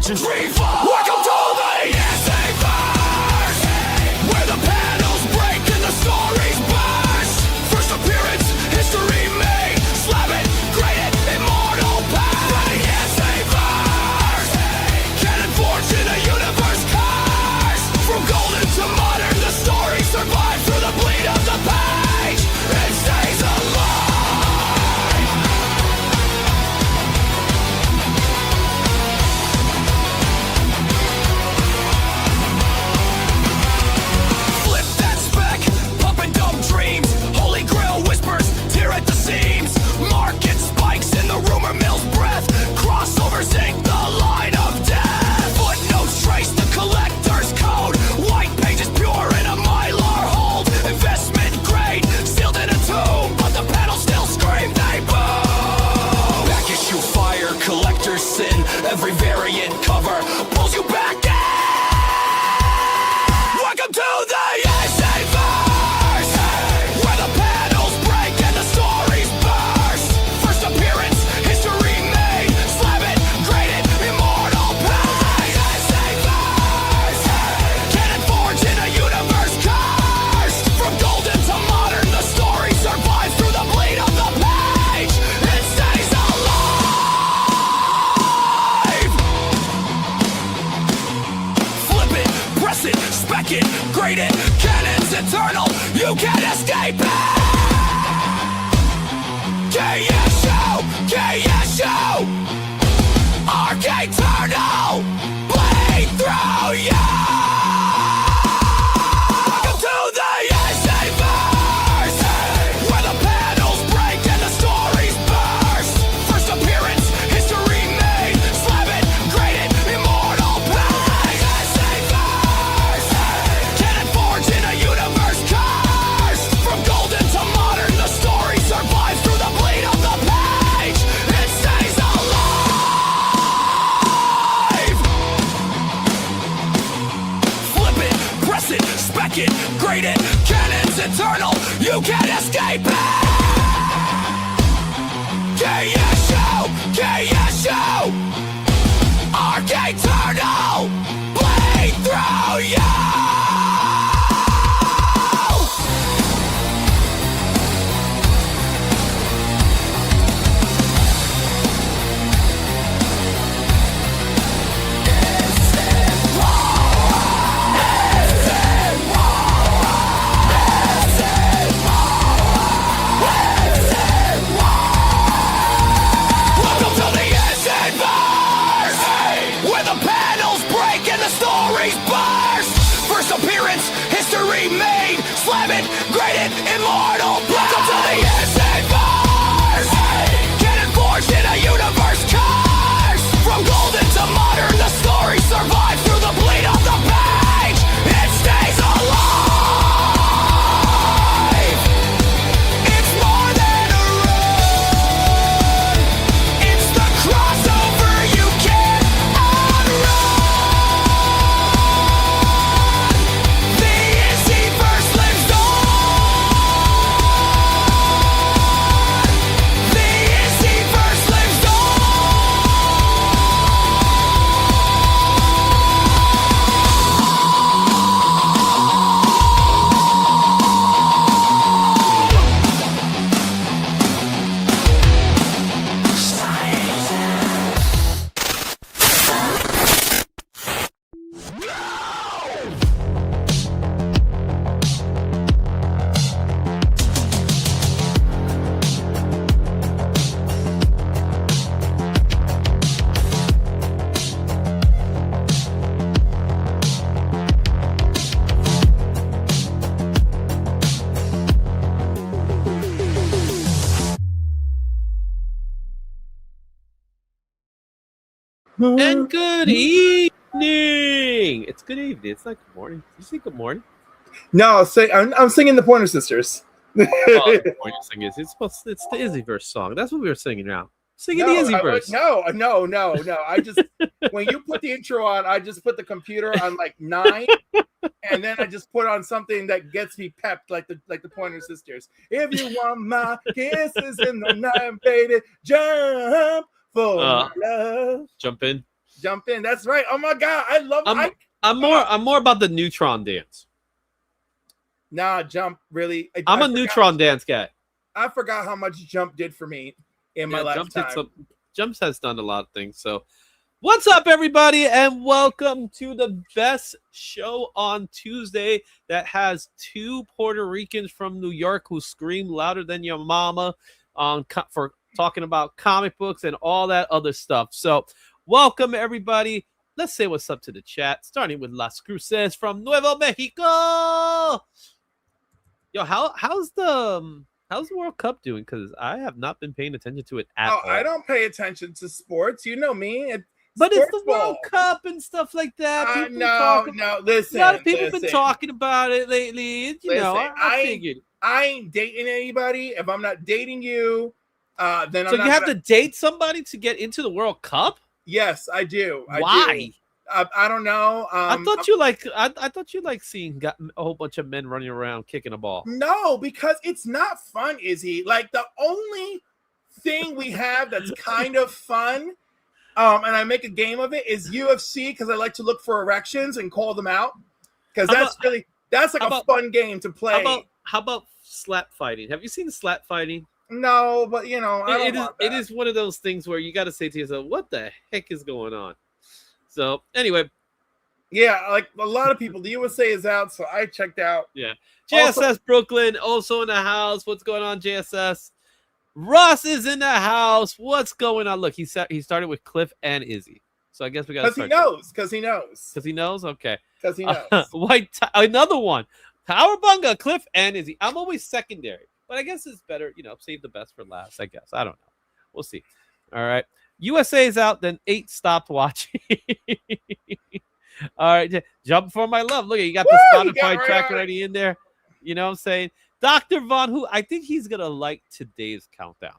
fortunes revolve. Welcome to the IzzyVerse, where the panels break and the stories burst. First appearance, history made. Slam it, grade it, immortal past. The IzzyVerse, canon forged in a universe cursed. From golden to modern, the story survives through the bleed of the page. It stays alive. Flip that spec, pumping dumb dreams. Holy Grail whispers, tear at the seams. Market spikes in the rumor mill's breath. Crossovers ink the line of death. Footnotes trace the collector's code. White pages pure in a mylar hold. Investment grade, sealed in a tomb, but the panels still scream, they boom. Back issue fire, collector's sin. Every variant cover pulls you back in. Welcome to the IzzyVerse, where the panels break and the stories burst. First appearance, history made. Slam it, grade it, immortal past. IzzyVerse, canon forged in a universe cursed. From golden to modern, the story survives through the bleed of the page. It stays alive. Flip it, press it, spec it, grade it. Canon's eternal, you can't escape it. KSU, Arc eternal, bleed through you. Welcome to the IzzyVerse, where the panels break and the stories burst. First appearance, history made. Slam it, grade it, immortal past. IzzyVerse, canon forged in a universe cursed. From golden to modern, the story survives through the bleed of the page. It stays alive. Flip it, press it, spec it, grade it. Canon's eternal, you can't escape it. KSU, Arc eternal, bleed through you. Welcome to the IzzyVerse, where the panels break and the stories burst. First appearance, history made. Slam it, grade it, immortal. Welcome to the IzzyVerse, canon forged in a universe cursed. From golden to modern, the story survives through the bleed of the page. It stays alive. It's more than a run. It's the crossover you can't outrun. The IzzyVerse lives on. The IzzyVerse lives on. And good evening. It's good evening. It's not good morning. Did you say good morning? No, I'm singing the Pointer Sisters. Oh, the point you're singing is it's the IzzyVerse song. That's what we were singing now. Singing the IzzyVerse. No. I just when you put the intro on, I just put the computer on like 9, and then I just put on something that gets me pepped, like the Pointer Sisters. If you want my kisses in the night, baby, jump for my love. Jump in. Jump in. That's right. Oh my god, I love. I'm more about the neutron dance. Nah, Jump really. I'm a neutron dance guy. I forgot how much Jump did for me in my lifetime. Jump has done a lot of things. So, what's up, everybody, and welcome to the best show on Tuesday that has two Puerto Ricans from New York who scream louder than your mama for talking about comic books and all that other stuff. So, welcome, everybody. Let's say what's up to the chat, starting with Las Cruces from Nuevo Mexico. Yo, how's the World Cup doing? Because I have not been paying attention to it at all. I don't pay attention to sports. You know me. But it's the World Cup and stuff like that. No. Listen. A lot of people have been talking about it lately. I figured. I ain't dating anybody. If I'm not dating you, then so you have to date somebody to get into the World Cup? Yes, I do. Why? I don't know. I thought you like seeing a whole bunch of men running around kicking a ball. No, because it's not fun, Izzy. Like the only thing we have that's kind of fun, and I make a game of it, is UFC, because I like to look for erections and call them out. Because that's like a fun game to play. How about slap fighting? Have you seen slap fighting? No, but it is one of those things where you got to say to yourself, "What the heck is going on?" So anyway, yeah, like a lot of people, the USA is out, so I checked out. Yeah, JSS Brooklyn also in the house. What's going on, JSS? Russ is in the house. What's going on? Look, he started with Cliff and Izzy, so I guess we got because he knows. Okay, because he knows. Another one. Cowabunga, Cliff and Izzy. I'm always secondary, but I guess it's better, save the best for last. I guess I don't know. We'll see. All right. USA is out, then 8 stopped watching. All right, Jump for My Love. Look, you got the Spotify track already in there. You know what I'm saying? Dr. Von, who I think he's going to like today's countdown.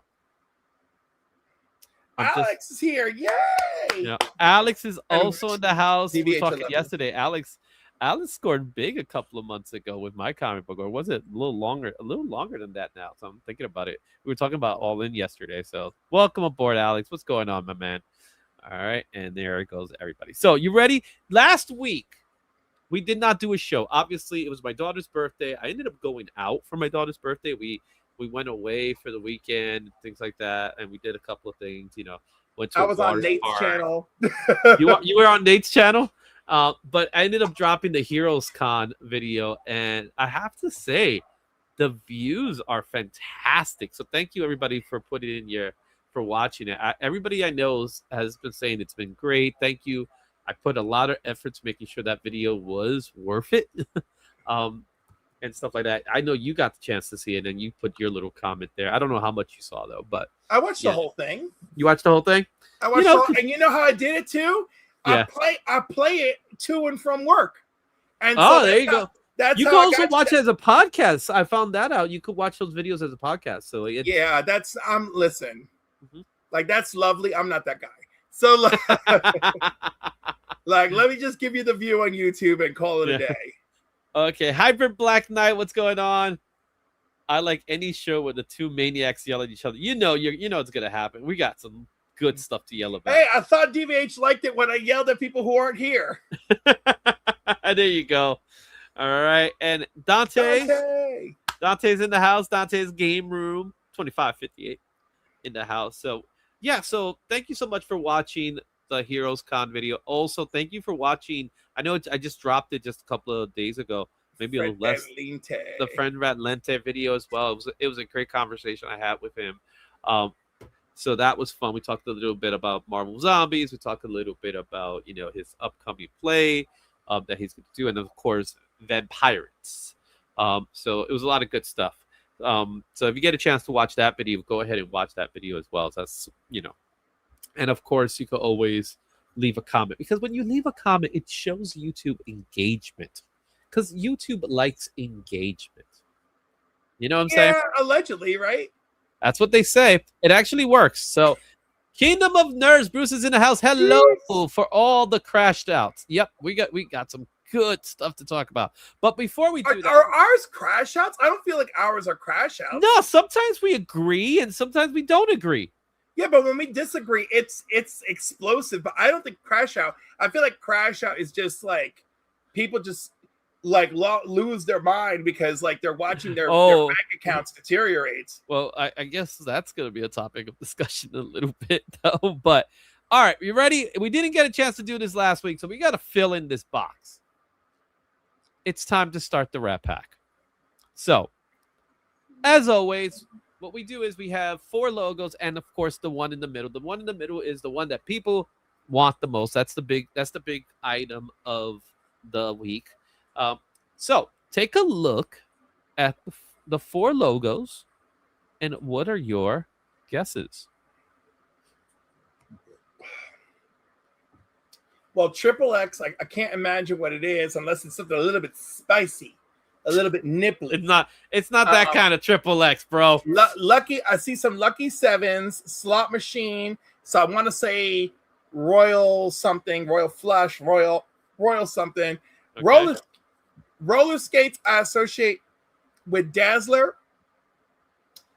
Alex is here. Yay! Alex is also in the house. We were talking yesterday. Alex scored big a couple of months ago with my comic book, or was it a little longer than that now? So I'm thinking about it. We were talking about All In yesterday. So welcome aboard, Alex. What's going on, my man? All right. And there it goes, everybody. So you ready? Last week, we did not do a show. Obviously, it was my daughter's birthday. I ended up going out for my daughter's birthday. We went away for the weekend, things like that. And we did a couple of things, Went to I was on Nate's channel. You were on Nate's channel? But I ended up dropping the Heroes Con video, and I have to say, the views are fantastic. So thank you, everybody, for putting in for watching it. Everybody I know has been saying it's been great. Thank you. I put a lot of effort to making sure that video was worth it, and stuff like that. I know you got the chance to see it, and you put your little comment there. I don't know how much you saw though, but I watched the whole thing. You watched the whole thing? I watched, and you know how I did it too. Yeah. I play it to and from work. And there you go. You can also watch it as a podcast. I found that out. You could watch those videos as a podcast. So listen. Mm-hmm. Like that's lovely. I'm not that guy. So like let me just give you the view on YouTube and call it a day. Okay. Hybrid Black Knight, what's going on? I like any show where the two maniacs yell at each other. You know it's gonna happen. We got some good stuff to yell about. Hey, I thought DVH liked it when I yelled at people who aren't here. There you go. All right. And Dante's in the house. Dante's Game Room 2558 in the house. So thank you so much for watching the Heroes Con video. Also, thank you for watching. I know I just dropped it just a couple of days ago, maybe a little less. The Friend Rat Lente video as well. It was a great conversation I had with him. So that was fun. We talked a little bit about Marvel Zombies. We talked a little bit about, his upcoming play that he's going to do. And, of course, Vampirates. So it was a lot of good stuff. So if you get a chance to watch that video, go ahead and watch that video as well. So that's, And, of course, you can always leave a comment. Because when you leave a comment, it shows YouTube engagement. Because YouTube likes engagement. You know what I'm saying? Yeah, allegedly, right? That's what they say. It actually works. So, Kingdom of Nerds, Bruce is in the house. Hello for all the crashed outs. Yep, we got some good stuff to talk about. But before we do that, are ours crash outs? I don't feel like ours are crash outs. No, sometimes we agree and sometimes we don't agree. Yeah, but when we disagree, it's explosive. But I don't think Crash Out. I feel like Crash Out is just like people just like lose their mind because like they're watching their bank accounts deteriorate. Well, I guess that's going to be a topic of discussion a little bit, though. But all right, you ready? We didn't get a chance to do this last week, so we got to fill in this box. It's time to start the Rat Pack. So, as always, what we do is we have 4 logos and, of course, the one in the middle. The one in the middle is the one that people want the most. That's the big item of the week. So take a look at the 4 logos, and what are your guesses? Well, Triple X, I can't imagine what it is unless it's something a little bit spicy, a little bit nipply. It's not that kind of Triple X, bro. Lucky, I see some Lucky Sevens, slot machine. So I want to say Royal something, Royal Flush, Royal something. Okay. Roller skates I associate with Dazzler.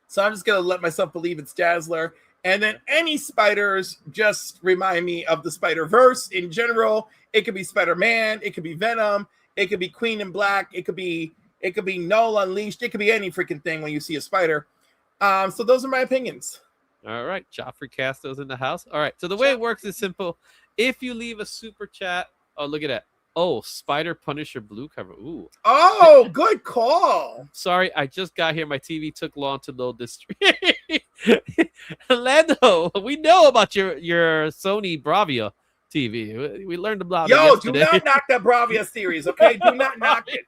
So I'm just going to let myself believe it's Dazzler. And then any spiders just remind me of the Spider-Verse in general. It could be Spider-Man. It could be Venom. It could be Queen in Black. It could be Null Unleashed. It could be any freaking thing when you see a spider. So those are my opinions. All right. Joffrey Casto's in the house. All right. So the way it works is simple. If you leave a super chat, oh, look at that. Oh, Spider Punisher blue cover. Ooh. Oh, good call. Sorry, I just got here. My TV took long to load this stream. Lando, we know about your Sony Bravia TV. We learned about it yesterday. Do not knock that Bravia series, okay? Do not knock it.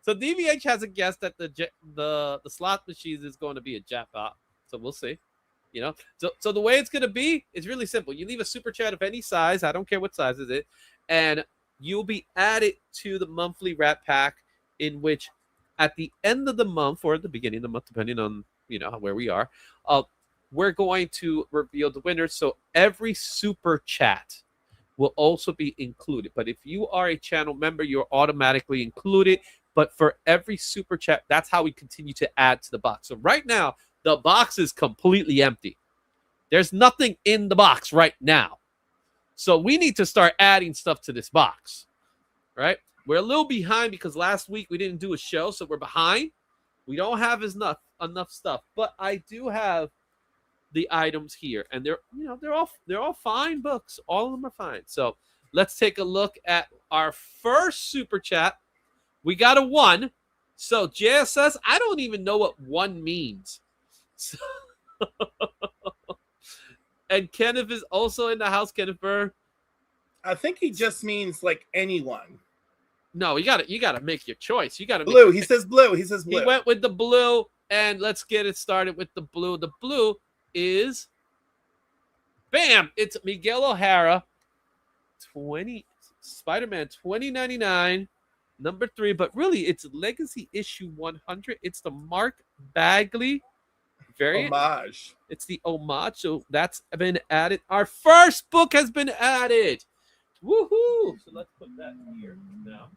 So DVH has a guess that the slot machines is going to be a jackpot. So we'll see. You know, so the way it's going to be is really simple. You leave a super chat of any size. I don't care what size is it. And you'll be added to the monthly Rat Pack, in which at the end of the month or at the beginning of the month, depending on, you know, where we are, we're going to reveal the winners. So every super chat will also be included. But if you are a channel member, you're automatically included. But for every super chat, that's how we continue to add to the box. So right now, the box is completely empty. There's nothing in the box right now. So we need to start adding stuff to this box, right? We're a little behind because last week we didn't do a show, so we're behind. We don't have enough stuff, but I do have the items here, and they're all fine books. All of them are fine. So let's take a look at our first super chat. We got a 1. So JSS, I don't even know what 1 means. So and Kenneth is also in the house. Kenneth Burr. I think he just means like anyone. No, you gotta make your choice. You gotta blue. He says blue. He went with the blue, and let's get it started with the blue. The blue is bam. It's Miguel O'Hara, Spider-Man 2099, number 3. But really, it's Legacy issue 100. It's the Mark Bagley variant. Homage. It's the homage, so that's been added. Our first book has been added. Woohoo! So let's put that here now.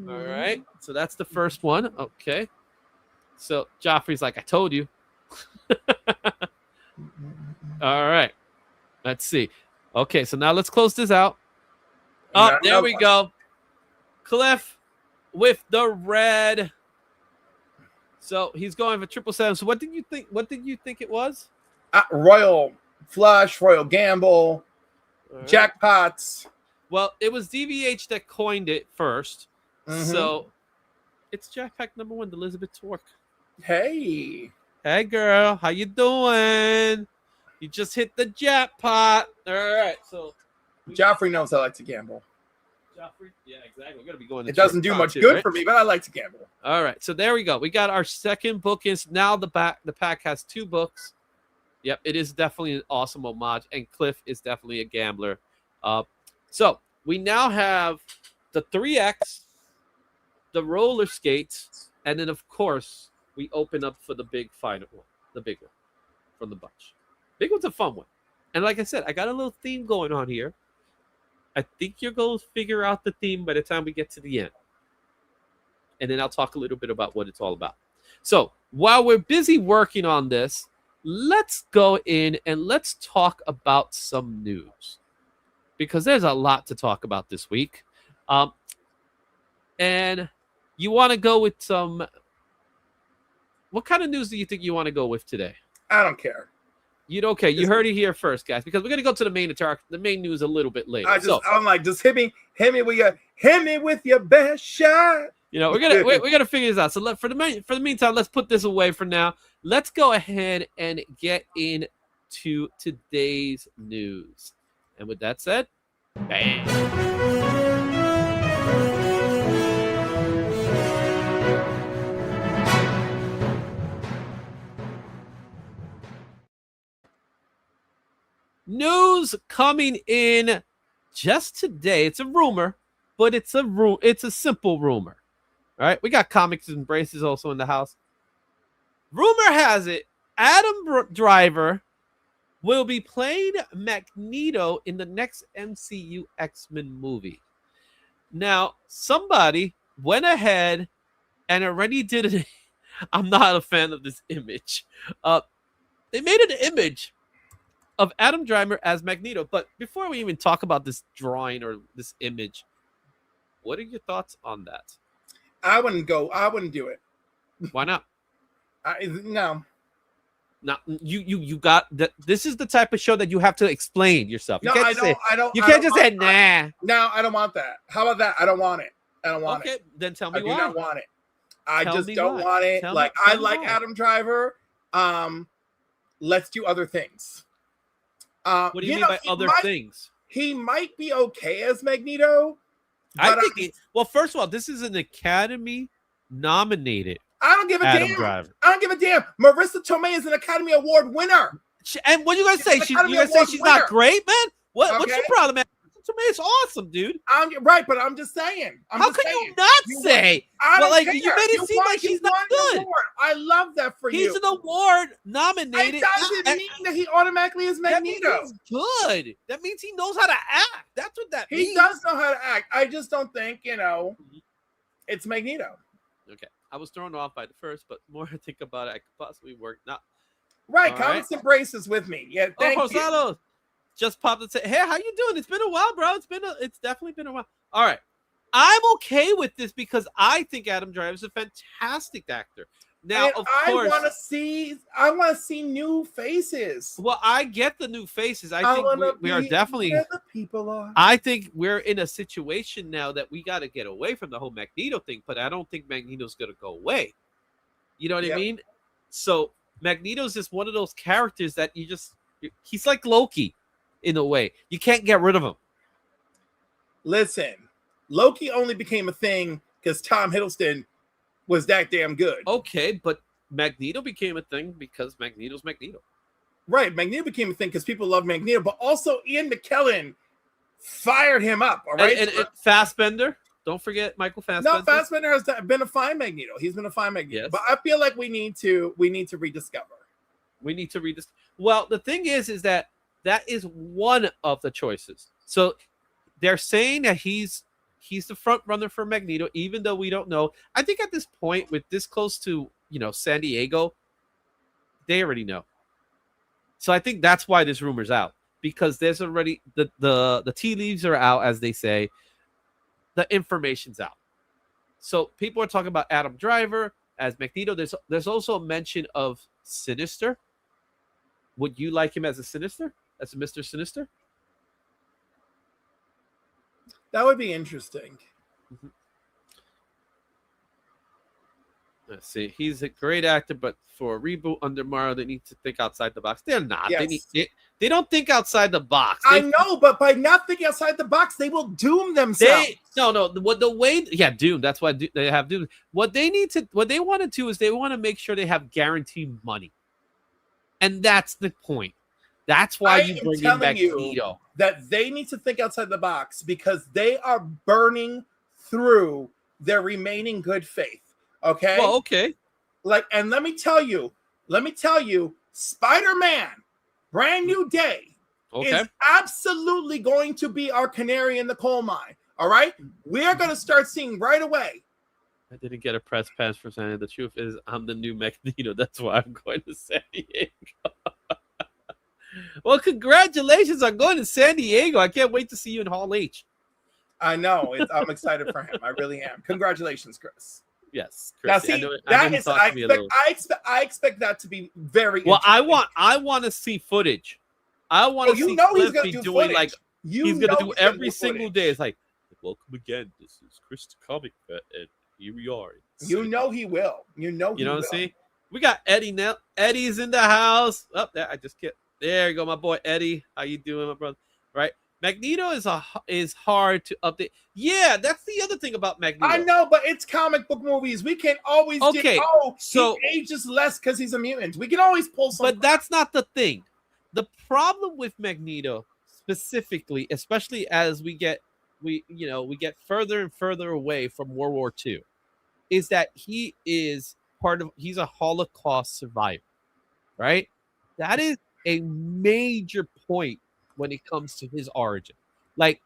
All right. So that's the first one. Okay. So Joffrey's like, I told you. All right. Let's see. Okay. So now let's close this out. Oh, there we go. Cliff with the red. So he's going for 777. So what did you think? What did you think it was? Royal Flush, Royal Gamble, right. Jackpots. Well, it was DVH that coined it first. Mm-hmm. So it's Jackpack number 1, Elizabeth Torque. Hey, girl, how you doing? You just hit the jackpot. All right, so Joffrey knows I like to gamble. Joffrey, yeah, exactly. We're gonna be going. It doesn't do much good for me, but I like to gamble. All right, so there we go. We got our second book. Is now the pack has 2 books. Yep, it is definitely an awesome homage, and Cliff is definitely a gambler. So we now have the 3X, the roller skates, and then of course we open up for the big final one, the big one from the bunch. Big one's a fun one, and like I said, I got a little theme going on here. I think you're going to figure out the theme by the time we get to the end. And then I'll talk a little bit about what it's all about. So while we're busy working on this, let's go in and let's talk about some news because there's a lot to talk about this week. And you want to go with some. What kind of news do you think you want to go with today? I don't care. Okay, you heard it here first, guys, because we're gonna go to the main news a little bit later. I'm like, just hit me with your best shot. We're gonna figure this out. So for the meantime, let's put this away for now. Let's go ahead and get into today's news. And with that said, bam. News coming in just today. It's a rumor, but it's a simple rumor. All right, we got comics and braces also in the house. Rumor has it Adam Driver will be playing Magneto in the next MCU X-Men movie. Now, somebody went ahead and already did it. I'm not a fan of this image. They made an image of Adam Driver as Magneto. But before we even talk about this drawing or this image, what are your thoughts on that? I wouldn't do it. Why not? No. No, you got that. This is the type of show that you have to explain yourself. You can't just say nah. No, I don't want that. How about that? I don't want it. I don't want it. Okay, then tell me why. I do not want it. I just don't want it. I like Adam Driver. Let's do other things. What do you mean by other things? He might be okay as Magneto. I think. Well, first of all, this is an Academy nominated. I don't give a damn. Driver. I don't give a damn. Marissa Tomei is an Academy Award winner. And what are you gonna say? You gonna say she's not great, man? What's your problem, man? Tomei is awesome, dude. Right, but I'm just saying. How can you not say? Well, like you made it seem like she's not good. I love that for you. He's an award nominated. It doesn't mean that he automatically is Magneto. That means he's good. That means he knows how to act. That's what that means. He does know how to act. I just don't think, it's Magneto. Okay. I was thrown off by the first, but the more I think about it, I could possibly work. Not right. Comics and braces with me. Yeah. Thank you. Just popped and said, "Hey, how you doing? It's been a while, bro. It's definitely been a while." All right, I'm okay with this because I think Adam Driver is a fantastic actor. Now, and of course, I want to see new faces. Well, I get the new faces. I think we are definitely where the people are. I think we're in a situation now that we got to get away from the whole Magneto thing, but I don't think Magneto's going to go away. You know what I mean? So Magneto's just one of those characters that he's like Loki in a way. You can't get rid of him. Listen, Loki only became a thing because Tom Hiddleston was that damn good. Okay, but Magneto became a thing because Magneto's Magneto. Right, Magneto became a thing because people love Magneto, but also Ian McKellen fired him up. All right, and Fassbender. Don't forget Michael Fassbender. No, Fassbender has been a fine Magneto. He's been a fine Magneto. Yes. But I feel like we need to rediscover. Well, the thing is that is one of the choices. So they're saying that he's the front runner for Magneto, even though we don't know. I think at this point, with this close to San Diego, they already know. So I think that's why this rumor's out, because there's already the tea leaves are out, as they say. The information's out. So people are talking about Adam Driver as Magneto. There's also a mention of Sinister. Would you like him as a Sinister? As a Mr. Sinister? That would be interesting. Mm-hmm. Let's see. He's a great actor, but for a reboot under Marvel, they need to think outside the box. They're not. Yes. They don't think outside the box. I know, but by not thinking outside the box, they will doom themselves. Doom. That's why they have Doom. What they want to do is they want to make sure they have guaranteed money, and that's the point. That's why you bring in Magneto. That they need to think outside the box because they are burning through their remaining good faith. Okay. Well, okay. And let me tell you, Spider-Man, Brand New Day is absolutely going to be our canary in the coal mine. All right. We are going to start seeing right away I didn't get a press pass for San Diego. The truth is, I'm the new Magneto. That's why I'm going to San Diego. Well, congratulations on going to San Diego. I can't wait to see you in Hall H. I know. I'm excited for him. I really am. Congratulations, Chris. Yes, Now, Chris. see, I expect that to be very. Well, I want to see footage. I want to see Cliff be doing like he's gonna do every single day. It's like, welcome again. This is Chris the Comic Vet, and here we are. You know he will. You know he will. See, we got Eddie now. Eddie's in the house. Up there, I just get there. You go, my boy Eddie. How you doing, my brother? Right. Magneto is hard to update. Yeah, that's the other thing about Magneto. I know, but it's comic book movies. We can always so he ages less because he's a mutant. We can always pull something. But that's not the thing. The problem with Magneto specifically, especially as we get further and further away from World War II, is that he's a Holocaust survivor, right? That is a major point when it comes to his origin. Like,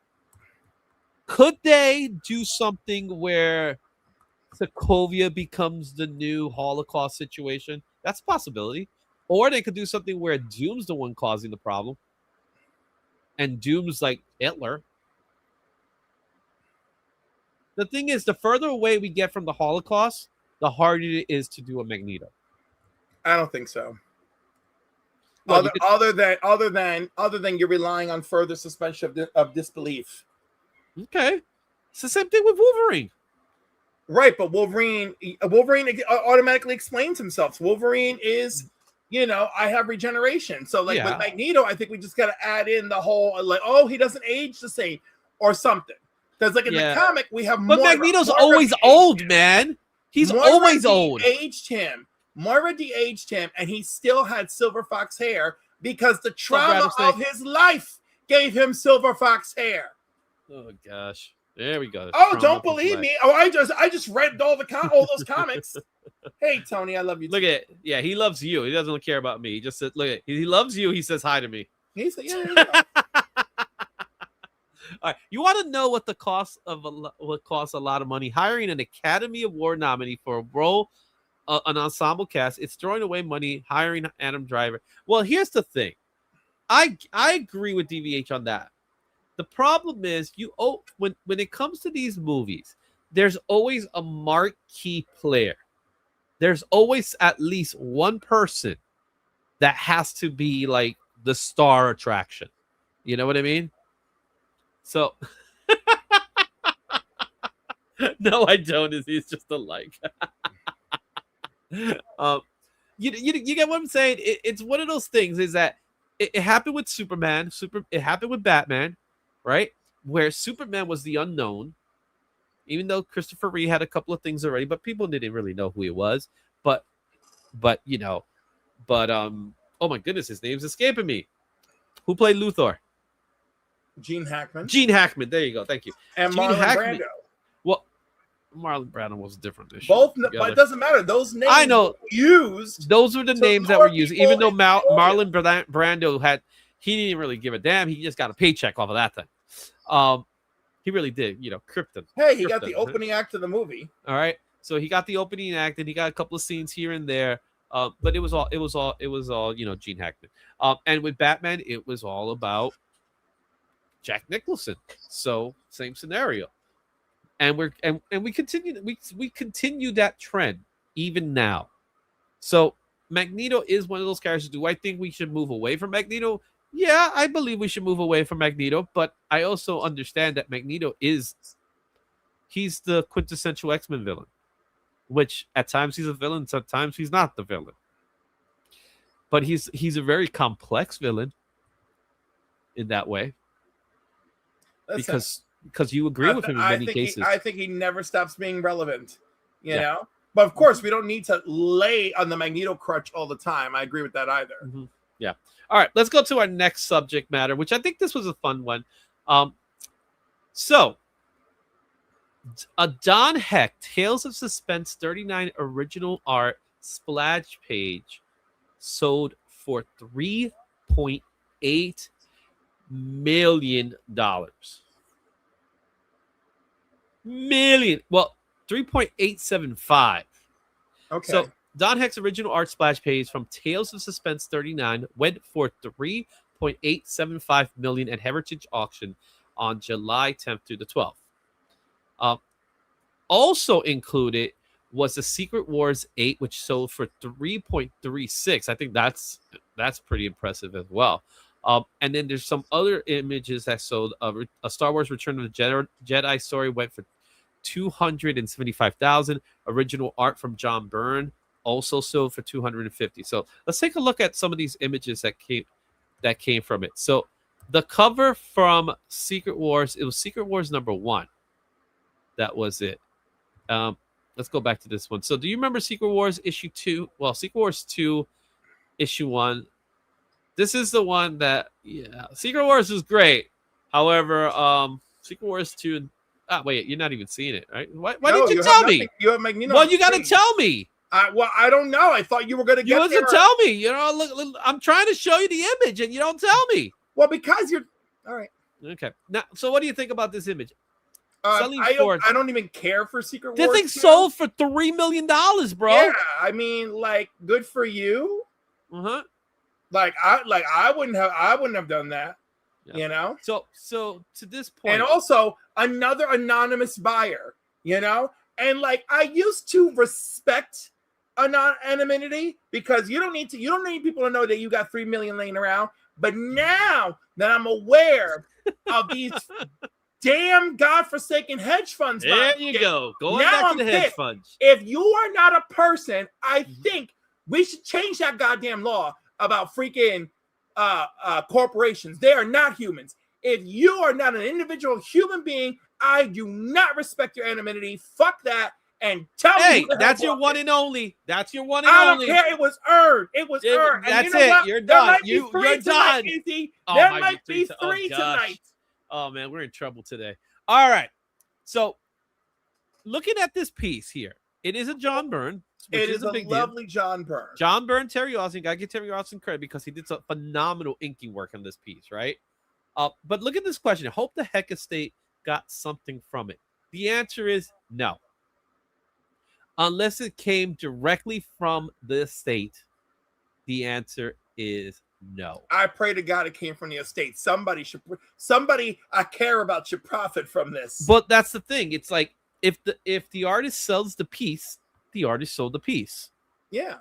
could they do something where Sokovia becomes the new Holocaust situation? That's a possibility. Or they could do something where Doom's the one causing the problem. And Doom's like Hitler. The thing is, the further away we get from the Holocaust, the harder it is to do a Magneto. I don't think so. Well, other than you're relying on further suspension of disbelief. Okay, it's the same thing with Wolverine. Right, but Wolverine automatically explains himself. So Wolverine is, I have regeneration. So with Magneto, I think we just got to add in the whole he doesn't age the same or something. Because in the comic we have but Magneto's always old, man. He's always old. Moira de-aged him, and he still had Silver Fox hair because the trauma of his life gave him Silver Fox hair. Oh gosh, there we go. Oh, don't believe me? Oh, I just read all those comics. Hey, Tony, I love you. Look at it. Yeah, he loves you. He doesn't care about me. He just said, "Look at he loves you." He says hi to me. He said, "Yeah." All right, you want to know what costs a lot of money? Hiring an Academy Award nominee for a role. An ensemble cast, it's throwing away money hiring Adam Driver. Well, here's the thing. I agree with DVH on that. The problem is when it comes to these movies, there's always a marquee player. There's always at least one person that has to be like the star attraction. You know what I mean? So no, I don't. He's just a like. You get what I'm saying? It's one of those things is that it happened with Superman. It happened with Batman, right? Where Superman was the unknown, even though Christopher Reeve had a couple of things already, but people didn't really know who he was. But oh my goodness, his name's escaping me. Who played Luthor? Gene Hackman. There you go. Thank you. And Marlon Brando. Well, Marlon Brando was different. But it doesn't matter. Those names I know used. Those were the names that were used. Even though Marlon Brando he didn't really give a damn. He just got a paycheck off of that thing. He really did. Krypton. Hey, he got the opening act of the movie. All right, so he got the opening act, and he got a couple of scenes here and there. But it was all Gene Hackman. And with Batman, it was all about Jack Nicholson. So same scenario. And we continue that trend even now. So Magneto is one of those characters. Do I think we should move away from Magneto? Yeah, I believe we should move away from Magneto, but I also understand that Magneto he's the quintessential X-Men villain, which at times he's a villain, sometimes he's not the villain. But he's a very complex villain in that way. Because you agree with him in many cases. I think he never stops being relevant, you know? But of course, we don't need to lay on the Magneto crutch all the time. I agree with that either. Mm-hmm. Yeah. All right, let's go to our next subject matter, which I think this was a fun one. So, Don Heck, Tales of Suspense 39 original art splash page sold for $3.8 million. Million. Well, 3.875. Okay. So Don Heck's original art splash page from Tales of Suspense 39 went for 3.875 million at Heritage Auction on July 10th through the 12th. Also included was the Secret Wars 8, which sold for 3.36. I think that's pretty impressive as well. And then there's some other images that sold. A Star Wars Return of the Jedi story went for 275,000. Original art from John Byrne also sold for 250. So let's take a look at some of these images that came from it. So the cover from Secret Wars, it was Secret Wars #1. That was it. Let's go back to this one. So do you remember Secret Wars issue 2? Well, Secret Wars 2 issue 1. This is the one that, yeah, Secret Wars is great. However, Secret Wars 2. Wait, you're not even seeing it, right? Why didn't you tell me? You have Magneto. Well, you got to tell me. Well, I don't know. I thought you were going to get there. You tell me. You know, look, I'm trying to show you the image, and you don't tell me. Well, because you're all right. Okay. Now, so what do you think about this image? I don't even care for Secret This Wars. thing sold for $3 million, bro. Yeah, I mean, like, good for you. Uh-huh. I wouldn't have done that. Yeah. You know. So to this point, and also another anonymous buyer. You know, and like I used to respect anonymity because you don't need people to know that you got 3 million laying around. But now that I'm aware of these damn godforsaken hedge funds, there you go. Going back to the hedge funds. If you are not a person, I think we should change that goddamn law about freaking corporations. They are not humans. If you are not an individual human being, I do not respect your anonymity. Fuck that. And tell me. Hey, that's your one and only. That's your one and only. I don't care. It was earned. It was earned. That's and you know it. what? You're done. You're done. There might be three tonight. Oh man, we're in trouble today. All right. So, looking at this piece here, it is a John Byrne. It is a lovely John Byrne. John Byrne, Terry Austin. Gotta give Terry Austin credit because he did some phenomenal inking work on this piece, right? But look at this question. Hope the Heck Estate got something from it. The answer is no. Unless it came directly from the estate, the answer is no. I pray to God it came from the estate. Somebody I care about should profit from this. But that's the thing. It's like if the artist sells the piece, the artist sold the piece. Yeah.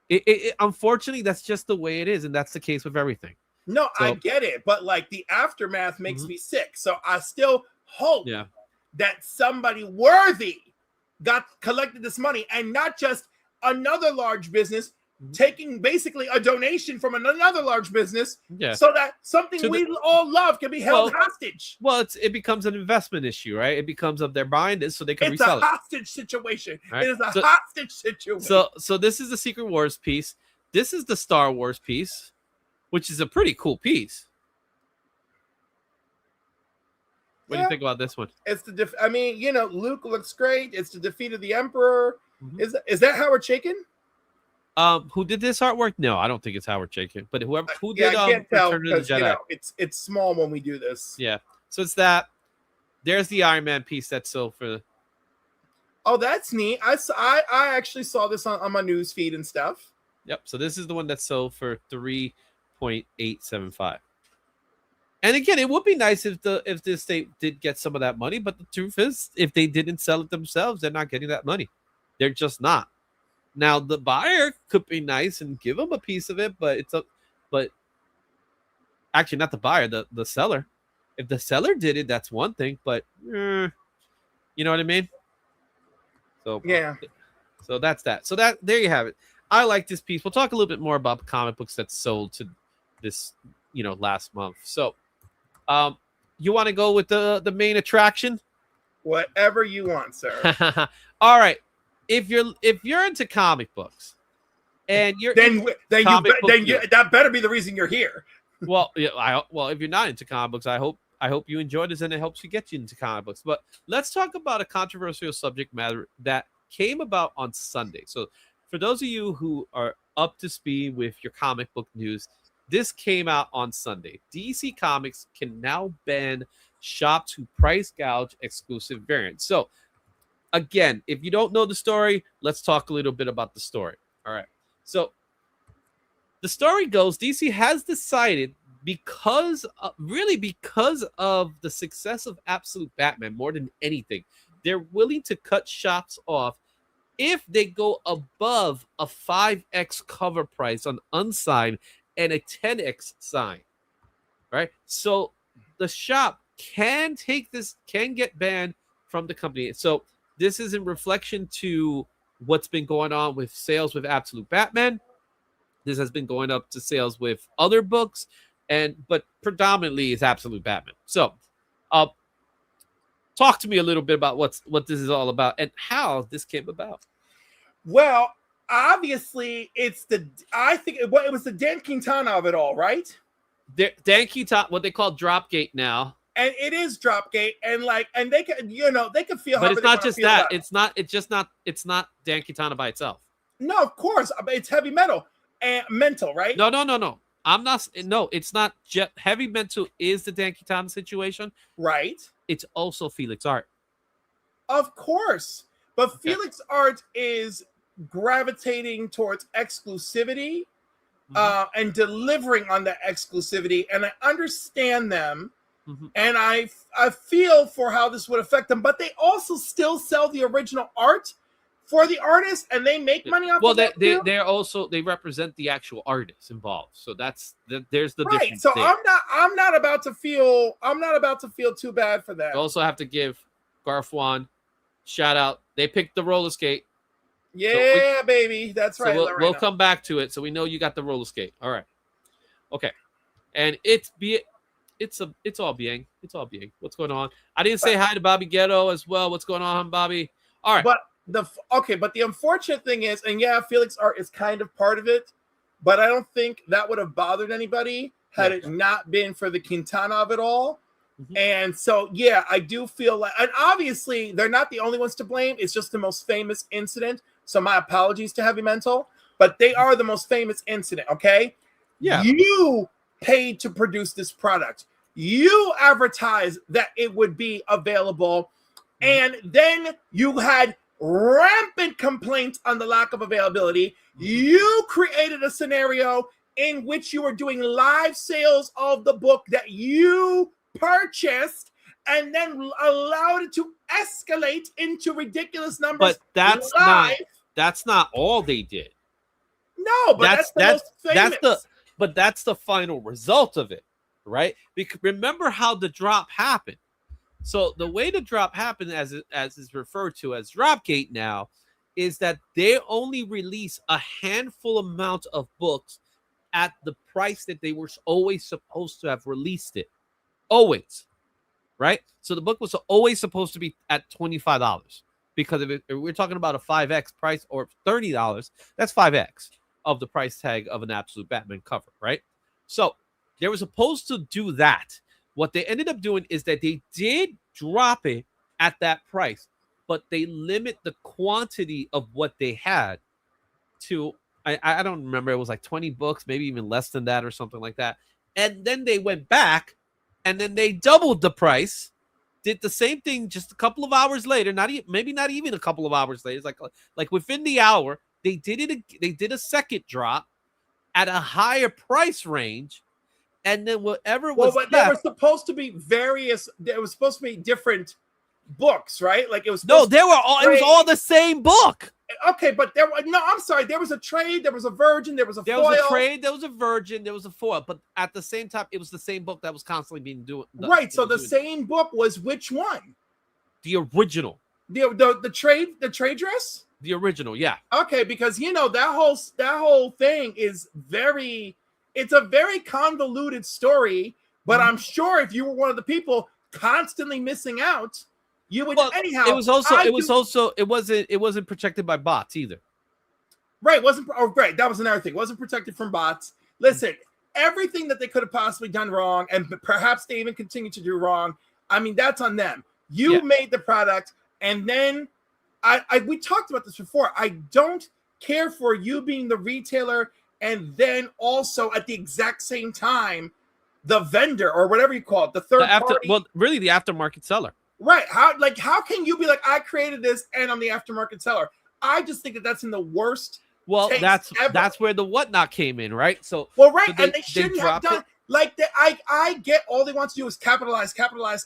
It unfortunately, that's just the way it is, and that's the case with everything. No, I get it, but like the aftermath makes me sick. So I still hope that somebody worthy collected this money and not just another large business taking basically a donation from another large business so that something we all love can be held hostage. Well, it becomes an investment issue, right? It becomes they're buying this so they can resell it. It's a hostage situation. Right? It is a hostage situation. So this is the Secret Wars piece. This is the Star Wars piece, which is a pretty cool piece. What do you think about this one? It's I mean, you know, Luke looks great. It's the defeat of the Emperor. Is that Howard Chaykin? Who did this artwork? No, I don't think it's Howard Chaykin. But who did I can't tell Return of the Jedi? You know, it's small when we do this. Yeah. So it's that. There's the Iron Man piece that's sold for. Oh, that's neat. I actually saw this on my news feed and stuff. Yep. So this is the one that sold for 3.875. And again, it would be nice if the estate did get some of that money, but the truth is, if they didn't sell it themselves, they're not getting that money. They're just not. Now the buyer could be nice and give them a piece of it, but actually not the buyer, the seller. If the seller did it, that's one thing, but you know what I mean? So yeah. So that's that. So that there you have it. I like this piece. We'll talk a little bit more about comic books that sold to this, last month. So you want to go with the main attraction? Whatever you want, sir. All right. If you're into comic books, and you're that better be the reason you're here. Well, yeah, if you're not into comic books, I hope you enjoy this and it helps you get you into comic books. But let's talk about a controversial subject matter that came about on Sunday. So for those of you who are up to speed with your comic book news, this came out on Sunday. DC Comics can now ban shops who price gouge exclusive variants. So again, if you don't know the story, let's talk a little bit about the story. All right. So the story goes, DC has decided because of the success of Absolute Batman more than anything, they're willing to cut shops off if they go above a 5x cover price on unsigned and a 10x sign. Right? So the shop can get banned from the company. So this is in reflection to what's been going on with sales with Absolute Batman. This has been going up to sales with other books, but predominantly is Absolute Batman. So, talk to me a little bit about what this is all about and how this came about. Well, obviously, I think it was the Dan Quintana of it all, right? Dan Quintana, what they call Dropgate now. And it is Dropgate, and they can, they can feel. But it's not just that. It's not Dan Quintana by itself. No, of course, it's Heavy Metal and Mental, right? No. I'm not. No, it's not. Heavy Mental is the Dan Quintana situation, right? It's also Felix Art, of course, but okay. Felix Art is gravitating towards exclusivity, and delivering on that exclusivity, and I understand them. And I feel for how this would affect them, but they also still sell the original art for the artist, and they make money off. Well, of they represent the actual artists involved, so there's the right. difference. So there. I'm not about to feel too bad for that. You also have to give Garfwan shout out. They picked the roller skate. Yeah, baby, that's right. So we'll come back to it. So we know you got the roller skate. All right, okay, and it's all being. What's going on? I didn't say hi to Bobby Ghetto as well. What's going on, Bobby? All right. But the unfortunate thing is, and yeah, Felix Art is kind of part of it, but I don't think that would have bothered anybody had it not been for the Quintana of it all. And so, yeah, I do feel like, and obviously they're not the only ones to blame. It's just the most famous incident. So my apologies to Heavy Mental, but they are the most famous incident. Okay. Yeah. You paid to produce this product. You advertised that it would be available, and then you had rampant complaints on the lack of availability. You created a scenario in which you were doing live sales of the book that you purchased, and then allowed it to escalate into ridiculous numbers. But that's not all they did. No, but that's the most famous. But that's the final result of it, right? Because remember how the drop happened. So the way the drop happened, as is referred to as Dropgate now, is that they only release a handful amount of books at the price that they were always supposed to have released it. Always, right? So the book was always supposed to be at $25, because if we're talking about a 5X price or $30, that's 5X. Of the price tag of an Absolute Batman cover, right? So they were supposed to do that. What they ended up doing is that they did drop it at that price, but they limit the quantity of what they had to, I don't remember, it was like 20 books, maybe even less than that or something like that. And then they went back and then they doubled the price, did the same thing just a couple of hours later, maybe not even a couple of hours later. It's like within the hour, they did a second drop at a higher price range, and then whatever was left, there were supposed to be various. There was supposed to be different books, right? Like it was. No, they were all. It was all the same book. Okay, but I'm sorry. There was a trade. There was a virgin. There was a foil. There was a trade. There was a virgin. There was a foil. But at the same time, it was the same book that was constantly being doing. Right. So the same book was which one? The original. The trade dress. The original, yeah. Okay, because that whole thing is it's a very convoluted story, but I'm sure if you were one of the people constantly missing out, you would anyhow. It wasn't protected by bots either. Right, that was another thing. It wasn't protected from bots. Listen, everything that they could have possibly done wrong, and perhaps they even continue to do wrong, I mean, that's on them. You made the product, and then we talked about this before. I don't care for you being the retailer and then also at the exact same time the vendor or whatever you call it, the third party. Well, really the aftermarket seller. Right. How can you be like, I created this and I'm the aftermarket seller? I just think that that's in the worst. Well, taste ever. that's where the whatnot came in, right? So Well, right, so and they shouldn't have done like that. I get all they want to do is capitalize on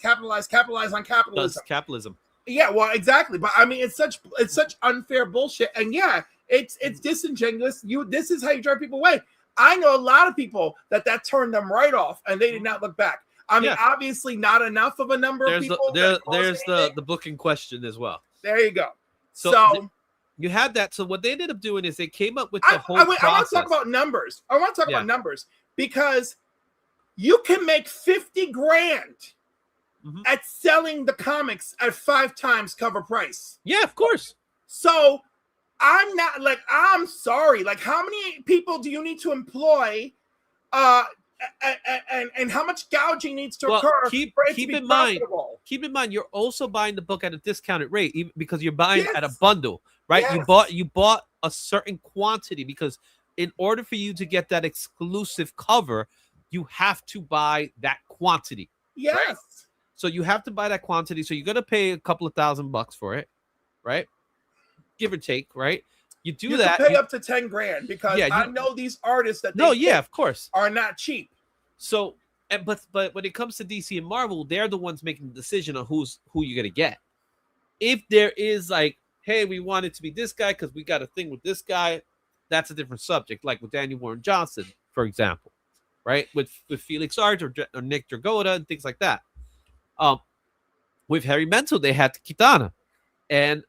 capitalism. Does capitalism. Yeah, well, exactly. But I mean, it's such unfair bullshit. And yeah, it's disingenuous. This is how you drive people away. I know a lot of people that turned them right off, and they did not look back. I mean, obviously, not enough of a number of people. There's the book in question as well. There you go. So you had that. So what they ended up doing is they came up with the whole process. I want to talk about numbers. I want to talk about numbers because you can make 50 grand at selling the comics at 5 times cover price. Yeah, of course. So I'm not like, I'm sorry. Like, how many people do you need to employ? And how much gouging needs to occur keep for it to be in mind, profitable? Keep in mind, you're also buying the book at a discounted rate, even because you're buying at a bundle, right? Yes. You bought a certain quantity because in order for you to get that exclusive cover, you have to buy that quantity. Yes. Right? So you have to buy that quantity. So you're gonna pay a couple of $1,000 for it, right? Give or take, right? You can pay up to 10 grand because I know these artists that of course, are not cheap. So, but when it comes to DC and Marvel, they're the ones making the decision on who you're gonna get. If there is like, hey, we want it to be this guy because we got a thing with this guy, that's a different subject. Like with Daniel Warren Johnson, for example, right? With Felix Arts or Nick Dragotta and things like that. With Harry Mental, they had Kitana, and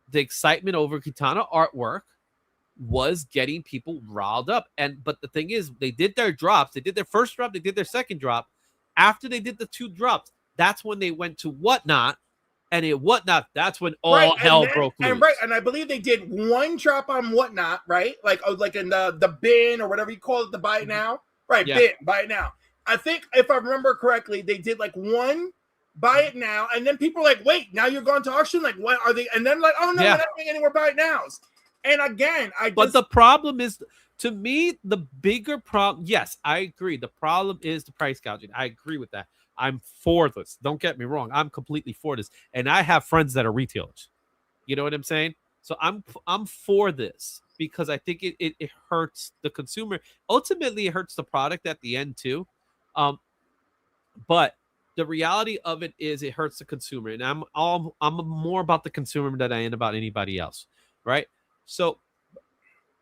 the excitement over Kitana artwork was getting people riled up. But the thing is, they did their drops. They did their first drop. They did their second drop. After they did the 2 drops, that's when they went to Whatnot. And in Whatnot, that's when all hell broke loose. And I believe they did 1 drop on Whatnot, right? Like in the bin or whatever you call it, the buy it now. Right, bin, buy it now. I think if I remember correctly, they did like 1 buy it now, and then people are like, wait, now you're going to auction? Like, what are they? And then like, oh no, we're not doing any more buy it nows. And again, but the problem is, to me, the bigger problem. Yes, I agree. The problem is the price gouging. I agree with that. I'm for this. Don't get me wrong. I'm completely for this, and I have friends that are retailers. You know what I'm saying? So I'm for this because I think it hurts the consumer. Ultimately, it hurts the product at the end too. But the reality of it is it hurts the consumer, and I'm more about the consumer than I am about anybody else, right? So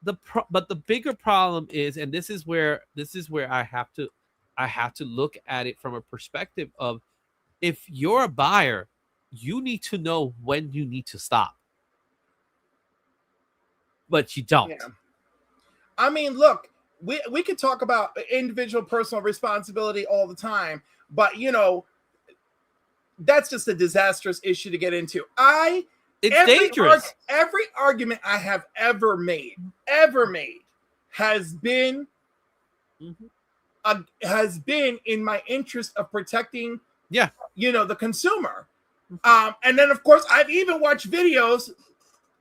but the bigger problem is, and this is where I have to look at it from a perspective of, if you're a buyer, you need to know when you need to stop, but you don't. Yeah. I mean, look, we could talk about individual personal responsibility all the time, but that's just a disastrous issue to get into. It's dangerous. Every argument I have ever made has been in my interest of protecting the consumer. And then of course I've even watched videos,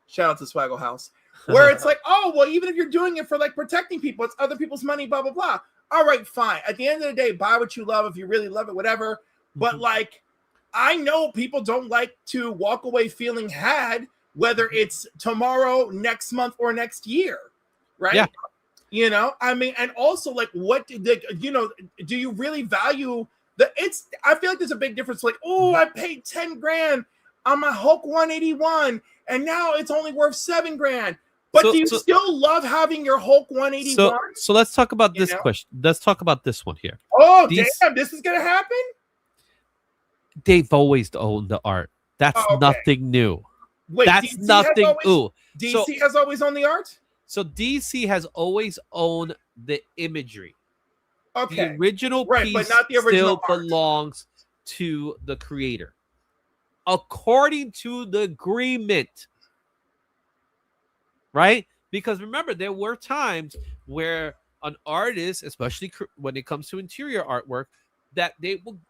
shout out to Swaggle House, where it's like, oh well, even if you're doing it for like protecting people, it's other people's money, blah blah blah. All right, fine. At the end of the day, buy what you love if you really love it, whatever. But like, I know people don't like to walk away feeling had, whether it's tomorrow, next month, or next year, right? Yeah. I mean, and also like, what do you really value I feel like there's a big difference. Like, oh, I paid 10 grand on my Hulk 181, and now it's only worth 7 grand. But do you still love having your Hulk 181? So let's talk about this question. Let's talk about this one here. Oh, damn, this is gonna happen? They've always owned the art. That's nothing new. Wait, that's DC nothing new. DC has always owned the art? So DC has always owned the imagery. Okay. The original piece but not the original still belongs to the creator, according to the agreement. Right? Because remember, there were times where an artist, especially when it comes to interior artwork, that they will,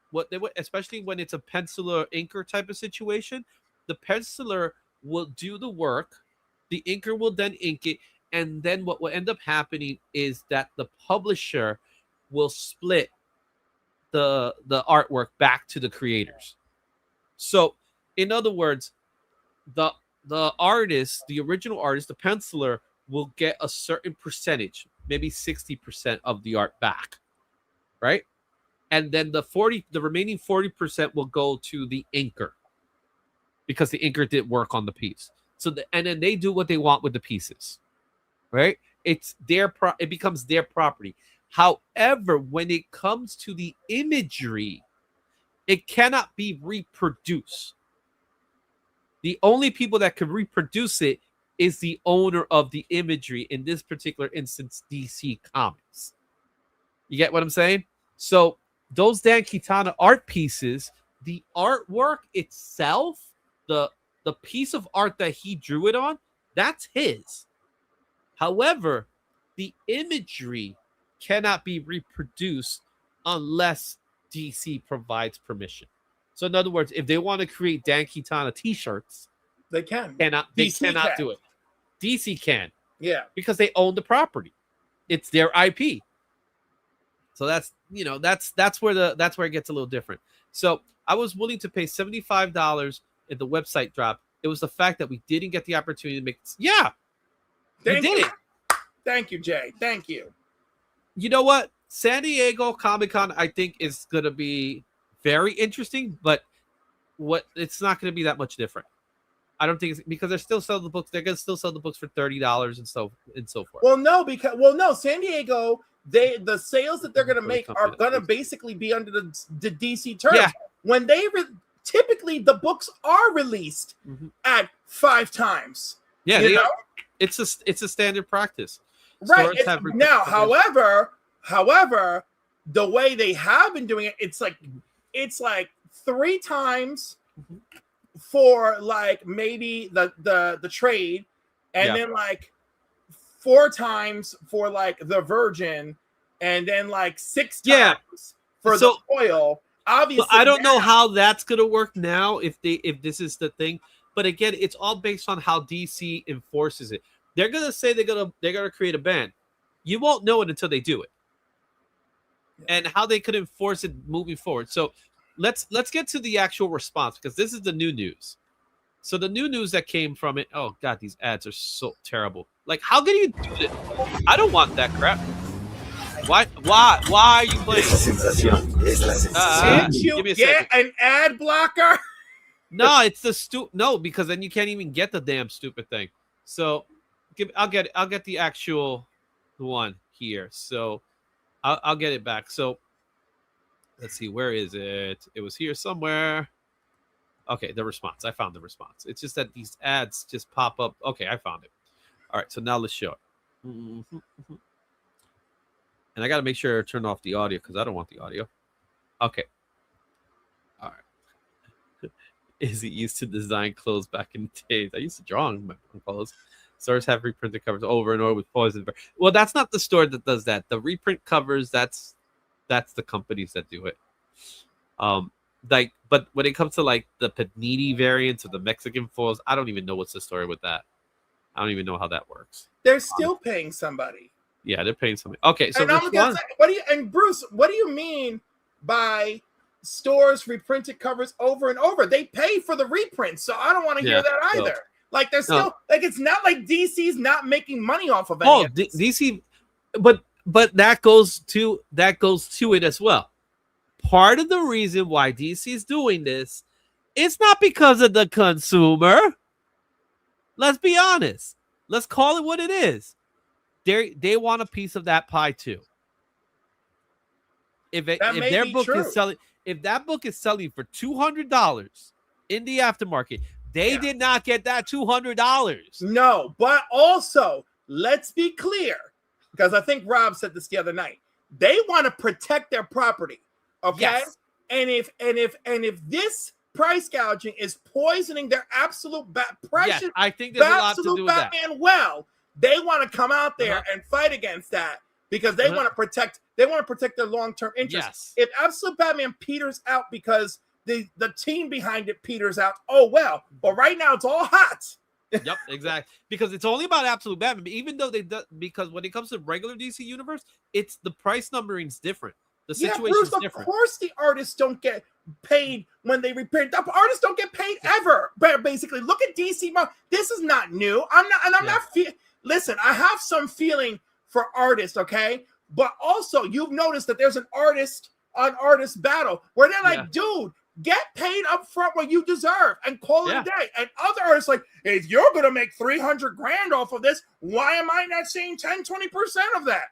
especially when it's a penciler inker type of situation, the penciler will do the work, the inker will then ink it, and then what will end up happening is that the publisher will split the artwork back to the creators. So in other words, the artist, the original artist, the penciler will get a certain percentage, maybe 60% of the art back, right? And then the remaining 40% will go to the inker because the inker did work on the piece. So and then they do what they want with the pieces, right? It becomes their property. However, when it comes to the imagery, it cannot be reproduced. The only people that can reproduce it is the owner of the imagery, in this particular instance, DC Comics. You get what I'm saying? So those Dan Kitana art pieces, the artwork itself, the piece of art that he drew it on, that's his. However, the imagery cannot be reproduced unless DC provides permission. So in other words, if they want to create Dan Kitana t-shirts, they can. They cannot do it. DC can. Yeah. Because they own the property. It's their IP. So that's where it gets a little different. So I was willing to pay $75 if the website dropped. It was the fact that we didn't get the opportunity to make it. Yeah. We did it. Thank you, Jay. Thank you. You know what? San Diego Comic-Con, I think, is going to be very interesting, but it's not going to be that much different. I don't think it's because they're still selling the books. They're going to still sell the books for $30 and so forth. Well, no, San Diego, the sales that they're going to make are going to basically be under the DC terms. Yeah. When typically the books are released at 5 times. Yeah, you know? It's a standard practice. Right. Now, however, the way they have been doing it, it's like 3 times for like maybe the trade, and then like 4 times for like the Virgin, and then like 6 times for the foil. Obviously, I don't know how that's gonna work now if this is the thing. But again, it's all based on how DC enforces it. They're gonna say they're gonna create a ban. You won't know it until they do it, and how they could enforce it moving forward. So let's get to the actual response, because this is the new news. So the new news that came from it. Oh God, these ads are so terrible. Like, how can you do this? I don't want that crap. Why are you playing? Can't you get an ad blocker? No, it's the no, because then you can't even get the damn stupid thing. So I'll get the actual one here. So I'll get it back. So let's see, where is it? It was here somewhere. Okay, the response. I found the response. It's just that these ads just pop up. Okay, I found it. All right, so now let's show it. And I got to make sure I turn off the audio because I don't want the audio. Okay. All right. Izzy used to design clothes back in the days. I used to draw on my clothes. Stores have reprinted covers over and over with poison. Well, that's not the store that does that. The reprint covers, that's the companies that do it. But when it comes to like the Panini variants or the Mexican foils, I don't even know what's the story with that. I don't even know how that works. They're still paying somebody. Yeah, they're paying somebody. Okay, so Bruce, what do you mean by stores reprinted covers over and over? They pay for the reprints, so I don't want to hear that either. Like they're still like, it's not like DC's not making money off of it. DC, but that goes to it as well. Part of the reason why DC is doing this, it's not because of the consumer. Let's be honest. Let's call it what it is. They want a piece of that pie too. If that book is selling for $200 in the aftermarket, they did not get that $200. No, but also let's be clear, because I think Rob said this the other night. They want to protect their property, okay? Yes. And if this price gouging is poisoning their absolute precious, I think there's a lot to do with Batman. Well, they want to come out there and fight against that because they want to protect. They want to protect their long-term interests. Yes. If Absolute Batman peters out because the team behind it peters out, oh well. But right now it's all hot. Yep, exactly. Because it's only about Absolute Batman. Even though because when it comes to regular DC universe, it's the price numbering is different. The Yeah, situation Bruce, is of different. course the artists don't get paid when they reprint. The artists don't get paid ever. But basically, look at DC. This is not new. I'm not. Listen, I have some feeling for artists, okay? But also, you've noticed that there's an artist battle where they're like, dude, get paid up front what you deserve and call it a day. And other artists like, if you're gonna make $300,000 off of this, why am I not seeing 10-20% of that?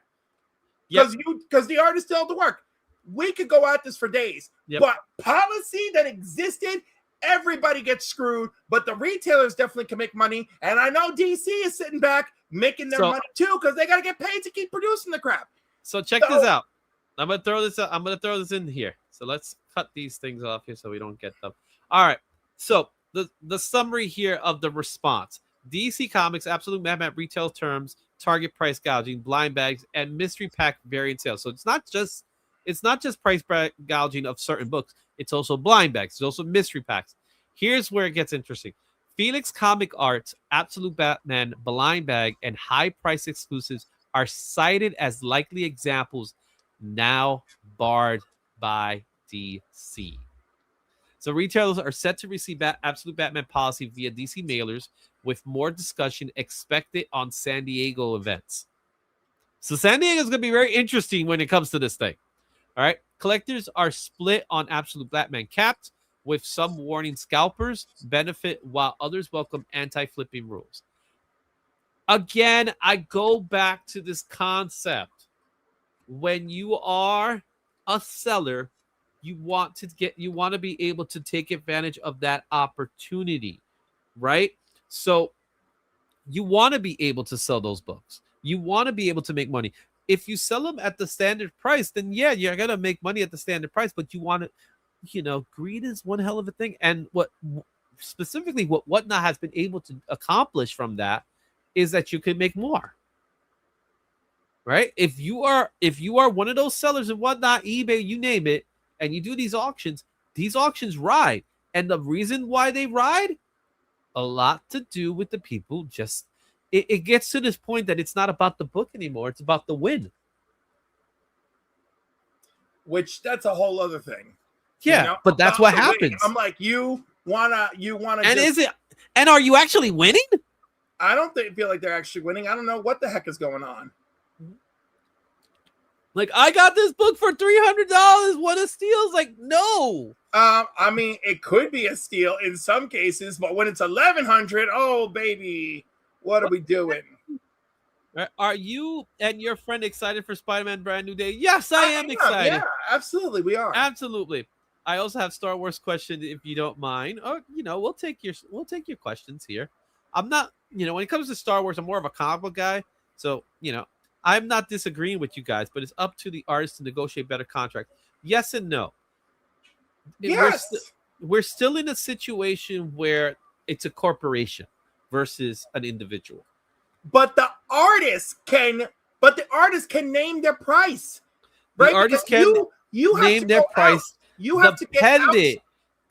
Because the artist still have to work. We could go at this for days, but policy that existed, everybody gets screwed, but the retailers definitely can make money. And I know DC is sitting back making their money too, because they got to get paid to keep producing the crap. So check this out. I'm gonna throw this in here. So let's cut these things off here so we don't get them. All right. So the summary here of the response: DC Comics Absolute Madman retail terms, target price gouging, blind bags, and mystery pack variant sales. So it's not just price gouging of certain books. It's also blind bags. It's also mystery packs. Here's where it gets interesting. Felix Comic Arts, Absolute Batman, blind bag, and high price exclusives are cited as likely examples, now barred by DC. So retailers are set to receive Absolute Batman policy via DC mailers, with more discussion expected on San Diego events. So San Diego is going to be very interesting when it comes to this thing. All right. Collectors are split on Absolute Batman caps, with some warning scalpers benefit while others welcome anti-flipping rules. Again, I go back to this concept. When you are a seller, you want to be able to take advantage of that opportunity, right? So you want to be able to sell those books. You want to be able to make money. If you sell them at the standard price, then yeah, you're going to make money at the standard price, but you want to, greed is one hell of a thing. And what Whatnot has been able to accomplish from that is that you can make more. Right? If you are one of those sellers in Whatnot, eBay, you name it, and you do these auctions ride. And the reason why they ride, a lot to do with the people just it gets to this point that it's not about the book anymore. It's about the win. Which that's a whole other thing. Yeah, but that's what happens. I'm like, you wanna and are you actually winning? I don't feel like they're actually winning. I don't know what the heck is going on. Like, I got this book for $300. What a steal. It's like, no. I mean, it could be a steal in some cases, but when it's $1,100, oh baby, what are we doing? Are you and your friend excited for Spider-Man Brand New Day? Yes, I am excited. Yeah, absolutely, we are. Absolutely. I also have Star Wars questions, if you don't mind. Or we'll take your questions here. I'm not, when it comes to Star Wars, I'm more of a comic book guy. So, I'm not disagreeing with you guys, but it's up to the artists to negotiate better contracts. Yes and no. Yes. We're still in a situation where it's a corporation versus an individual. But the artists can name their price. Right? The artists can name their price. You have to get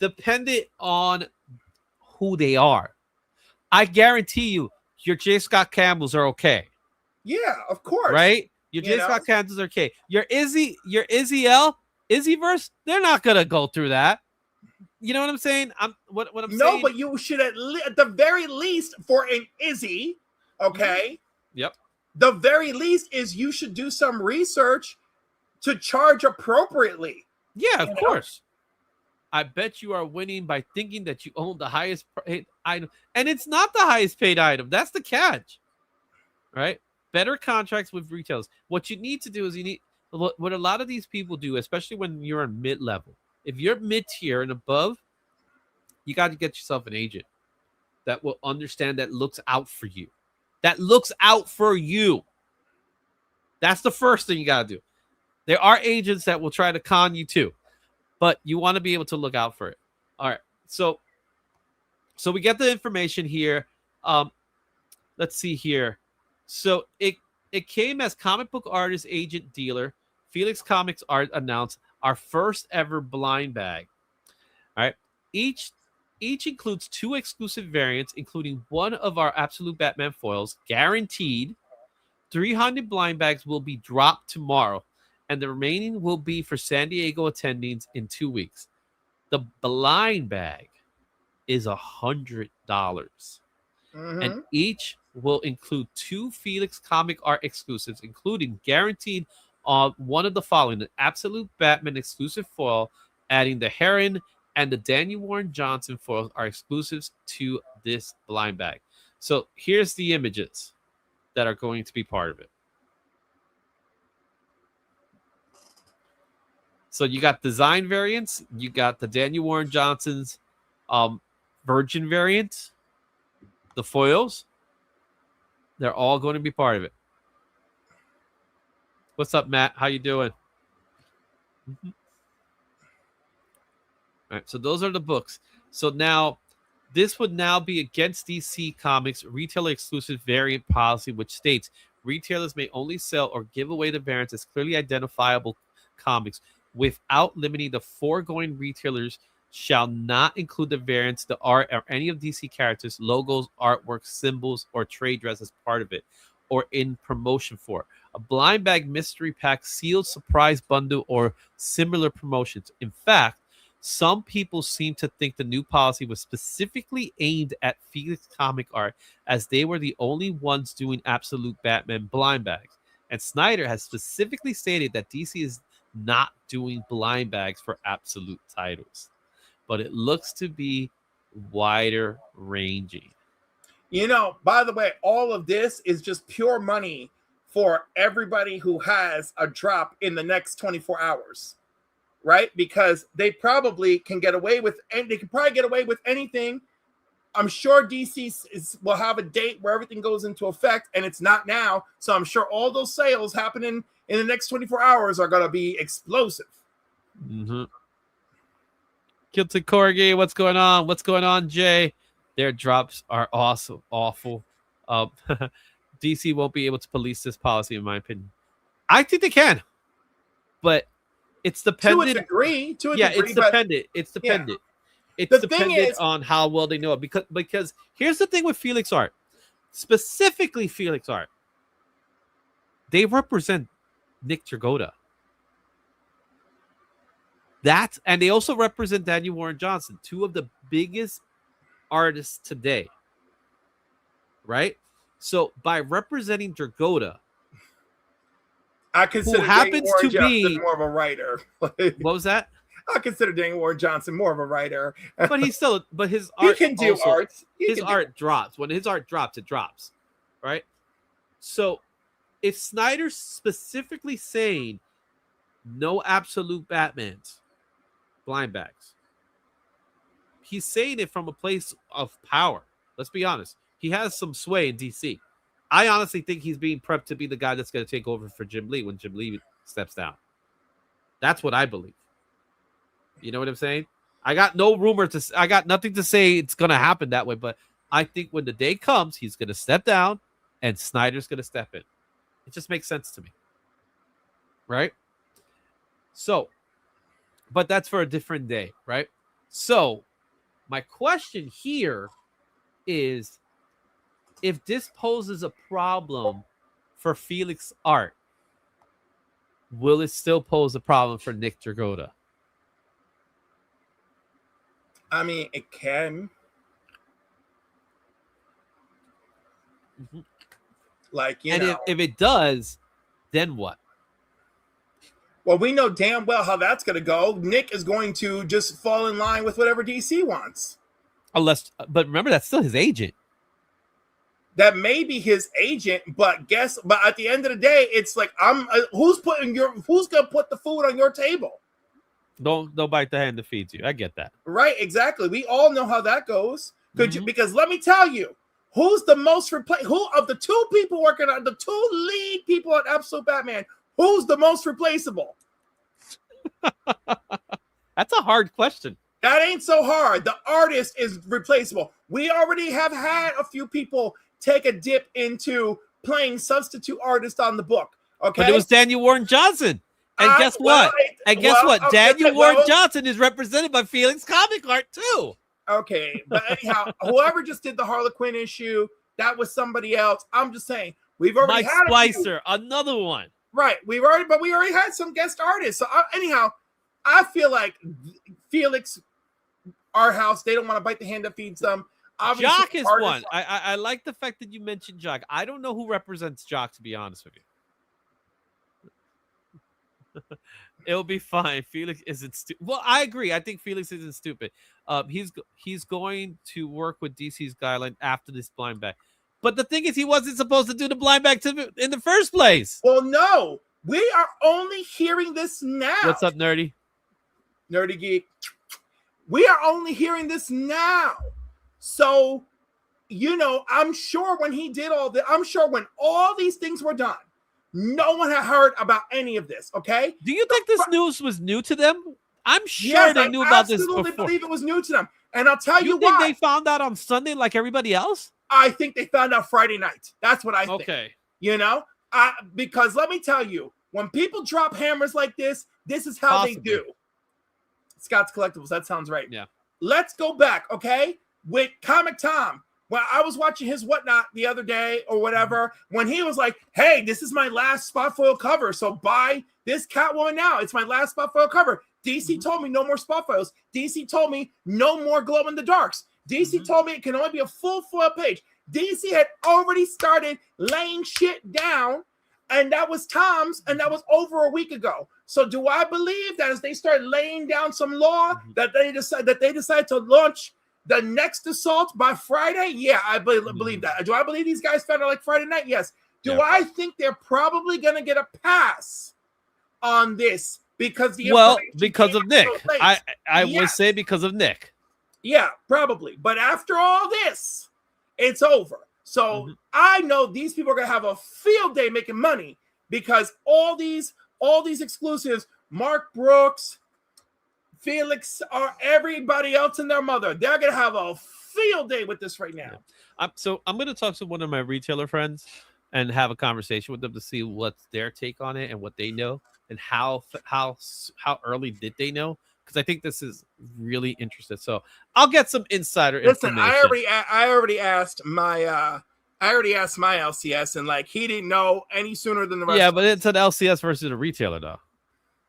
dependent on who they are. I guarantee you, your J. Scott Campbells are okay. Yeah, of course. Right? Your J. Scott Campbells are okay. Your IzzyVerse, they're not gonna go through that. You know what I'm saying? What I'm saying. No, but you should at the very least for an Izzy, okay? Yep. The very least is you should do some research to charge appropriately. Yeah, of course. I bet you are winning by thinking that you own the highest paid item. And it's not the highest paid item. That's the catch. Right? Better contracts with retailers. What you need to do is what a lot of these people do, especially when you're in mid-level. If you're mid-tier and above, you got to get yourself an agent that will understand, that looks out for you. That looks out for you. That's the first thing you got to do. There are agents that will try to con you too, but you want to be able to look out for it. All right. So we get the information here. Let's see here. So it came as comic book artist, agent, dealer. Felix Comics Art announced our first ever blind bag. All right. Each includes 2 exclusive variants, including one of our Absolute Batman foils, guaranteed. 300 blind bags will be dropped tomorrow. and the remaining will be for San Diego attendings in 2 weeks. The blind bag is $100, and each will include 2 Felix comic art exclusives, including guaranteed one of the following: the Absolute Batman exclusive foil, adding the Heron and the Daniel Warren Johnson foils are exclusives to this blind bag. So here's the images that are going to be part of it. So you got design variants, you got the Daniel Warren Johnson's Virgin variant, the foils. They're all going to be part of it. What's up, Matt? How you doing? Mm-hmm. All right, so those are the books. So now, this would now be against DC Comics' retailer exclusive variant policy, which states retailers may only sell or give away the variants as clearly identifiable comics without limiting. The foregoing retailers shall not include the variants, the art, or any of DC characters, logos, artwork, symbols, or trade dress as part of it, or in promotion for a blind bag, mystery pack, sealed surprise bundle, or similar promotions. In fact, some people seem to think the new policy was specifically aimed at Felix comic art, as they were the only ones doing Absolute Batman blind bags. And Snyder has specifically stated that DC is not doing blind bags for Absolute titles, but it looks to be wider ranging. You know, by the way, all of this is just pure money for everybody who has a drop in the next 24 hours. Right? Because they probably can get away with, and they can probably get away with anything. I'm sure DC will have a date where everything goes into effect, and it's not now. So I'm sure all those sales happening in the next 24 hours are going to be explosive. Mm-hmm. Kilton Corgi, what's going on? What's going on, Jay? Their drops are awesome, awful. DC won't be able to police this policy, in my opinion. I think they can, but it's dependent. To a degree, it's dependent. It's dependent. Yeah. It's dependent on how well they know it. Because here's the thing with Felix art, specifically Felix art. They represent Nick Dragotta. And they also represent Daniel Warren Johnson, 2 of the biggest artists today. Right? So by representing Dragotta, I consider who happens to be more of a writer. What was that? I consider Daniel Warren Johnson more of a writer. But his art, he can do also, art. His art drops. When his art drops, it drops. Right? So if Snyder's specifically saying no Absolute Batmans, blind bags, he's saying it from a place of power. Let's be honest. He has some sway in DC. I honestly think he's being prepped to be the guy that's going to take over for Jim Lee when Jim Lee steps down. That's what I believe. You know what I'm saying? I got nothing to say it's going to happen that way, but I think when the day comes, he's going to step down and Snyder's going to step in. It just makes sense to me. Right? So, but that's for a different day, right? So, my question here is, if this poses a problem for Felix art, will it still pose a problem for Nick Dragotta? I mean, it can. Mm-hmm. Like, you know. If it does, then what? Well, we know damn well how that's going to go. Nick is going to just fall in line with whatever DC wants. But remember, that's still his agent. That may be his agent, but at the end of the day, it's like, who's going to put the food on your table? Don't bite the hand that feeds you. I get that. Right, exactly. We all know how that goes. Because let me tell you, who's the most who of the 2 people working on the 2 lead people on Absolute Batman, who's the most replaceable? That's a hard question. That ain't so hard. The artist is replaceable. We already have had a few people take a dip into playing substitute artist on the book. Okay. But it was Daniel Warren Johnson. And guess what? Daniel Warren Johnson is represented by Felix comic art too. Okay. But anyhow, whoever just did the Harlequin issue, that was somebody else. I'm just saying, we've already Mike had Splicer, another one. Right. We already had some guest artists. So anyhow, I feel like Felix, our house, they don't want to bite the hand that feeds them. Obviously, Jock is artists- one. I like the fact that you mentioned Jock. I don't know who represents Jock, to be honest with you. It'll be fine. Felix isn't stupid. Well, I agree. I think Felix isn't stupid. He's going to work with DC's guideline after this blind bag. But the thing is, he wasn't supposed to do the blind bag in the first place. Well, no, we are only hearing this now. What's up, Nerdy? Nerdy Geek? We are only hearing this now. So, I'm sure when he did I'm sure when all these things were done, no one had heard about any of this, okay? Do you think this news was new to them? I'm sure they knew about this before. I absolutely believe it was new to them. And I'll tell you think why. they found out on Sunday like everybody else? I think they found out Friday night. That's what I think. Okay. Because let me tell you, when people drop hammers like this is how they do. Scott's Collectibles, that sounds right. Yeah. Let's go back, okay? With Comic Tom. When I was watching his Whatnot the other day or whatever, when he was like, hey, this is my last spot foil cover, so buy this Catwoman now. It's my last spot foil cover. DC told me no more spot foils. DC told me no more glow in the darks. DC told me it can only be a full foil page. DC had already started laying shit down, and that was Tom's, and that was over a week ago. So do I believe that as they start laying down some law that they decide to launch the next assault by Friday? Yeah, I believe that. Do I believe these guys found out like Friday night? Yes. Do I think they're probably going to get a pass on this because because of Nick? I would say because of Nick. Yeah, probably. But after all this, it's over. So I know these people are going to have a field day making money because all these exclusives, Mark Brooks, Felix, or everybody else and their mother, they're going to have a field day with this right now. So I'm going to talk to one of my retailer friends and have a conversation with them to see what's their take on it and what they know and how early did they know, because I think this is really interesting. So I'll get some insider information. I already asked my LCS, and like he didn't know any sooner than the rest. Yeah, but it's an LCS versus a retailer though,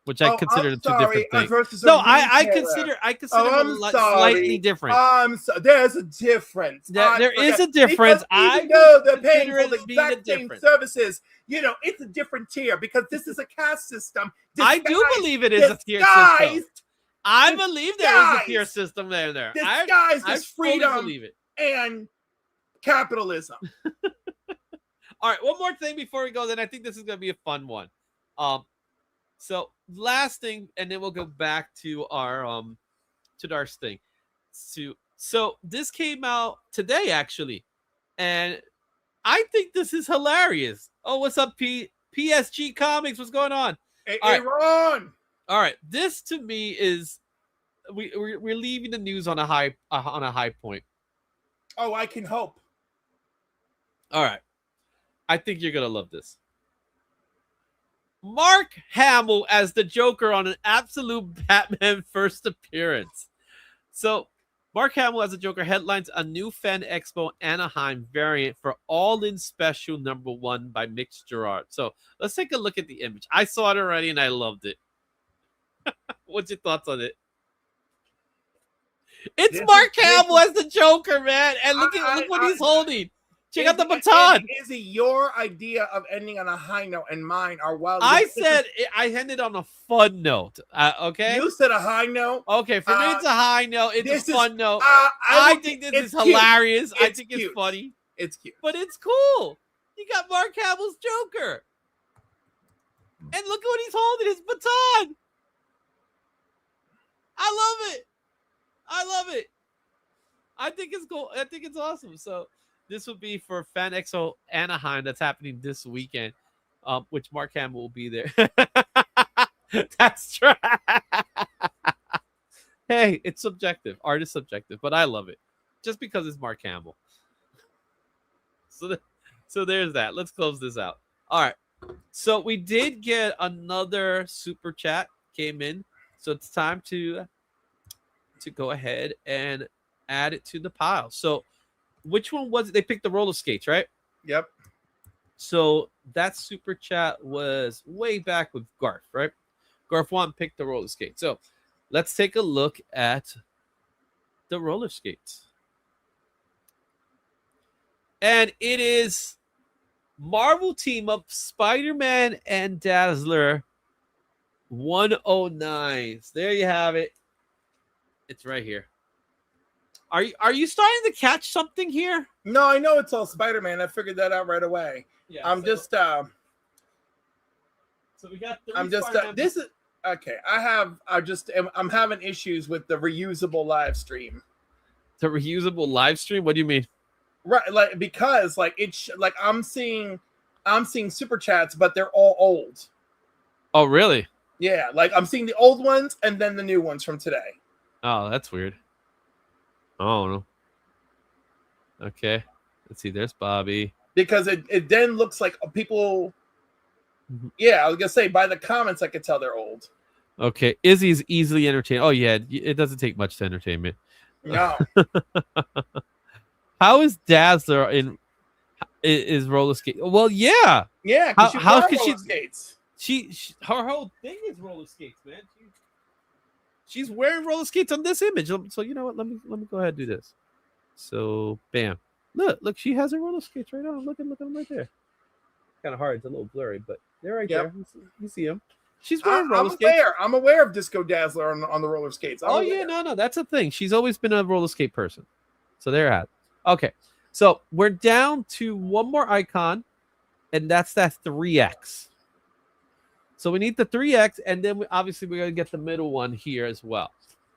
which I consider two different things. No, I consider them slightly different. There's a difference. There is a difference. I know they're paying for the being exact same services. It's a different tier because this is a caste system. I do believe it is a tier system. I believe there is a tier system there. Disguised as freedom believe it. and capitalism. All right, one more thing before we go. Then I think this is going to be a fun one. So last thing, and then we'll go back to our thing. So this came out today actually, and I think this is hilarious. Oh, what's up, PSG Comics? What's going on? Hey, Ron. All right, this to me is we're leaving the news on a high point. Oh, I can hope. All right, I think you're gonna love this. Mark Hamill as the Joker on an absolute Batman first appearance. So Mark Hamill as the Joker headlines a new Fan Expo Anaheim variant for All In Special #1 by Mix Gerard. So let's take a look at the image. I saw it already and I loved it. What's your thoughts on it? It's Mark Hamill as the Joker, man. And look what he's holding. Check out the baton. Is it your idea of ending on a high note and mine are wild? I said I ended on a fun note. Okay. You said a high note. Okay, for me it's a high note. It's a fun note. I think this is hilarious. I think it's funny. It's cute, but it's cool. You got Mark Hamill's Joker, and look at what he's holding, his baton. I love it. I think it's cool. I think it's awesome. So this will be for Fan Expo Anaheim that's happening this weekend, which Mark Hamill will be there. That's true. Hey, it's subjective. Art is subjective, but I love it just because it's Mark Hamill. So there's that. Let's close this out. All right. So we did get another super chat came in. So it's time to go ahead and add it to the pile. So which one was it? They picked the roller skates, right? Yep. So that super chat was way back with Garth, right? Garth one picked the roller skate. So let's take a look at the roller skates. And it is Marvel Team Up Spider-Man and Dazzler 109s. There you have it. It's right here. Are you starting to catch something here? No, I know it's all Spider-Man. I figured that out right away. Yeah. I'm just So we got this is okay. I'm having issues with the reusable live stream. the reusable live stream. What do you mean? Right, like because like it's like I'm seeing super chats, but they're all old. Oh, really? Yeah, like I'm seeing the old ones and then the new ones from today. Oh, that's weird. Oh no. Okay. Let's see. There's Bobby. Because it then looks like people. Mhm. Yeah, I was gonna say by the comments I could tell they're old. Okay. Izzy's easily entertained. Oh yeah, it doesn't take much to entertain me. No, How is Dazzler is roller skate? Well, yeah. yeah, How could she? skates? She her whole thing is roller skates, man. She's wearing roller skates on this image. So you know what? Let me go ahead and do this. So bam. Look, she has her roller skates right on. Look at them right there. Kind of hard, it's a little blurry, but they're right there. You see them. She's wearing roller skates. I'm aware of Disco Dazzler on the roller skates. I'm aware. Yeah, no, that's a thing. She's always been a roller skate person. So there at. Okay. So we're down to one more icon, and that's that 3X. So we need the 3X, and then obviously we're going to get the middle one here as well.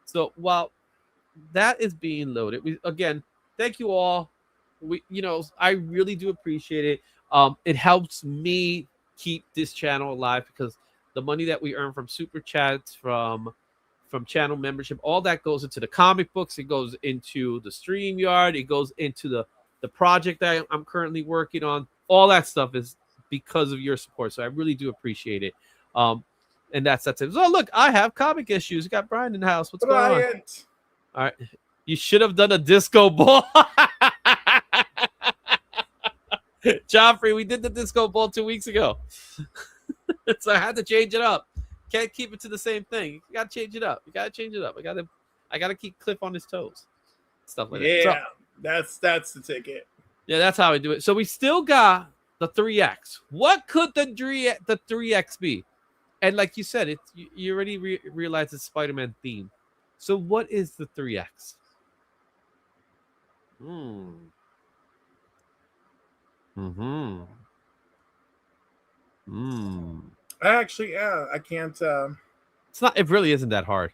So while that is being loaded, again, thank you all. I really do appreciate it. It helps me keep this channel alive because the money that we earn from super chats, from channel membership, all that goes into the comic books. It goes into the StreamYard. It goes into the project that I'm currently working on. All that stuff is because of your support. So I really do appreciate it. And that's it. So look, I have comic issues. You got Brian in the house. What's going on? All right. You should have done a disco ball. Joffrey, we did the disco ball 2 weeks ago. So I had to change it up. Can't keep it to the same thing. You gotta change it up. I gotta keep Cliff on his toes. Stuff like that. Yeah, that's the ticket. Yeah, that's how I do it. So we still got the 3X. What could the 3X be? And like you said, you already realize it's Spider-Man theme. So what is the 3X? Actually, yeah, I can't. It's not. It really isn't that hard.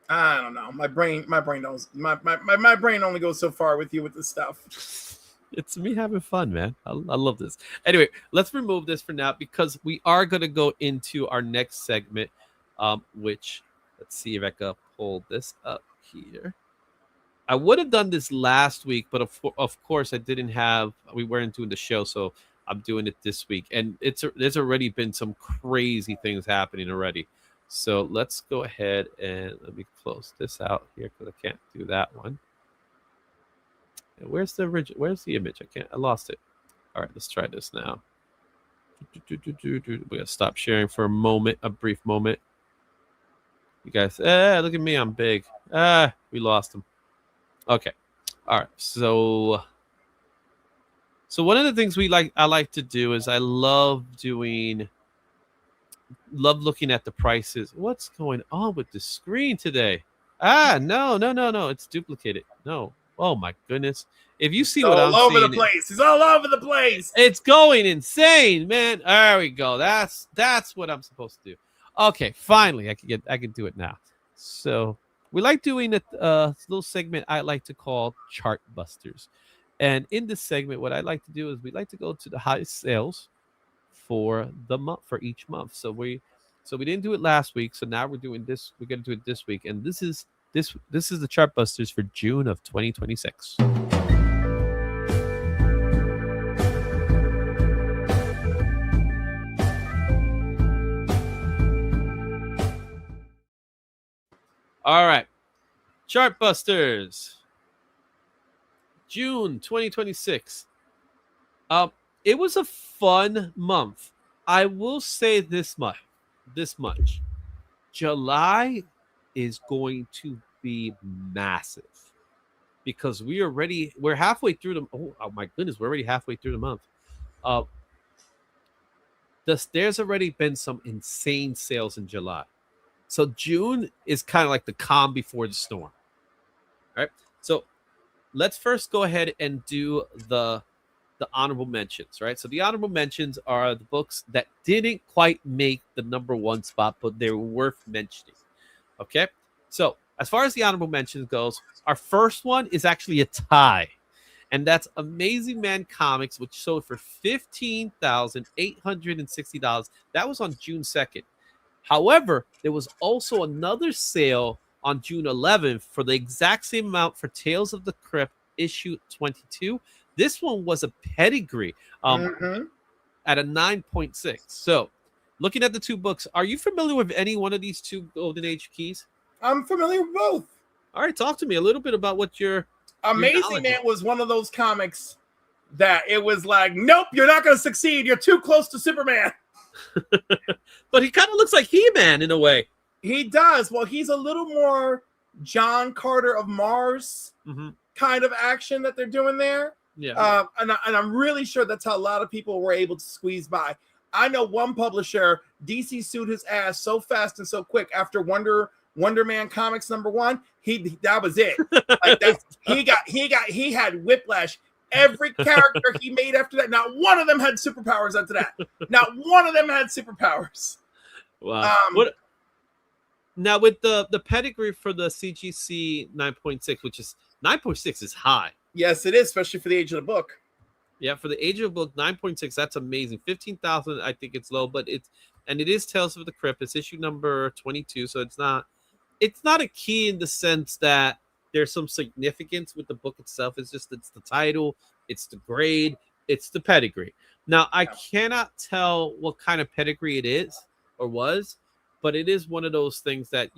I don't know. My brain knows. My brain only goes so far with you with this stuff. It's me having fun, man. I love this. Anyway, let's remove this for now because we are going to go into our next segment, which, let's see if I can pull this up here. I would have done this last week, but of course we weren't doing the show, so I'm doing it this week. And there's already been some crazy things happening already. So let's go ahead and let me close this out here because I can't do that one. And where's the image? I lost it. All right, let's try this now. We're gonna stop sharing for a brief moment. You guys, look at me, I'm big. We lost him. Okay. All right. So one of the things I like to do is I love looking at the prices. What's going on with the screen today? No, it's duplicated. No. Oh my goodness. If you see what I'm seeing, all over the place. It's all over the place. It's going insane, man. There we go. That's what I'm supposed to do. Okay, finally I can do it now. So we like doing a little segment I like to call Chart Busters. And in this segment, what I like to do is we like to go to the highest sales for the month, for each month. So we didn't do it last week, so now we're doing this. We're gonna do it this week, and this is the Chart Busters for June of 2026. All right, Chartbusters, June 2026. It was a fun month. I will say this much. July is going to be massive because we're halfway through the oh my goodness, we're already halfway through the month. Uh there's already been some insane sales in July. So June is kind of like the calm before the storm. All right. So let's first go ahead and do the honorable mentions, right? So the honorable mentions are the books that didn't quite make the number one spot, but they were worth mentioning. Okay. So as far as the honorable mentions goes, our first one is actually a tie. And that's Amazing Man Comics, which sold for $15,860. That was on June 2nd. However, there was also another sale on June 11th for the exact same amount for Tales of the Crypt issue 22. This one was a pedigree at a 9.6. So, looking at the two books, are you familiar with any one of these two Golden Age keys? I'm familiar with both. All right, talk to me a little bit about what your Amazing Man was one of those comics that it was like, nope, you're not going to succeed. You're too close to Superman. But he kind of looks like He-Man in a way. He does. Well, he's a little more John Carter of Mars kind of action that they're doing there. Yeah. And I'm really sure that's how a lot of people were able to squeeze by. I know one publisher, DC sued his ass so fast and so quick after Wonder Man Comics #1. That was it. Like he had whiplash. Every character he made after that, not one of them had superpowers after that. Not one of them had superpowers. Wow. Now with the pedigree for the CGC 9.6, which is 9.6 is high. Yes, it is, especially for the age of the book. Yeah, for the age of the book, 9.6, that's amazing. 15,000, I think it's low, but it is Tales of the Crypt. It's issue number 22, so it's not a key in the sense that there's some significance with the book itself. It's the title, it's the grade, it's the pedigree. Now, I cannot tell what kind of pedigree it is or was, but it is one of those things that,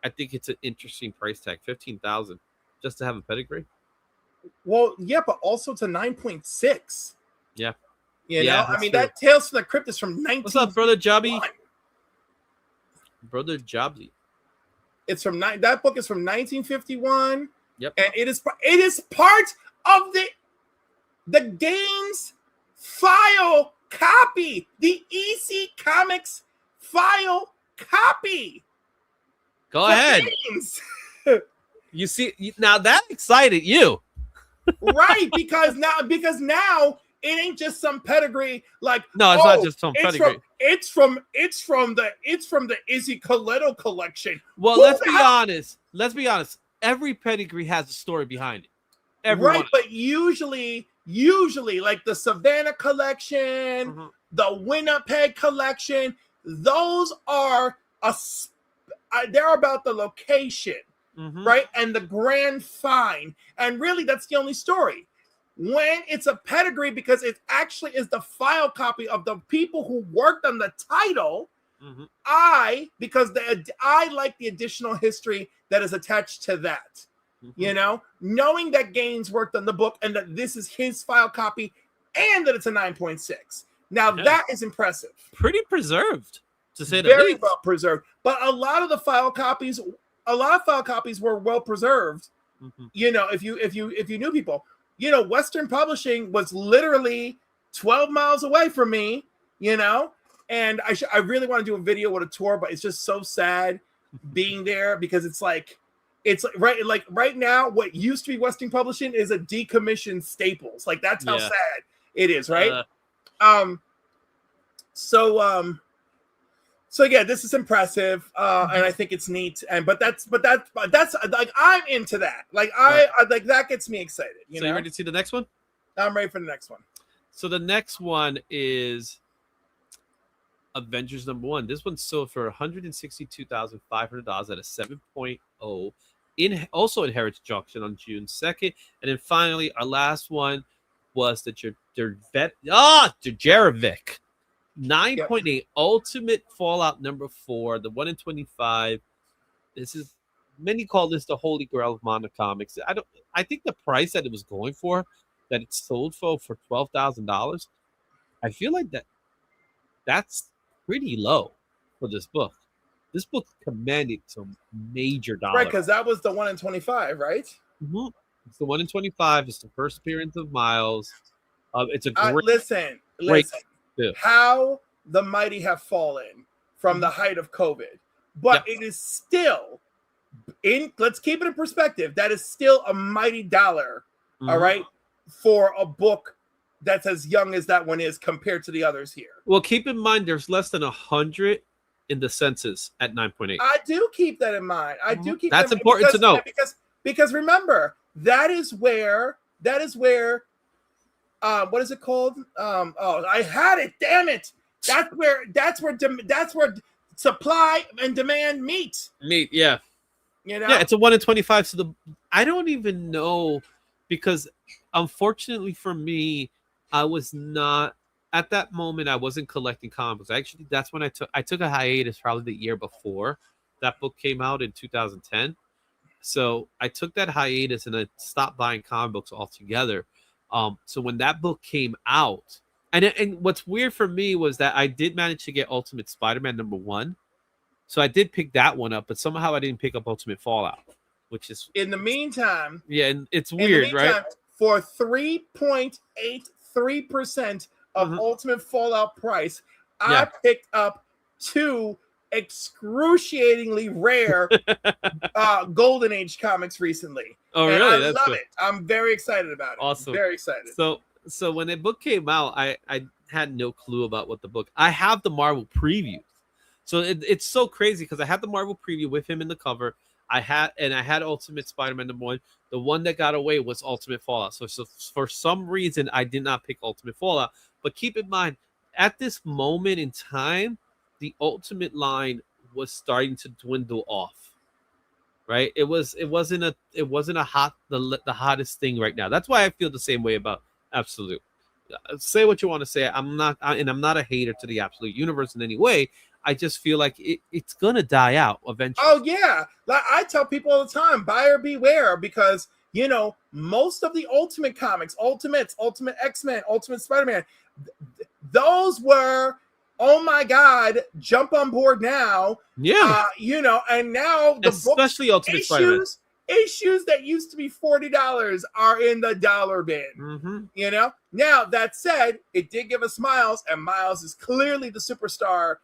I think it's an interesting price tag, 15,000, just to have a pedigree. Well, yeah, but also it's a 9.6. Yeah. You know, I mean, that Tales from the Crypt is from 19. What's up, Brother Jobby? Brother Jobby. It's from that book is from 1951. Yep. And it is part of the game's file copy, the EC Comics file copy. Go ahead. You see, now that excited you. Right, because now it ain't just some pedigree. Like, no, it's not just some pedigree. It's from the Izzy Coletto collection. Well, let's be honest. Every pedigree has a story behind it. Right, but usually like the Savannah collection, the Winnipeg collection, those are they're about the location. Right, and the grand find, and really that's the only story. When it's a pedigree, because it actually is the file copy of the people who worked on the title. I like the additional history that is attached to that. Knowing that Gaines worked on the book and that this is his file copy and that it's a 9.6. Now that is impressive. Pretty preserved, to say the least. Very well preserved. But a lot of file copies were well preserved. If you knew people, Western Publishing was literally 12 miles away from me, and I really want to do a video with a tour, but it's just so sad being there because it's right now what used to be Western Publishing is a decommissioned Staples. Like that's how sad it is, right? So yeah, this is impressive, and I think it's neat. But that's like I'm into that. Like I like that gets me excited. You ready to see the next one? I'm ready for the next one. So the next one is Avengers #1. This one sold for $162,500 at a 7.0 also in Heritage Junction on June 2nd, and then finally our last one was the Jerevic. 9.8 Ultimate Fallout #4, the 1 in 25. This is many call this the Holy Grail of Monocomics. I think the price that it was going for that it sold for $12,000, I feel like that's pretty low for this book. This book commanded some major dollars. Right, because that was the 1 in 25, right? Mm-hmm. It's the 1 in 25. It's the first appearance of Miles. It's a great. Listen. Yeah. How the mighty have fallen from the height of COVID, but it is still let's keep it in perspective. That is still a mighty dollar, all right, for a book that's as young as that one is compared to the others here. Well, keep in mind there's less than 100 in the census at 9.8. I do keep that in mind. I do keep that's that in important mind to know because remember that is where what is it called? I had it. Damn it! That's where supply and demand meet. Yeah. You know? Yeah, it's a 1 in 25. So I don't even know, because unfortunately for me, I was not at that moment. I wasn't collecting comics. Actually, that's when I took a hiatus, probably the year before that book came out in 2010. So I took that hiatus and I stopped buying comic books altogether. So when that book came out, and what's weird for me was that I did manage to get Ultimate Spider-Man #1. So I did pick that one up, but somehow I didn't pick up Ultimate Fallout, which is in the meantime. Yeah, and it's weird, right? For 3.83% of Ultimate Fallout price, I picked up 2 excruciatingly rare Golden Age comics recently. Oh, and really? I love it. I'm very excited about it. Awesome. Very excited. So when the book came out, I had no clue about what the book. I have the Marvel preview. So it's so crazy because I had the Marvel preview with him in the cover. I had Ultimate Spider-Man #1. The one that got away was Ultimate Fallout. So for some reason, I did not pick Ultimate Fallout. But keep in mind, at this moment in time, the Ultimate line was starting to dwindle off. Right? It wasn't the hottest thing right now. That's why I feel the same way about Absolute. Say what you want to say. I'm not a hater to the Absolute universe in any way. I just feel like it's gonna die out eventually. Oh yeah, like I tell people all the time, buyer beware, because most of the Ultimate comics, Ultimates, Ultimate X-Men, Ultimate Spider-Man, those were, oh my God, jump on board now. Yeah, and now the especially books, Ultimate Spider-Man. Issues that used to be $40 are in the dollar bin. Now that said, it did give us Miles, and Miles is clearly the superstar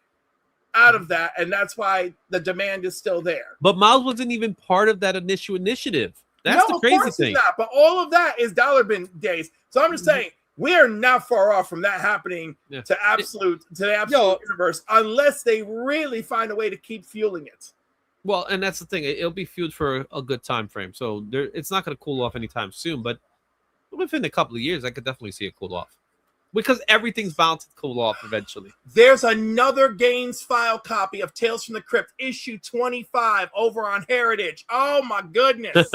out of that, and that's why the demand is still there. But Miles wasn't even part of that initial initiative. That's the crazy thing. Not, but all of that is dollar bin days. So I'm just saying we are not far off from that happening to the absolute universe, unless they really find a way to keep fueling it. Well, and that's the thing. It'll be fueled for a good time frame, so it's not going to cool off anytime soon. But within a couple of years, I could definitely see it cool off, because everything's bound to cool off eventually. There's another Gaines file copy of Tales from the Crypt, issue 25, over on Heritage. Oh my goodness.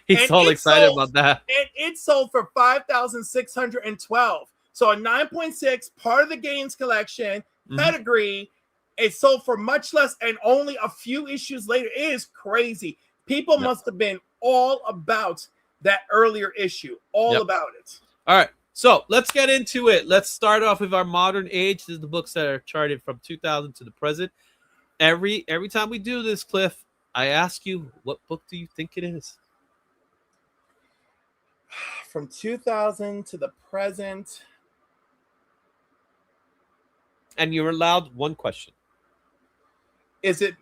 He's all excited about that. And it sold for $5,612. So a 9.6, part of the Gaines collection, pedigree. It sold for much less, and only a few issues later. It is crazy. People must have been all about that earlier issue. All about it. All right. So let's get into it. Let's start off with our modern age. This is the books that are charted from 2000 to the present. Every time we do this, Cliff, I ask you, what book do you think it is? From 2000 to the present. And you're allowed one question. Is it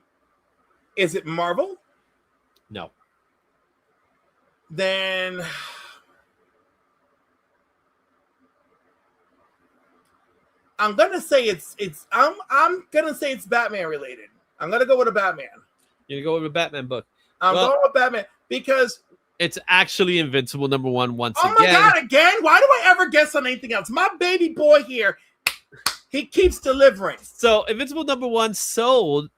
Marvel? No. Then I'm gonna say I'm gonna say it's Batman related. I'm gonna go with a Batman. You're gonna go with a Batman book. I'm going with Batman because it's actually Invincible #1 once again. Oh my God, again? Why do I ever guess on anything else? My baby boy here, he keeps delivering. So Invincible #1 sold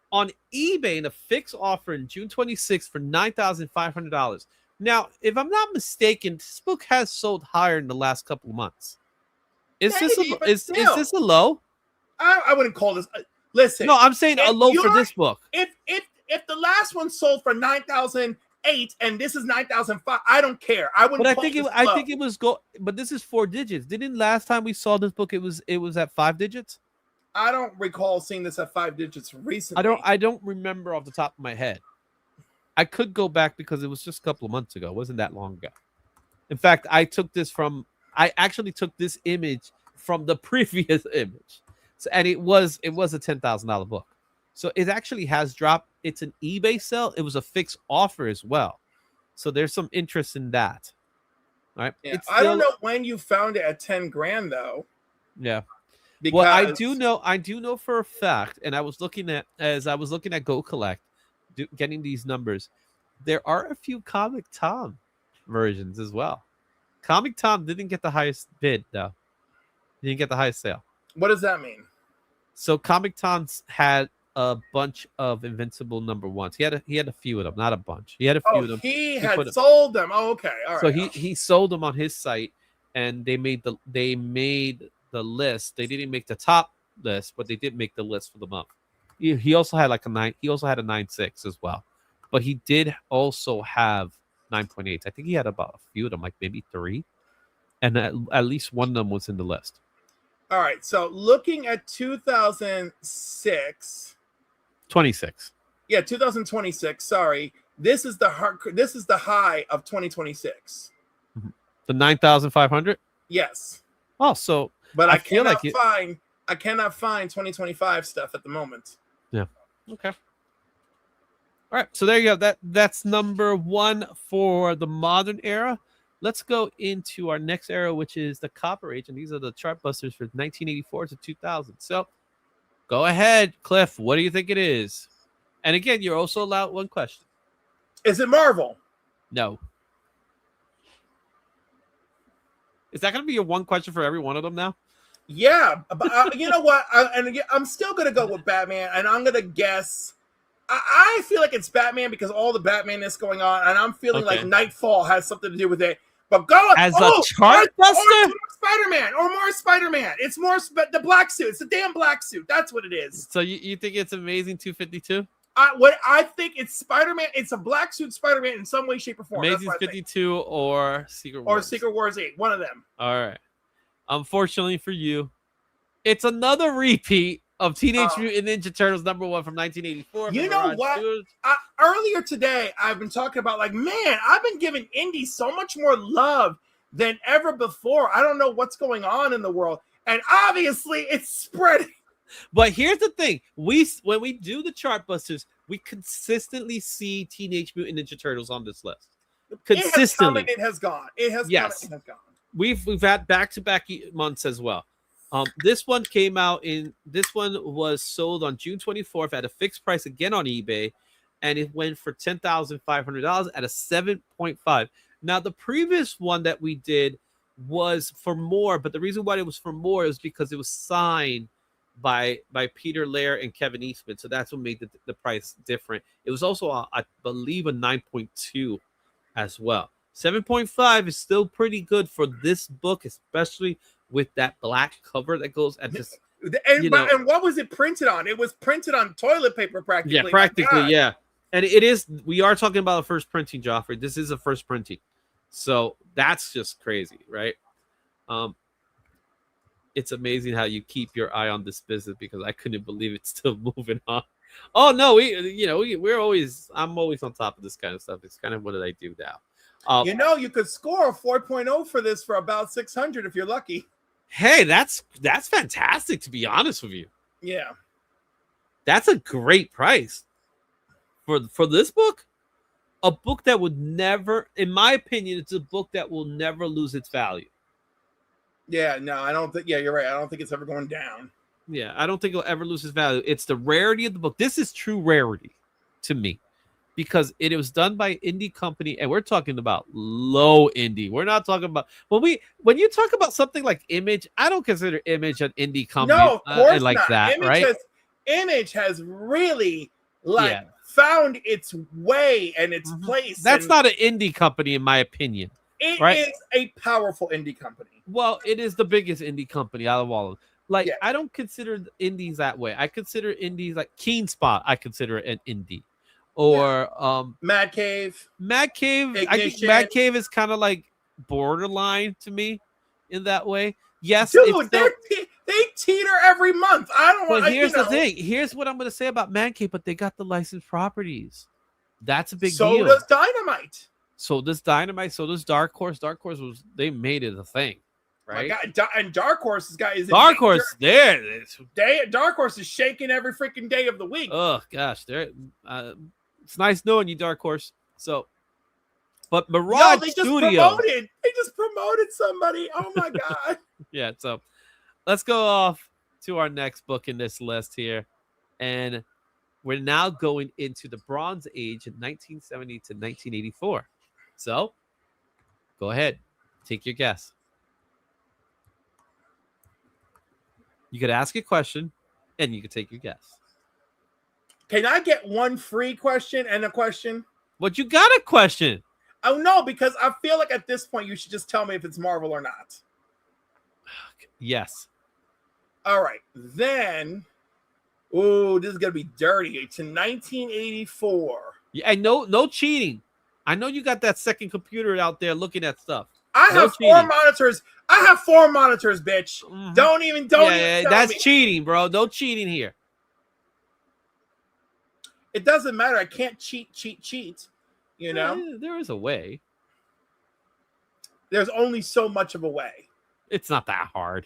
on eBay in a fixed offer in June 26th for $9,500. Now, if I'm not mistaken, this book has sold higher in the last couple of months. Is this a low? I wouldn't call this. Listen, no, I'm saying a low for this book. If the last one sold for $9,800 9,800 and this is 9,500. I don't care. I wouldn't. But I think it was But this is 4 digits. Didn't last time we saw this book it was at 5 digits? I don't recall seeing this at 5 digits recently. I don't remember off the top of my head. I could go back because it was just a couple of months ago. It wasn't that long ago. In fact, I actually took this image from the previous image. So, and it was a $10,000 book. So it actually has dropped. It's an eBay sale. It was a fixed offer as well. So there's some interest in that. All right. Yeah, I don't know when you found it at 10 grand though. Yeah. Because... Well, I do know for a fact, and I was looking at Go Collect, getting these numbers. There are a few Comic Tom versions as well. Comic Tom didn't get the highest bid though. He didn't get the highest sale. What does that mean? So Comic Tom's had a bunch of Invincible #1s. He had a few of them, not a bunch. He had a few of them. He had sold them. Oh, okay. All right. So he sold them on his site, and they made the list. They didn't make the top list, but they did make the list for the month. He also had like a 9. He also had a 9.6 as well, but he did also have 9.8. I think he had about a few of them, like maybe 3, and at least one of them was in the list. All right. So looking at 2006. 26. Yeah, 2026. Sorry, this is the high of 2026. The 9,500. Yes. Oh, so but I cannot find 2025 stuff at the moment. Yeah. Okay. All right. So there you go. That's #1 for the modern era. Let's go into our next era, which is the Copper Age, and these are the chart busters for 1984 to 2000. So go ahead, Cliff. What do you think it is? And again, you're also allowed one question. Is it Marvel? No. Is that going to be your one question for every one of them now? Yeah, but you know what? I'm still going to go with Batman, and I'm going to guess. I feel like it's Batman because all the Batman is going on, and I'm feeling like Nightfall has something to do with it. But go as a chart buster, or more Spider-Man. It's more the black suit. It's the damn black suit. That's what it is. So you think it's Amazing 252? I think it's Spider-Man. It's a black suit Spider-Man in some way, shape, or form. Amazing 52 or Secret Wars. Or Secret Wars 8. One of them. All right. Unfortunately for you, it's another repeat of Teenage Mutant Ninja Turtles #1 from 1984. You know what? Earlier today, I've been talking about man, I've been giving indie so much more love than ever before. I don't know what's going on in the world. And obviously, it's spreading. But here's the thing. When we do the chart busters, we consistently see Teenage Mutant Ninja Turtles on this list. Consistently. It has gone. It has gone. We've had back-to-back months as well. This one was sold on June 24th at a fixed price again on eBay, and it went for $10,500 at a 7.5. Now, the previous one that we did was for more, but the reason why it was for more is because it was signed by Peter Laird and Kevin Eastman, so that's what made the price different. It was also, I believe, a 9.2 as well. 7.5 is still pretty good for this book, especially with that black cover that goes at this. And what was it printed on? It was printed on toilet paper practically. Yeah, practically, yeah. And it is, we are talking about a first printing, Joffrey. This is a first printing. So that's just crazy, right? It's amazing how you keep your eye on this business because I couldn't believe it's still moving on. Oh no, I'm always on top of this kind of stuff. It's kind of what I do now. You could score a 4.0 for this for about 600 if you're lucky. Hey, that's fantastic, to be honest with you. Yeah. That's a great price for this book. A book that would never, in my opinion, it's a book that will never lose its value. Yeah, no, I don't think, you're right. I don't think it's ever going down. Yeah, I don't think it'll ever lose its value. It's the rarity of the book. This is true rarity to me. Because it was done by indie company, and we're talking about low indie. We're not talking about when you talk about something like Image. I don't consider Image an indie company. No, of course like not. that, right? Image has really found its way and its place. That's not an indie company, in my opinion. It is a powerful indie company. Well, it is the biggest indie company out of all of them. I don't consider indies that way. I consider indies like Keen Spot. I consider an indie. or Mad Cave. Mad Cave. I think Ignition. Mad Cave is kind of like borderline to me in that way. Yes, Dude, it's still, they teeter every month. I don't want. but here's the thing. Here's what I'm gonna say about Mad Cave. But they got the licensed properties. That's a big So deal. does Dynamite. So does Dynamite. So does Dark Horse. Dark Horse they made it a thing, right? My God, and Dark Horse is Dark Horse there. Dark Horse is shaking every freaking day of the week. Oh gosh, there. It's nice knowing you, Dark Horse. So, but Mirage They Studio. just promoted somebody. Oh my God. Yeah. So, let's go off to our next book in this list here, and we're now going into the Bronze Age in 1970 to 1984. So, go ahead, take your guess. You could ask a question, and you could take your guess. Can I get one free question and a question? But you got a question. Oh no, because I feel like at this point you should just tell me if it's Marvel or not. Yes. All right, then. Oh, this is gonna be dirty. It's in 1984. Yeah, and no cheating. I know you got that second computer out there looking at stuff. I No have cheating. 4 monitors. I have 4 monitors, bitch. Mhm. Don't even Yeah, tell that's me. cheating, bro. No cheating here. It doesn't matter. I can't cheat. You know, Yeah, there is a way. there's only so much of a way. It's not that hard.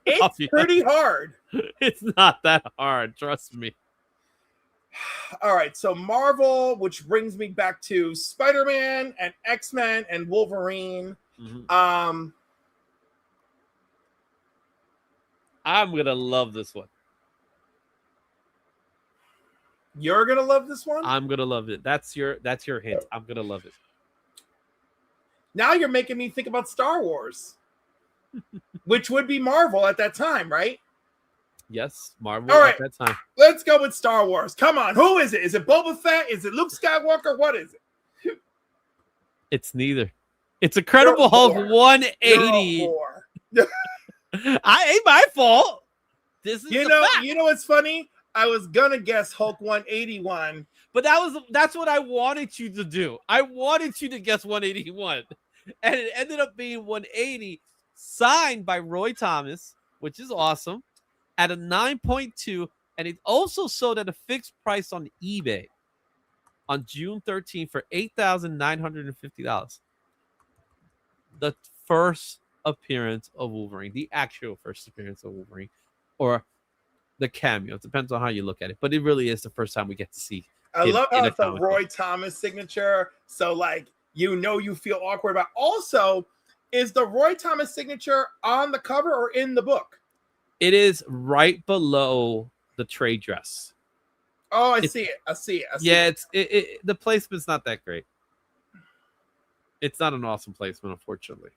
It's be pretty hard. It's not that hard. Trust me. All right, so Marvel, which brings me back to Spider-Man and X-Men and Wolverine. Mhm. I'm gonna love this one. You're gonna love this one. I'm gonna love it. That's your hint. I'm gonna love it. Now you're making me think about Star Wars, which would be Marvel at that time, right? Yes, Marvel All right. at that time. Let's go with Star Wars. Come on, who is it? Is it Boba Fett? Is it Luke Skywalker? What is it? It's neither. It's Incredible Hulk You're a 180. whore. Ain't my fault. This is You the know, fact. you know what's funny? I was gonna guess Hulk 181. But that's what I wanted you to do. I wanted you to guess 181. And it ended up being 180, signed by Roy Thomas, which is awesome, at a 9.2. And it also sold at a fixed price on eBay on June 13th for $8,950. The first appearance of Wolverine, the actual first appearance of Wolverine, or the cameo. It depends on how you look at it. But it really is the first time we get to see. I love how it's a comic book. Roy Thomas signature. So, like, you feel awkward about. Also, is the Roy Thomas signature on the cover or in the book? It is right below the trade dress. Oh, I see it. Yeah, the placement's not that great. It's not an awesome placement, unfortunately.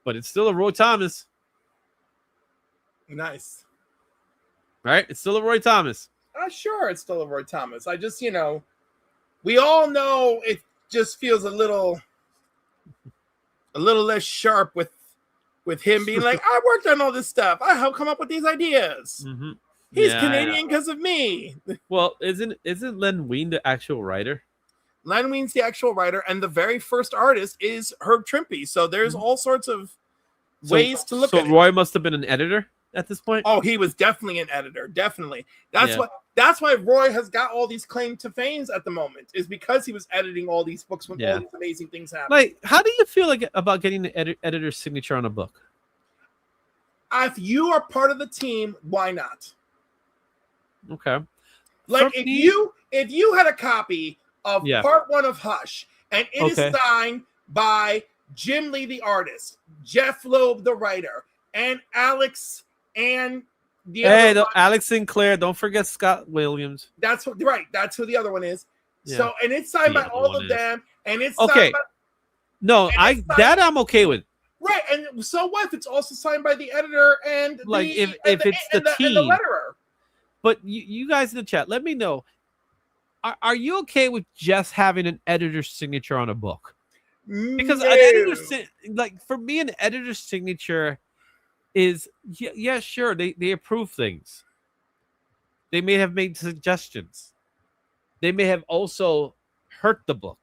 But it's still a Roy Thomas. Nice. Right? It's still a Roy Thomas. Sure, it's still a Roy Thomas. I just, we all know it just feels a little less sharp with him being like, I worked on all this stuff. I helped come up with these ideas. Mm-hmm. He's Canadian because of me. Well, isn't Len Wein the actual writer? Len Wein's the actual writer, and the very first artist is Herb Trimpe. So there's all sorts of ways to look at it. So Roy must have been an editor at this point? Oh, he was definitely an editor. Definitely. That's why Roy has got all these claim to fame at the moment, is because he was editing all these books when all these amazing things happen. Like, how do you feel about getting the editor's signature on a book? If you are part of the team, why not? Okay. Like, if you had a copy of part 1 of Hush, and it is signed by Jim Lee, the artist, Jeff Loeb, the writer, and Alex and Alex Sinclair. Don't forget Scott Williams. That's who the other one is. Yeah. So, and it's signed by all of them, and it's okay. I'm okay with. Right, and so what if it's also signed by the editor and if it's the team and the letterer? But you guys in the chat, let me know. Are you okay with just having an editor's signature on a book? Because an editor's for me, an editor's signature is sure, they approve things. They may have made suggestions, They may have also hurt the book.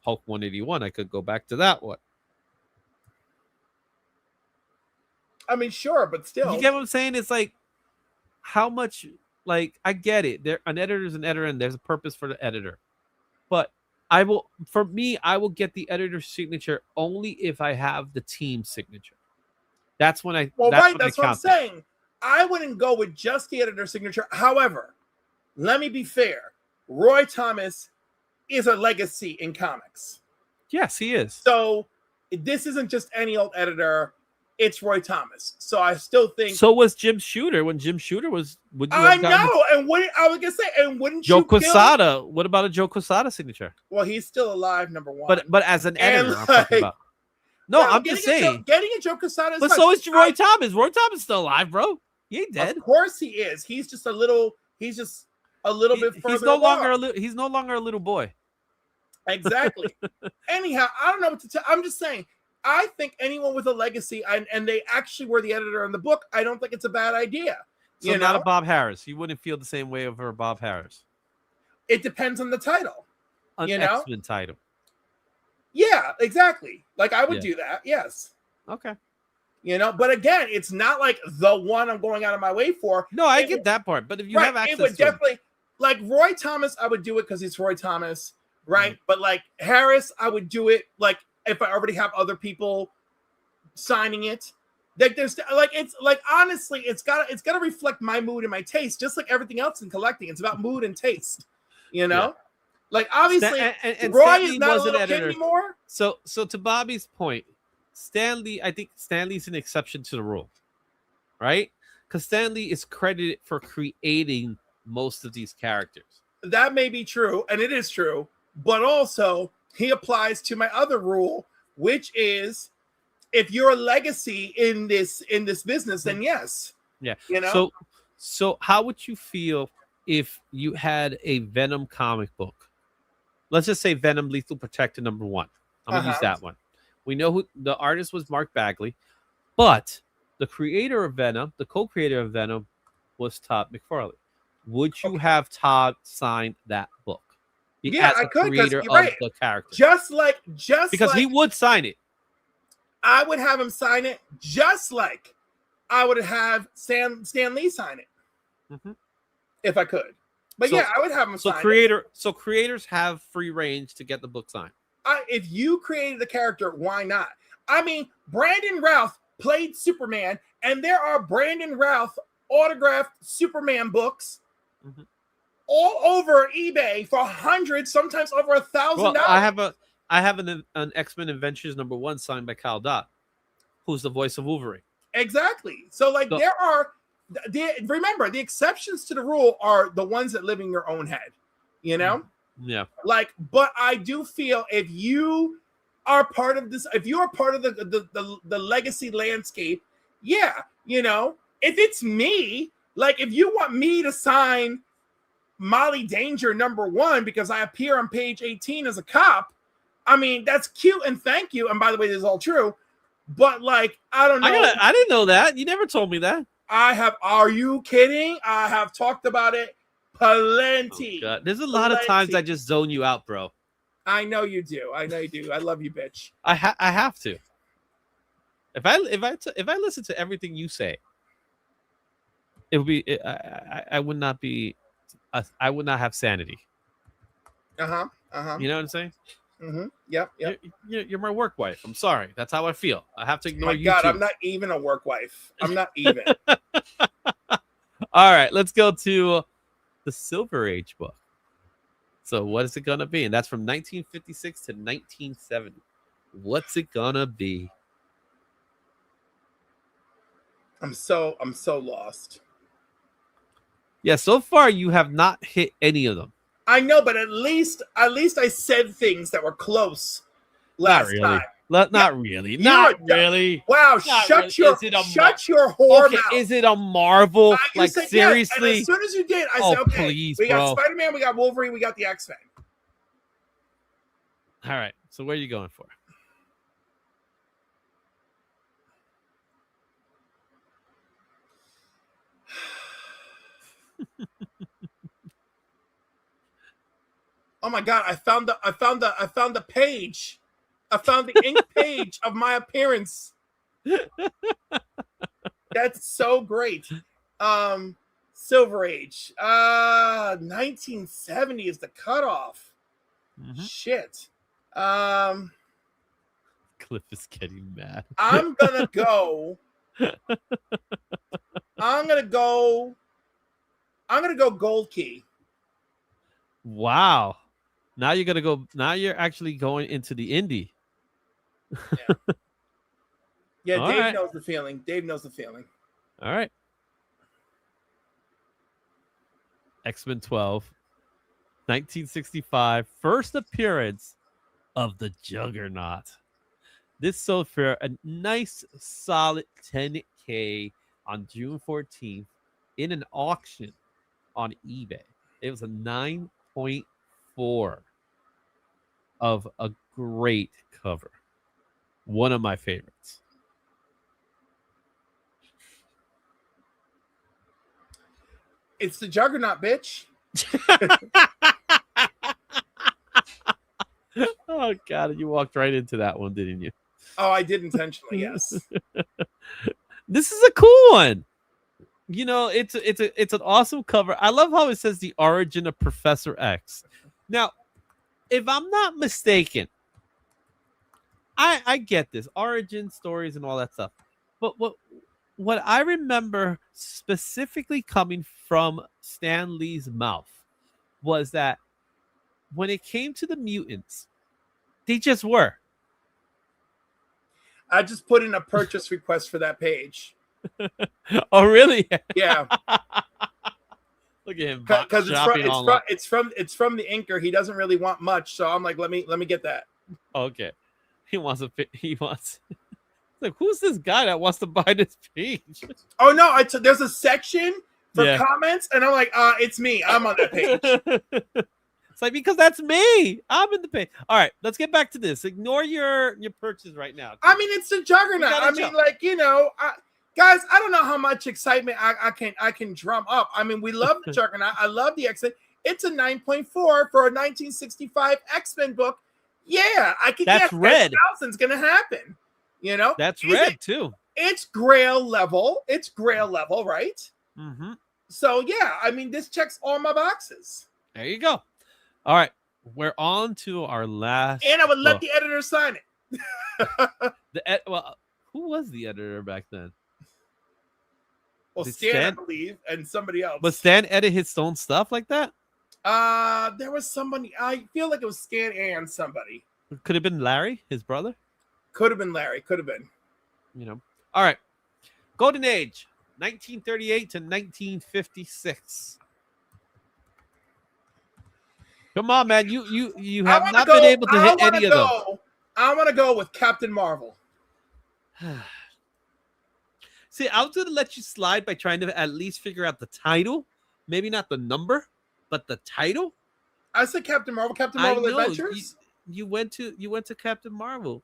Hulk 181. I could go back to that one. I mean, sure, but still. You get what I'm saying? It's like how much. Like I get it. An editor is an editor, and there's a purpose for the editor. But I will, for me, I will get the editor's signature only if I have the team signature. That's when I. Well, that's right. when I That's what I'm count it. saying. I wouldn't go with just the editor signature. However, let me be fair. Roy Thomas is a legacy in comics. Yes, he is. So this isn't just any old editor. It's Roy Thomas. So I still think. So was Jim Shooter when Jim Shooter was. Would you I have gotten know. And what I was gonna say, and wouldn't Joe you kill? Quesada? What about a Joe Quesada signature? Well, he's still alive, number one. But as an And, editor, I'm talking about. No, Yeah, I'm just saying. getting a Joe Quesada is But fine. so is Roy Thomas. Roy Thomas is still alive, bro. He ain't dead. Of course he is. He's just a little. He's just a little bit further. He's no longer along. he's no longer a little boy. Exactly. Anyhow, I don't know what to tell. I'm just saying. I think anyone with a legacy and they actually were the editor in the book, I don't think it's a bad idea. So you not know? a Bob Harris. You wouldn't feel the same way over Bob Harris. It depends on the title. An You know? X-Men title. Yeah, exactly. Like I would Yeah. do that. Yes. Okay. You know, but again, it's not like the one I'm going out of my way for. No, I It get would- that part. But if you right, have access it would to him, definitely like Roy Thomas, I would do it because he's Roy Thomas, right? Mm-hmm. But like Harris, I would do it like if I already have other people signing it. Like there's like it's like honestly, it's gotta reflect my mood and my taste, just like everything else in collecting. It's about mood and taste, you know. Yeah. Like obviously, and Roy Stan is Lee not a was an little kid editor. anymore. So to Bobby's point, I think Stanley's an exception to the rule, right? Because Stanley is credited for creating most of these characters. That may be true, and it is true, but also he applies to my other rule, which is if you're a legacy in this business, then yes. Yeah. You know? So how would you feel if you had a Venom comic book? Let's just say Venom Lethal Protector #1. I'm gonna use that one. We know who the artist was, Mark Bagley, but the creator of Venom, the co-creator of Venom, was Todd McFarlane. Would you have Todd sign that book? Yeah, as I the could, 'cause creator you're of right. the character. Because he would sign it. I would have him sign it just like I would have Stan Lee sign it if I could. But So- yeah, I would have him sign it. So creators have free range to get the book signed. If you created the character, why not? I mean, Brandon Routh played Superman, and there are Brandon Routh autographed Superman books all over eBay for hundreds, sometimes over $1,000. Well, I have an X-Men Adventures #1 signed by Kyle Dott, who's the voice of Wolverine. Exactly. So like there are remember the exceptions to the rule are the ones that live in your own head, you know? Yeah. Like, but I do feel if you are part of this, if you are part of the legacy landscape, yeah, you know, if it's me, like if you want me to sign Molly Danger #1 because I appear on page 18 as a cop, I mean, that's cute and thank you. And by the way, this is all true. But like, I don't know. I didn't know that. You never told me that. Are you kidding? I have talked about it plenty. Oh, God. There's a lot of times I just zone you out, bro. I know you do. I love you, bitch. I have to. If I listen to everything you say, it would be I would not be I would not have sanity. You know what I'm saying? Yep. You're my work wife. I'm sorry. That's how I feel. I have to ignore you. God, too. I'm not even a work wife. I'm not even. All right, let's go to the Silver Age book. So what is it gonna be? And that's from 1956 to 1970. What's it gonna be? I'm so lost. Yeah, so far you have not hit any of them. I know, but at least I said things that were close last time. Not really. Not really. Wow, shut your whore okay, mouth. Is it a Marvel? Like said seriously? Yes. And as soon as you did, I said, okay, please, we got bro. Spider-Man, we got Wolverine, we got the X-Men. All right. So where are you going for? Oh my god! I found the page. I found the ink page of my appearance. That's so great. Silver Age. 1970 is the cutoff. Shit. Cliff is getting mad. I'm gonna go Gold Key. Wow. Now you're gonna go. Now you're actually going into the indie. Yeah, All Dave right. knows the feeling. Dave knows the feeling. All right. X-Men 12, 1965, first appearance of the Juggernaut. This sold for a nice solid 10K on June 14th in an auction on eBay. It was a 9.4 of a great cover. One of my favorites. It's the Juggernaut, bitch. Oh God, you walked right into that one, didn't you? Oh, I did intentionally, yes. This is a cool one. You know, it's an awesome cover. I love how it says the origin of Professor X. Now, if I'm not mistaken, I get this origin stories and all that stuff, but what I remember specifically coming from Stan Lee's mouth was that when it came to the mutants, they just were. I just put in a purchase request for that page. Oh, really? Yeah. Look at him. Because it's from the inker. He doesn't really want much, so I'm like, let me get that. Okay. He wants like, who's this guy that wants to buy this page? Oh no, there's a section for comments, and I'm like, it's me. I'm on that page. It's like, because that's me. I'm in the page. All right, let's get back to this. Ignore your purchase right now. I mean, it's a Juggernaut. I mean, like, you know, guys, I don't know how much excitement I can drum up. I mean, we love the Juggernaut. I love the X-Men. It's a 9.4 for a 1965 X-Men book. Yeah, I can That's guess red. 10,000's gonna happen. You know, that's red too. It's Grail level. It's Grail level, right? Mm-hmm. So yeah, I mean, this checks all my boxes. There you go. All right, we're on to our last. And I would let the editor sign it. Well, who was the editor back then? Well, Stan, I believe, and somebody else. But Stan edit his own stuff like that? There was somebody. I feel like it was Stan and somebody. Could have been Larry, his brother. Could have been Larry. Could have been. You know. All right. Golden Age, 1938 to 1956. Come on, man. You have not been able to hit any of those. I want to go with Captain Marvel. See, I was going to let you slide by trying to at least figure out the title. Maybe not the number, but the title. I said Captain Marvel. Captain Marvel Adventures. You went to Captain Marvel.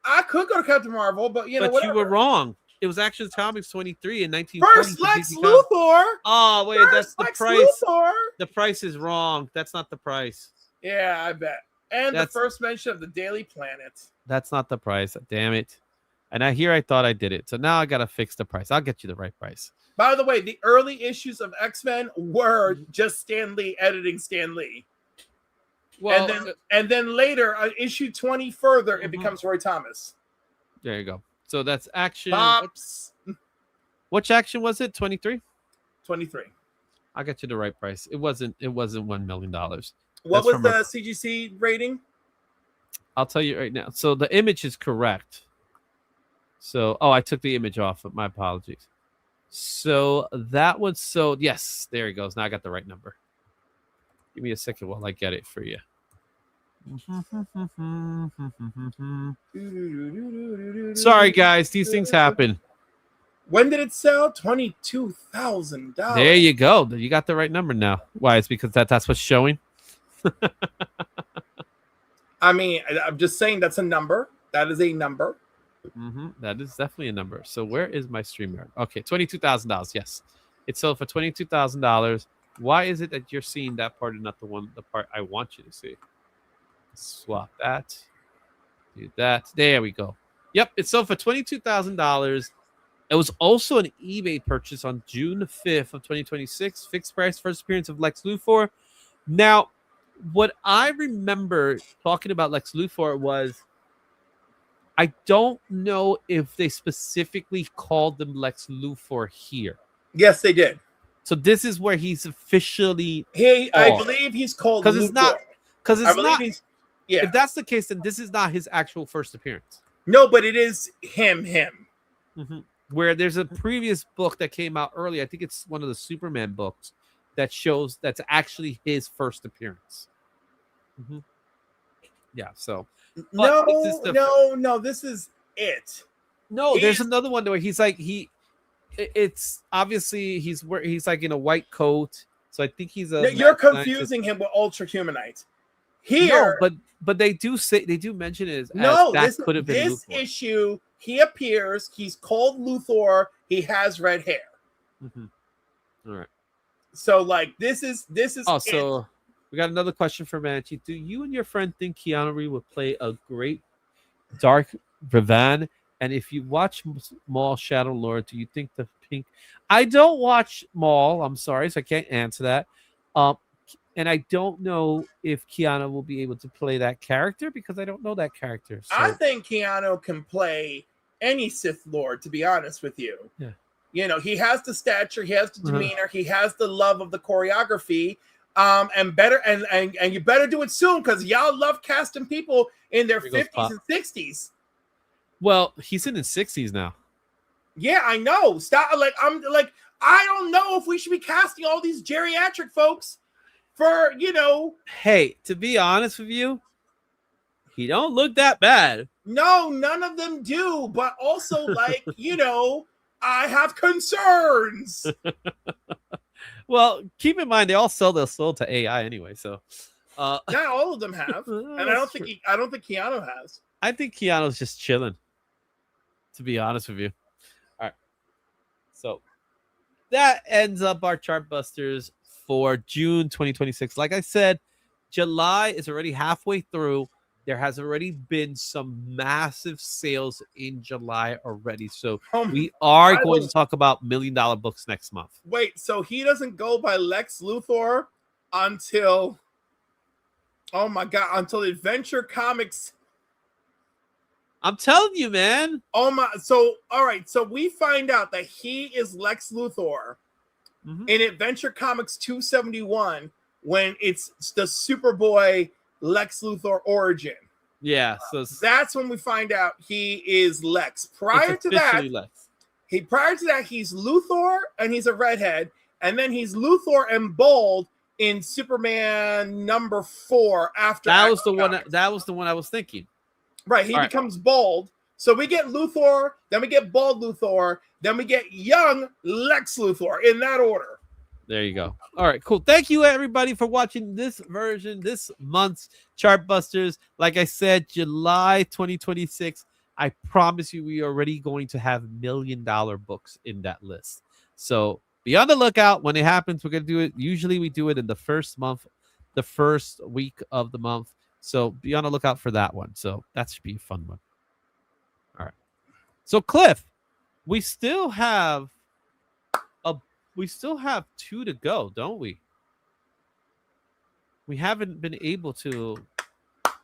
I could go to Captain Marvel, but you know, but you were wrong. It was Action Comics 23 in 1920. First Lex Luthor. Oh wait, that's the Lex price. Luthor. The price is wrong. That's not the price. Yeah, I bet. And the first mention of the Daily Planet. That's not the price. Damn it. And I thought I did it. So now I gotta fix the price. I'll get you the right price. By the way, the early issues of X-Men were just Stan Lee editing Stan Lee. Well, and then later, issue 20 further, it becomes Roy Thomas. There you go. So that's Action. Pops. Which Action was it? 23? 23. I'll get you the right price. It wasn't $1 million. What was the CGC rating? I'll tell you right now. So the image is correct. So, I took the image off. My apologies. So that was yes, there he goes. Now I got the right number. Give me a second while I get it for you. Sorry, guys. These things happen. When did it sell? $22,000. There you go. You got the right number now. Why? It's because that's what's showing. I mean, I'm just saying that's a number. That is a number. That is definitely a number. So where is my StreamYard? Okay, $22,000. Yes, it sold for $22,000 Why is it that you're seeing that part and not the part I want you to see? Swap that. Do that. There we go. Yep, it sold for $22,000. It was also an eBay purchase on June 5th of 2026. Fixed price, first appearance of Lex Luthor. Now, what I remember talking about Lex Luthor was I don't know if they specifically called them Lex Luthor here. Yes, they did. So this is where he's officially I believe he's called because Luthor. it's not because it's not. Yeah. If that's the case, then this is not his actual first appearance. No, but it is him. Mm-hmm. Where there's a previous book that came out early. I think it's one of the Superman books that shows that's actually his first appearance. Mm-hmm. Yeah. So no, this is it. No, there's another one where he's like it's obviously he's like in a white coat. So I think he's a. No, you're confusing him with Ultra Humanite. Here, no, but they do mention it as this could have been this Luthor. issue. He appears. He's called Luthor. He has red hair. Mm-hmm. All right. So like this is. Oh, so we got another question for Manchi. Do you and your friend think Keanu Reeves would play a great Dark Revan? And if you watch Maul Shadow Lord, do you think the pink? I don't watch Maul. I'm sorry, so I can't answer that. And I don't know if Keanu will be able to play that character because I don't know that character. So. I think Keanu can play any Sith Lord, to be honest with you. Yeah. You know, he has the stature, he has the demeanor, he has the love of the choreography. And you better do it soon because y'all love casting people in their 50s and 60s. Well, he's in his 60s now. Yeah, I know. Stop. I don't know if we should be casting all these geriatric folks for, Hey, to be honest with you, he don't look that bad. No, none of them do. But also, I have concerns. Well, keep in mind they all sell their soul to AI anyway. So, not all of them have, and I don't think Keanu has. I think Keanu's just chilling. To be honest with you. All right. So that ends up our chart busters for June 2026. Like I said, July is already halfway through. There has already been some massive sales in July already. So we are going to talk about $1 million books next month. Wait, so he doesn't go by Lex Luthor until, oh my God, until Adventure Comics. I'm telling you, man. Oh my! So all right. So we find out that he is Lex Luthor in Adventure Comics 271 when it's the Superboy Lex Luthor origin. Yeah. So that's when we find out he is Lex. Prior to that, he's Luthor and he's a redhead, and then he's Luthor and bald in Superman number 4. After that was the one. That was the one I was thinking. Right, he becomes bald. So we get Luthor, then we get bald Luthor, then we get young Lex Luthor in that order. There you go. All right, cool. Thank you, everybody, for watching this month's Chart Busters. Like I said, July 2026. I promise you, we are already going to have $1 million books in that list. So be on the lookout. When it happens, we're going to do it. Usually we do it in the first week of the month. So be on the lookout for that one. So that should be a fun one. All right. So Cliff, we still have 2 to go, don't we? We haven't been able to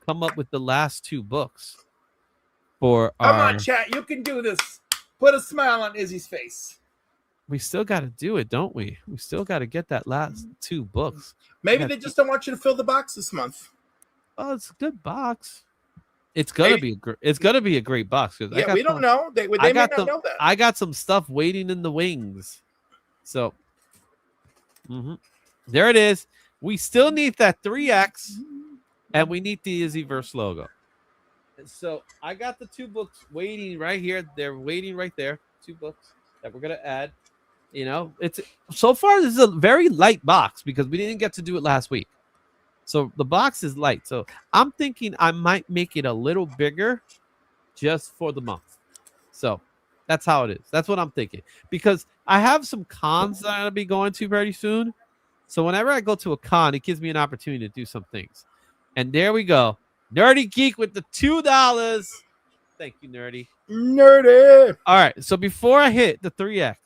come up with the last 2 books for Come on, chat. You can do this. Put a smile on Izzy's face. We still got to do it, don't we? We still got to get that last 2 books. Maybe they just don't want you to fill the box this month. Oh, it's a good box. It's gonna be a great box because we don't know. They may not know that. I got some stuff waiting in the wings. So, there it is. We still need that 3X, and we need the IzzyVerse logo. So I got the 2 books waiting right here. They're waiting right there. 2 books that we're gonna add. It's so far this is a very light box because we didn't get to do it last week. So the box is light. So I'm thinking I might make it a little bigger just for the month. So that's how it is. That's what I'm thinking. Because I have some cons that I'm going to be going to very soon. So whenever I go to a con, it gives me an opportunity to do some things. And there we go. Nerdy Geek with the $2. Thank you, Nerdy. Nerdy. All right. So before I hit the 3X,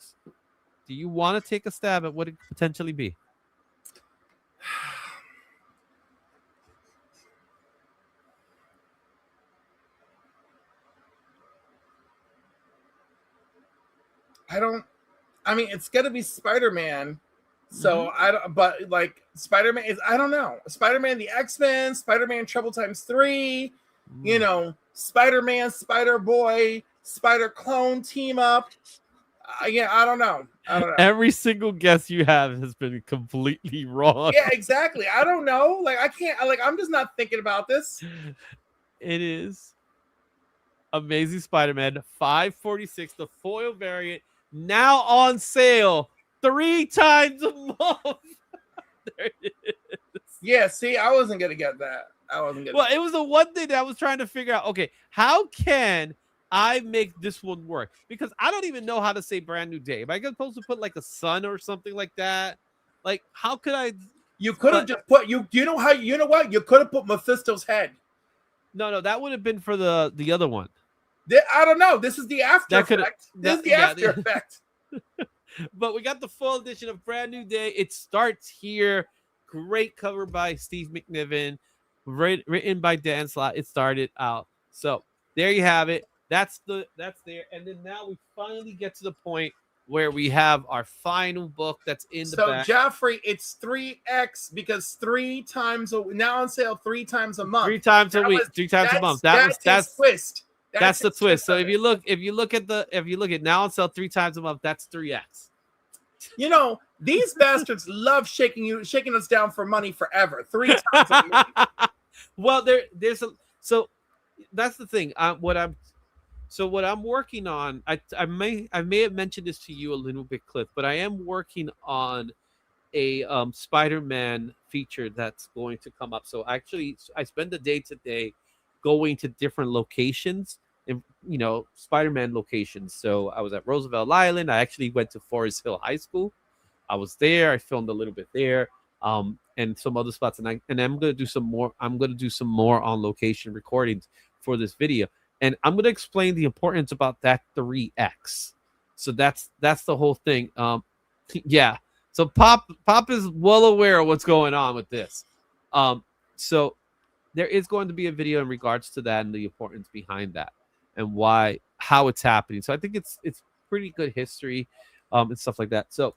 do you want to take a stab at what it could potentially be? I mean, it's gonna be Spider-Man. So I don't, but like Spider-Man is, I don't know. Spider-Man, the X-Men, Spider-Man Trouble Times 3, you know, Spider-Man, Spider-Boy, Spider-Clone team up. Yeah, I don't know. Every single guess you have has been completely wrong. Yeah, exactly. I don't know. Like, I can't, like, I'm just not thinking about this. It is Amazing Spider-Man 546, the foil variant, now on sale 3 times a month. There it is. Yeah, see, I wasn't gonna get that. Well, it was the one thing that I was trying to figure out. Okay, how can I make this one work? Because I don't even know how to say brand new day. Am I supposed to put like a sun or something like that? Like, how could I? You could have just put you know what? You could have put Mephisto's head. No, that would have been for the other one. I don't know. This is the after effect. This is the after effect. But we got the full edition of Brand New Day. It starts here. Great cover by Steve McNiven, written by Dan Slott. It started out. So there you have it. That's there. And then now we finally get to the point where we have our final book that's in the back. So Joffrey, it's 3X because 3 times now on sale 3 times a month. 3 times a week, 3 times a month. That's twist. That's the twist. So if you look at now on sale 3 times a month, that's 3X. You know, these bastards love shaking us down for money forever. 3 times a month. Well, so that's the thing. What I'm working on, I may have mentioned this to you a little bit, Cliff, but I am working on a Spider-Man feature that's going to come up. So actually, I spend the day today going to different locations, and Spider-Man locations. So I was at Roosevelt Island. I actually went to Forest Hill High School. I was there. I filmed a little bit there, and some other spots. And I'm gonna do some more. I'm gonna do some more on location recordings for this video. And I'm going to explain the importance about that 3X. So that's the whole thing. Yeah. So Pop is well aware of what's going on with this. So there is going to be a video in regards to that and the importance behind that and how it's happening. So I think it's pretty good history and stuff like that. So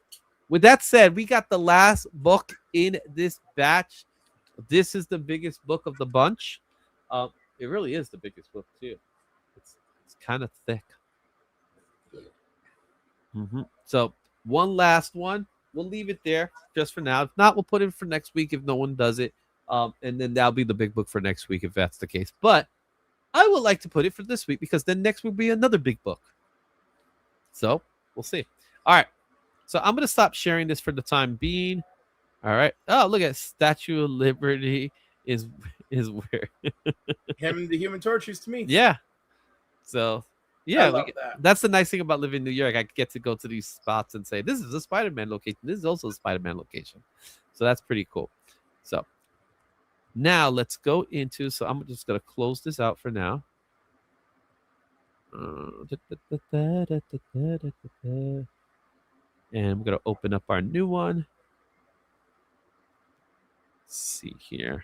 with that said, we got the last book in this batch. This is the biggest book of the bunch. It really is the biggest book too. It's kind of thick. So one last one. We'll leave it there just for now. If not, we'll put it for next week if no one does it. And then that'll be the big book for next week if that's the case. But I would like to put it for this week because then next week will be another big book. So we'll see. All right. So I'm going to stop sharing this for the time being. All right. Oh, look at Statue of Liberty is where him, the Human Torch, used to meet. Yeah. So yeah, that's the nice thing about living in New York. I get to go to these spots and say, this is a Spider-Man location. This is also a Spider-Man location. So that's pretty cool. So now let's go into, so I'm just going to close this out for now. And I'm going to open up our new one. Let's see here.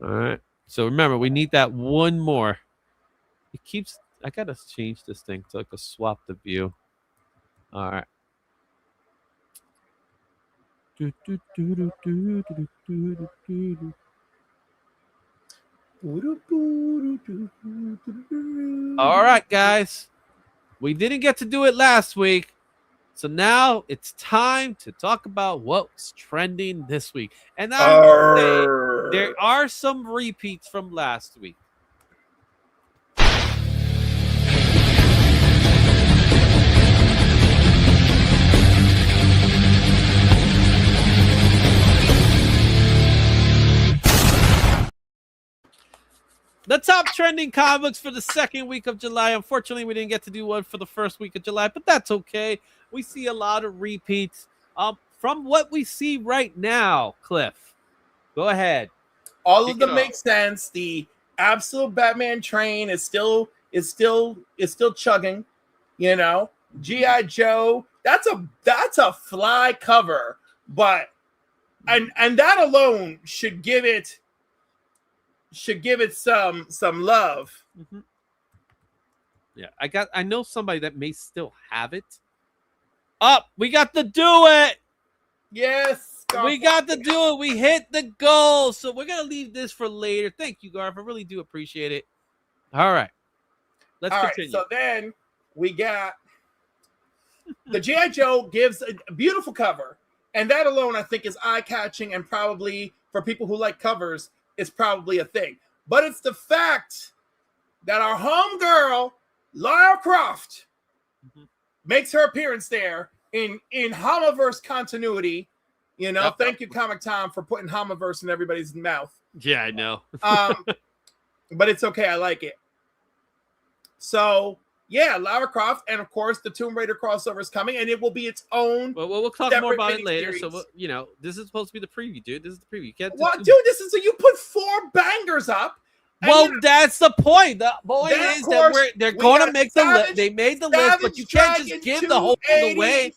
All right. So remember, we need that one more. It keeps, I got to change this thing so I can swap the view. All right. All right, guys. We didn't get to do it last week. So now it's time to talk about what's trending this week. And I would say there are some repeats from last week. The top trending comics for the second week of July. Unfortunately, we didn't get to do one for the first week of July, but that's okay. We see a lot of repeats. from what we see right now, Cliff, go ahead. All Kick of them it make off. sense. The absolute Batman train is still chugging. You know, GI Joe. That's a fly cover, but and that alone should give it some love. Mhm. Yeah, I know somebody that may still have it. Up, we got to do it. Yes, We got to do it. We hit the goal. So we're gonna leave this for later. Thank you, Garth. I really do appreciate it. All right, let's All right, continue. so then we got the GI Joe gives a beautiful cover, and that alone I think is eye catching, and probably for people who like covers is probably a thing. But it's the fact that our homegirl Lara Croft Mhm. makes her appearance there in Homiverse continuity. You know, Yep. thank you, Comic Tom, for putting Homiverse in everybody's mouth. Yeah, I know. But it's okay. I like it. So yeah, Lara Croft, and of course the Tomb Raider crossover is coming, and it will be its own. Well, we'll talk more separate about it later. So, miniseries. you know, this is supposed to be the preview, dude. This is the preview. You can't do What, too dude? This is so you put 4 bangers up. and, Well, you know, that's the point. The point then, of is course, that they're we going to got make the list. Savage- They made the list, but you can't just Dragon give the whole thing 280, away.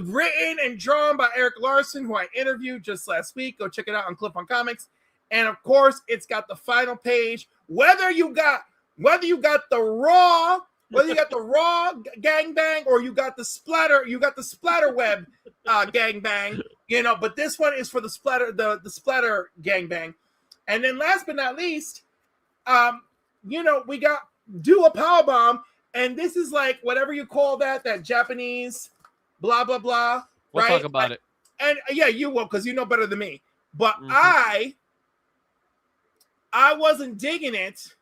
Written and drawn by Eric Larson, who I interviewed just last week. Go check it out on Cliff on Comics. And of course, it's got the final page. Whether you got the raw gangbang, or you got the splatter web gangbang, you know. But this one is for the splatter gangbang. And then last but not least, you know, we got Do a Powerbomb, and this is like whatever you call that Japanese blah blah blah. We'll right? talk about it. And yeah, you will, because you know better than me. But Mhm. I wasn't digging it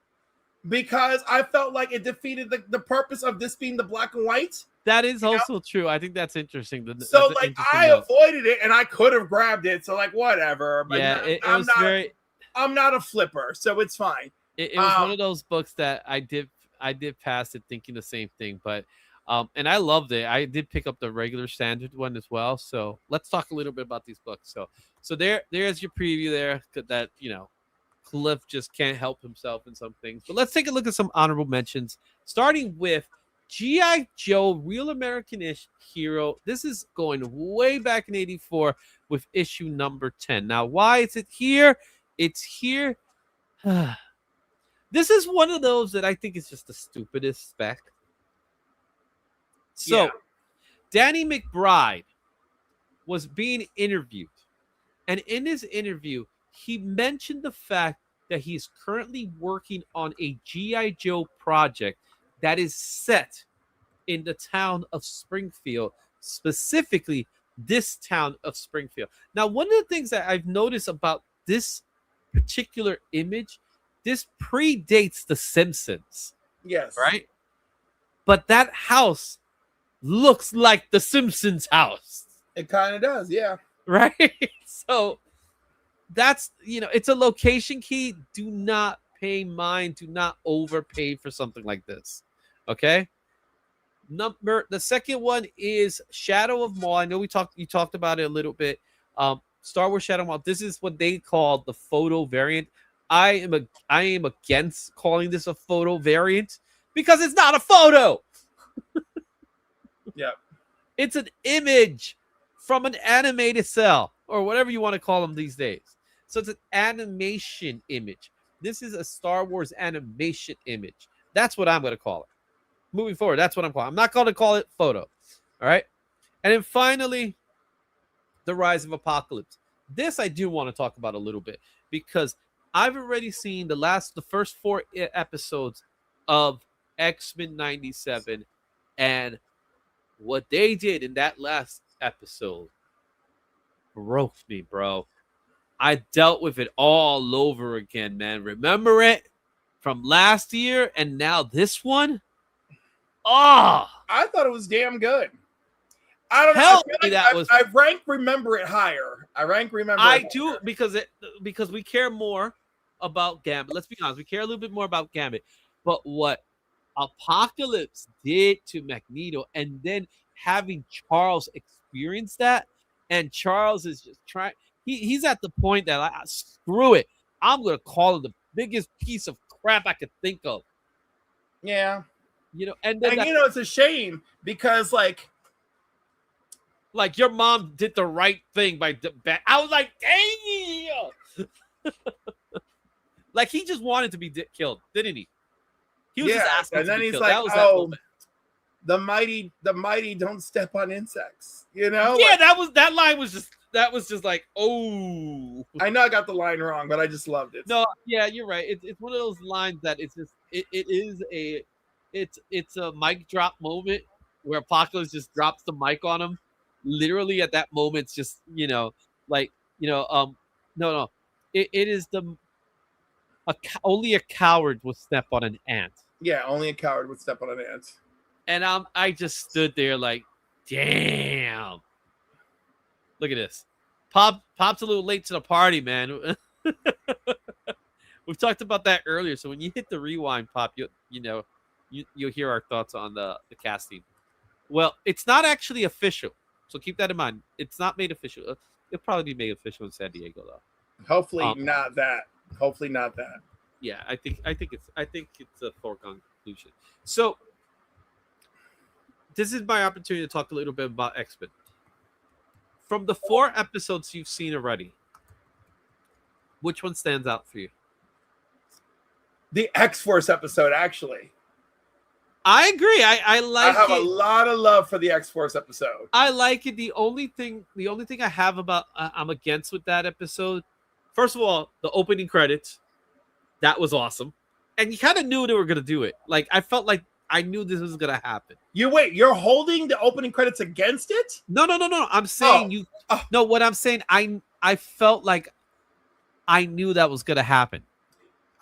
because I felt like it defeated the purpose of this being the black and white. That is also true. I think that's interesting. So That's an like interesting I note. avoided it, and I could have grabbed it. So like whatever. But Yeah, it was very. I'm not a flipper, so it's fine. It was one of those books that I did pass it thinking the same thing, but and I loved it. I did pick up the regular standard one as well. So let's talk a little bit about these books. So there's your preview there that you know Cliff just can't help himself in some things. But let's take a look at some honorable mentions, starting with G.I. Joe, Real American-ish Hero. This is going way back in '84 with issue number 10. Now, why is it here? It's here. This is one of those that I think is just the stupidest spec. So, Yeah. Danny McBride was being interviewed. And in his interview, he mentioned the fact that he's currently working on a G.I. Joe project that is set in the town of Springfield, specifically this town of Springfield. Now, one of the things that I've noticed about this particular image, this predates The Simpsons, Yes. right? But that house looks like The Simpsons house, It kind of does. Yeah. right? So that's, you know, it's a location key. Do not pay mind. Do not overpay for something like this. Okay. The second one is Shadow of Maul. I know you talked about it a little bit. Star Wars Shadow of Maul. This is what they call the photo variant. I am against calling this a photo variant because it's not a photo. Yeah. It's an image from an animated cell or whatever you want to call them these days. So it's an animation image. This is a Star Wars animation image. That's what I'm going to call it. Moving forward, that's what I'm calling it. I'm not going to call it photo. All right. And then finally, The Rise of Apocalypse. This I do want to talk about a little bit because I've already seen the first 4 episodes of X-Men 97, and what they did in that last episode broke me, bro. I dealt with it all over again, man. Remember it from last year and now this one? Oh, I thought it was damn good. I don't know. Help I feel me, like that was- I rank Remember It higher. I rank Remember It I higher. do because we care more about Gambit. Let's be honest, we care a little bit more about Gambit. But what Apocalypse did to Magneto, and then having Charles experience that, And Charles is just trying. He's at the point that screw it. I'm gonna call him the biggest piece of crap I could think of. Yeah. And then it's a shame because like your mom did the right thing by I was like, dang. Like he just wanted to be killed, didn't he? He was just asking. And then he's killed. like, that was that moment. the mighty don't step on insects. Yeah, that line was just like, oh. I know I got the line wrong, but I just loved it. No, yeah, you're right. It's one of those lines that it's just it's a mic drop moment where Apocalypse just drops the mic on him. Literally at that moment, it's just no. It is only a coward would step on an ant. Yeah, only a coward would step on an ant. And I just stood there like, damn. Look at this. Pop's a little late to the party, man. We've talked about that earlier. So when you hit the rewind, Pop, you'll hear our thoughts on the casting. Well, it's not actually official, so keep that in mind. It's not made official. It'll probably be made official in San Diego, though. Hopefully not that. Hopefully not that. Yeah, I think it's a foregone conclusion. So this is my opportunity to talk a little bit about X-Men. From the 4 episodes you've seen already, which one stands out for you? The X-Force episode, actually. I agree. I like it. I have a lot of love for the X-Force episode. I like it. The only thing I have about I'm against with that episode, first of all, the opening credits. That was awesome. And you kind of knew they were going to do it. Like, I felt like I knew this was going to happen. You're holding the opening credits against it? No. I'm saying No, what I'm saying, I felt like I knew that was going to happen.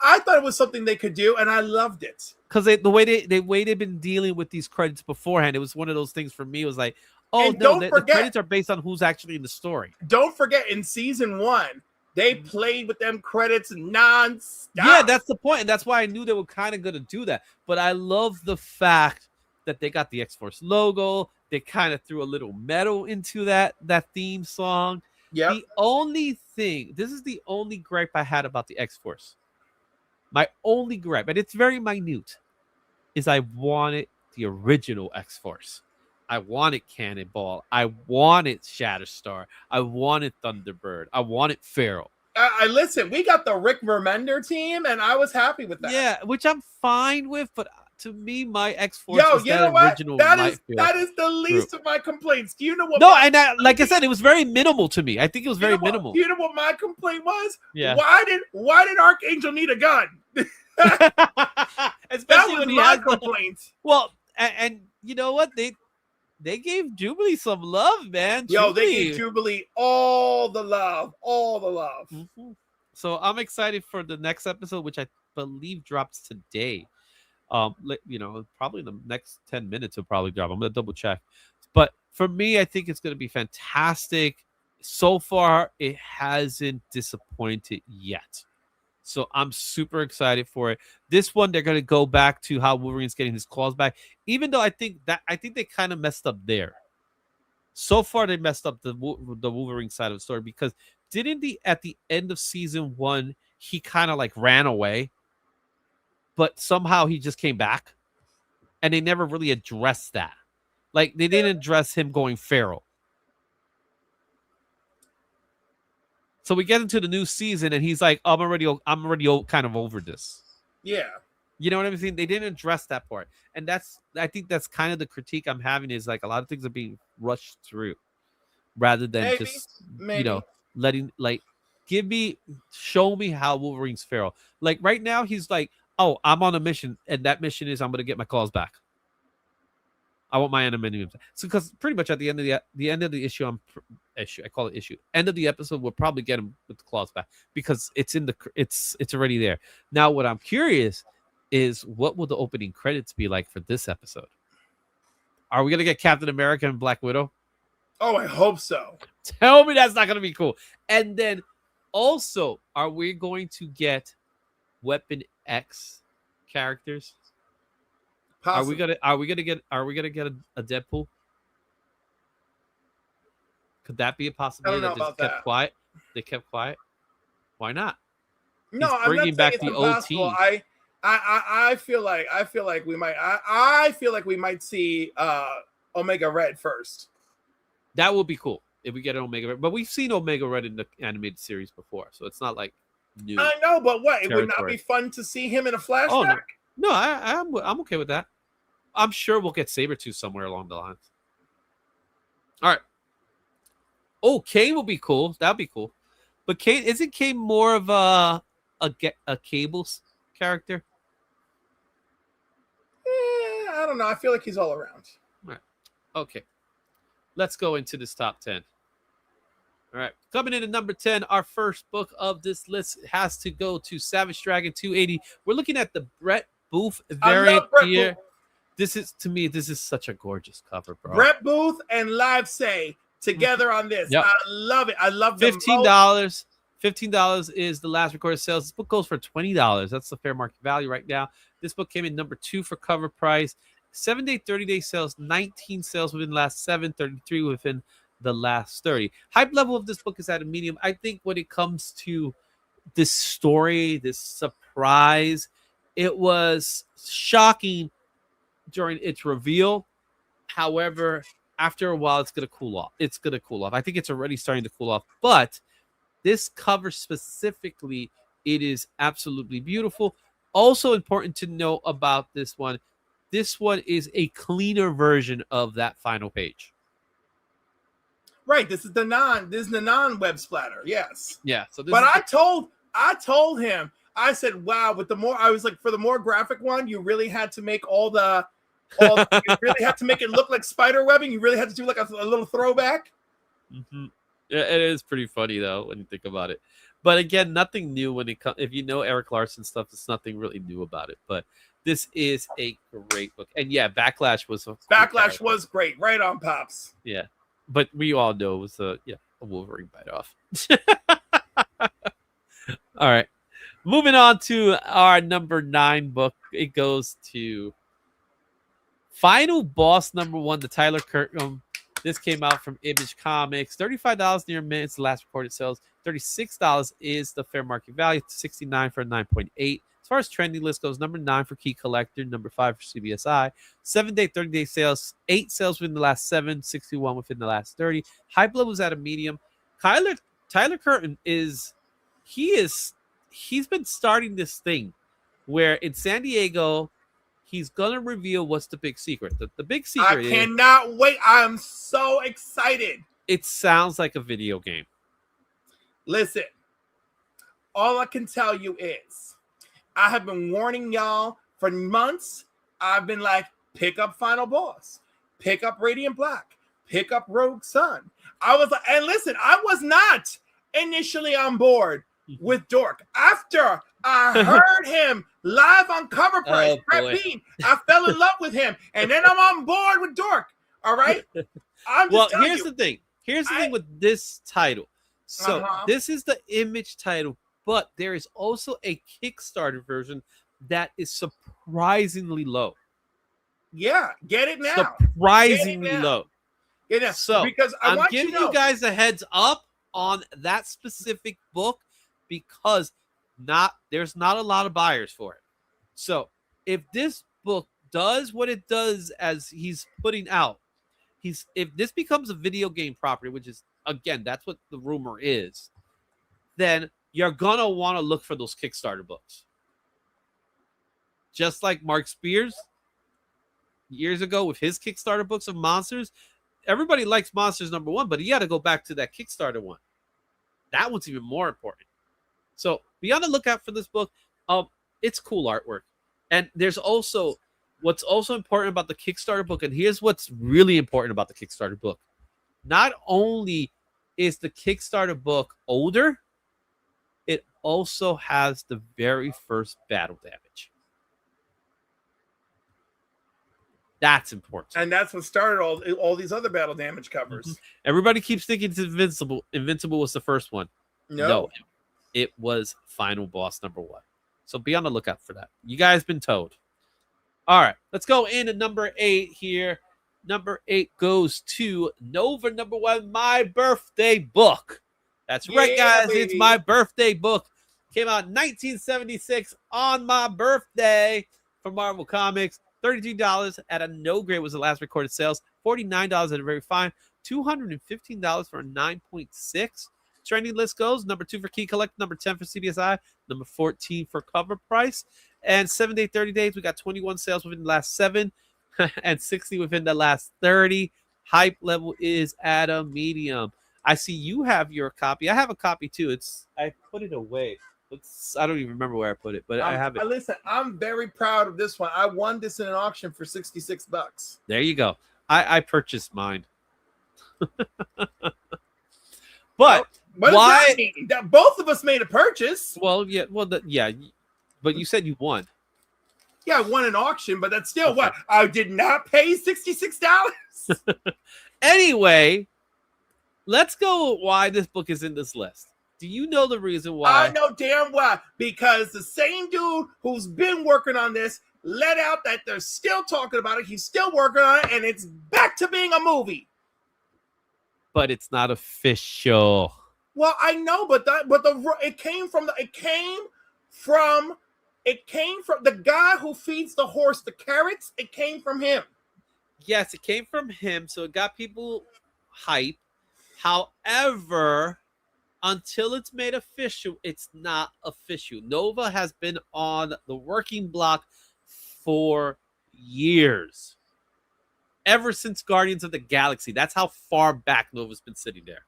I thought it was something they could do, and I loved it. Because the way they've been dealing with these credits beforehand, it was one of those things for me. It was like, the credits are based on who's actually in the story. Don't forget, in season 1, they played with them credits nonstop. Yeah, that's the point, and that's why I knew they were kind of going to do that. But I love the fact that they got the X-Force logo. They kind of threw a little metal into that theme song. Yeah. This is the only gripe I had about the X-Force. My only gripe, and it's very minute, is I wanted the original X-Force. I wanted Cannonball. I wanted Shatterstar. I wanted Thunderbird. I wanted Pharaoh. I listen, we got the Rick Vermender team, and I was happy with that. Yeah, which I'm fine with, but to me, my X-Force is you that know what? original. That is the least of my complaints. Do you know what? No, like I said, it was very minimal to me. I think it was very minimal. Do you know what my complaint was? Yeah. Why did Archangel need a gun? Especially when he my has complaint. Well, and you know what? They gave Jubilee some love, man. They gave Jubilee all the love. Mm-hmm. So I'm excited for the next episode, which I believe drops today. Probably in the next 10 minutes it'll probably drop. I'm gonna double check. But for me, I think it's gonna be fantastic. So far, it hasn't disappointed yet. So I'm super excited for it. This one, they're gonna go back to how Wolverine's getting his claws back. Even though I think they kind of messed up there. So far, they messed up the Wolverine side of the story because at the end of season 1 he kind of like ran away, but somehow he just came back, and they never really addressed that. Like they didn't address him going feral. So we get into the new season, and he's like, I'm already kind of over this. Yeah. You know what I'm saying? They didn't address that part. And I think that's kind of the critique I'm having is like a lot of things are being rushed through rather than show me how Wolverine's feral. Like right now, he's like, oh, I'm on a mission, and that mission is I'm going to get my claws back. I want my anonymity. So, because pretty much at the end of the issue, I call it issue. End of the episode, we'll probably get him with the claws back because it's already there. Now, what I'm curious is what will the opening credits be like for this episode? Are we gonna get Captain America and Black Widow? Oh, I hope so. Tell me that's not gonna be cool. And then also, are we going to get Weapon X characters? Possibly. Are we gonna get a Deadpool? Could that be a I possibility? don't know That just about kept that. quiet. They kept quiet. Why not? No, He's I'm not bringing saying back it's the old impossible. team. I feel like we might. I feel like we might see Omega Red first. That would be cool if we get an Omega Red. But we've seen Omega Red in the animated series before, so it's not like new. I know, but what? It would not Territory. be fun to see him in a flashback. Oh no, I'm okay with that. I'm sure we'll get Sabretooth somewhere along the lines. All right. Oh, Kane will be cool. That'd be cool. But Kane, isn't Kane more of a Cable's character? I don't know. I feel like he's all around. All right. Okay. Let's go into this top 10. All right. Coming in at number 10, our first book of this list has to go to Savage Dragon 280. We're looking at the Brett Booth variant here. This is such a gorgeous cover, bro. Brett Booth and Live Say together on this. Yep. I love it. I love $15. $15 is the last recorded sales. This book goes for $20. That's the fair market value right now. This book came in number 2 for cover price. 7-day, 30-day sales, 19 sales within the last 7, 33 within the last 30. Hype level of this book is at a medium. I think when it comes to this story, this surprise, it was shocking during its reveal. However, after a while, it's going to cool off. I think it's already starting to cool off. But this cover specifically, it is absolutely beautiful. Also important to know about this one is a cleaner version of that final page. Right. This is the non web splatter. Yes. Yeah. So but I told him, I said, wow, with the more, I was like, for the more graphic one, you really had to make you really had to make it look like spider webbing. You really had to do like a little throwback. Mm-hmm. Yeah, it is pretty funny though when you think about it. But again, nothing new when it comes. If you know Eric Larson stuff, there's nothing really new about it. But this is a great book, and yeah, Backlash was great, right on, Pops. Yeah, but we all know it was a Wolverine bite off. All right, moving on to our number 9 book. It goes to Final Boss number 1, the Tyler Kirkham. This came out from Image Comics. $35 near mint. It's the last recorded sales. $36 is the fair market value. $69 for a 9.8. As far as trending list goes, number 9 for Key Collector, number 5 for CBSI. 7-day, 30-day sales. 8 sales within the last 7, 61 within the last 30. Hype level was at a medium. Tyler Curtin he's been starting this thing where in San Diego, he's going to reveal what's the big secret. The big secret is... I cannot wait. I'm so excited. It sounds like a video game. Listen, all I can tell you is I have been warning y'all for months. I've been like, pick up Final Boss, pick up Radiant Black, pick up Rogue Sun. I was like, and listen, I was not initially on board with Dork. After I heard him live on Cover Price, Bean, I fell in love with him, and then I'm on board with Dork. All right. Here's the thing. Here's the thing with this title. So this is the Image title, but there is also a Kickstarter version that is surprisingly low. Yeah, get it now. Surprisingly low. Get it. So because I'm giving you guys a heads up on that specific book because there's not a lot of buyers for it. So if this book does what it does as he's putting out, if this becomes a video game property, which is, again, that's what the rumor is, then you're gonna want to look for those Kickstarter books. Just like Mark Spears years ago with his Kickstarter books of monsters. Everybody likes Monsters number 1, but you got to go back to that Kickstarter one. That one's even more important. So be on the lookout for this book. It's cool artwork. And there's also what's also important about the Kickstarter book, and here's what's really important about the Kickstarter book. Not only is the Kickstarter book older, it also has the very first battle damage. That's important. And that's what started all these other battle damage covers. Mm-hmm. Everybody keeps thinking it's Invincible. Invincible was the first one. No, it was Final Boss number 1. So be on the lookout for that. You guys been told. All right, let's go into number 8 here. Number 8 goes to Nova. Number 1, My Birthday Book. That's right, guys. baby. It's My Birthday Book. Came out in 1976 on my birthday from Marvel Comics. $33 at a no grade was the last recorded sales. $49 at a very fine. $215 for a 9.6. Trending list goes number 2 for Key Collect, number 10 for CBSI, number 14 for Cover Price. And 7-day, 30 days, we got 21 sales within the last 7 and 60 within the last 30. Hype level is at a medium. I see you have your copy. I have a copy too. I put it away. I don't even remember where I put it, but I have it. Listen, I'm very proud of this one. I won this in an auction for $66. There you go. I purchased mine. But what why? does that mean? Both of us made a purchase. Well, yeah. But you said you won. Yeah, I won an auction, but that's still what? I did not pay $66. Anyway, let's go with why this book is in this list. Do you know the reason why? I know damn why. Because the same dude who's been working on this let out that they're still talking about it. He's still working on it, and it's back to being a movie. But it's not official. Well, I know, but it came from the guy who feeds the horse the carrots. It came from him. Yes, it came from him, so it got people hype. However, until it's made official, it's not official. Nova has been on the working block for years. Ever since Guardians of the Galaxy. That's how far back Nova's been sitting there.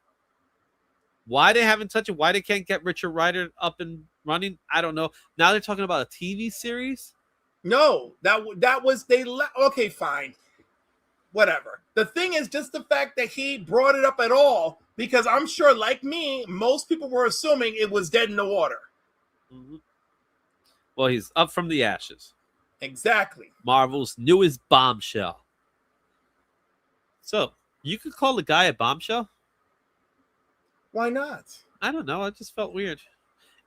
Why they haven't touched it, why they can't get Richard Rider up and running, I don't know. Now they're talking about a TV series? No, that was okay, fine. Whatever. The thing is just the fact that he brought it up at all, because I'm sure, like me, most people were assuming it was dead in the water. Mm-hmm. Well, he's up from the ashes. Exactly. Marvel's newest bombshell. So, you could call the guy a bombshell? Why not? I don't know. I just felt weird.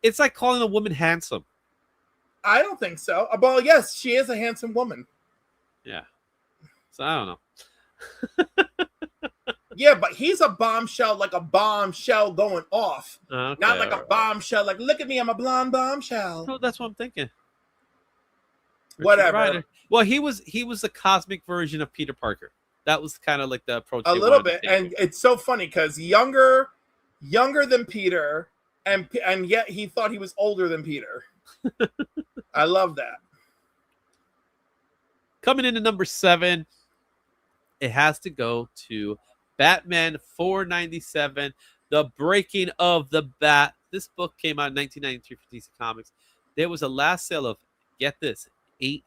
It's like calling a woman handsome. I don't think so. Well, yes, she is a handsome woman. Yeah. So, I don't know. Yeah, but he's a bombshell, like a bombshell going off. Okay, not like a bombshell, like, look at me, I'm a blonde bombshell. No, that's what I'm thinking. Whatever. Ryder. Well, he was the cosmic version of Peter Parker. That was kind of like the approach. A little bit, and it's so funny because younger than Peter, and yet he thought he was older than Peter. I love that. Coming into number 7, it has to go to Batman 497, The Breaking of the Bat. This book came out in 1993 for DC Comics. There was a last sale of, get this, $8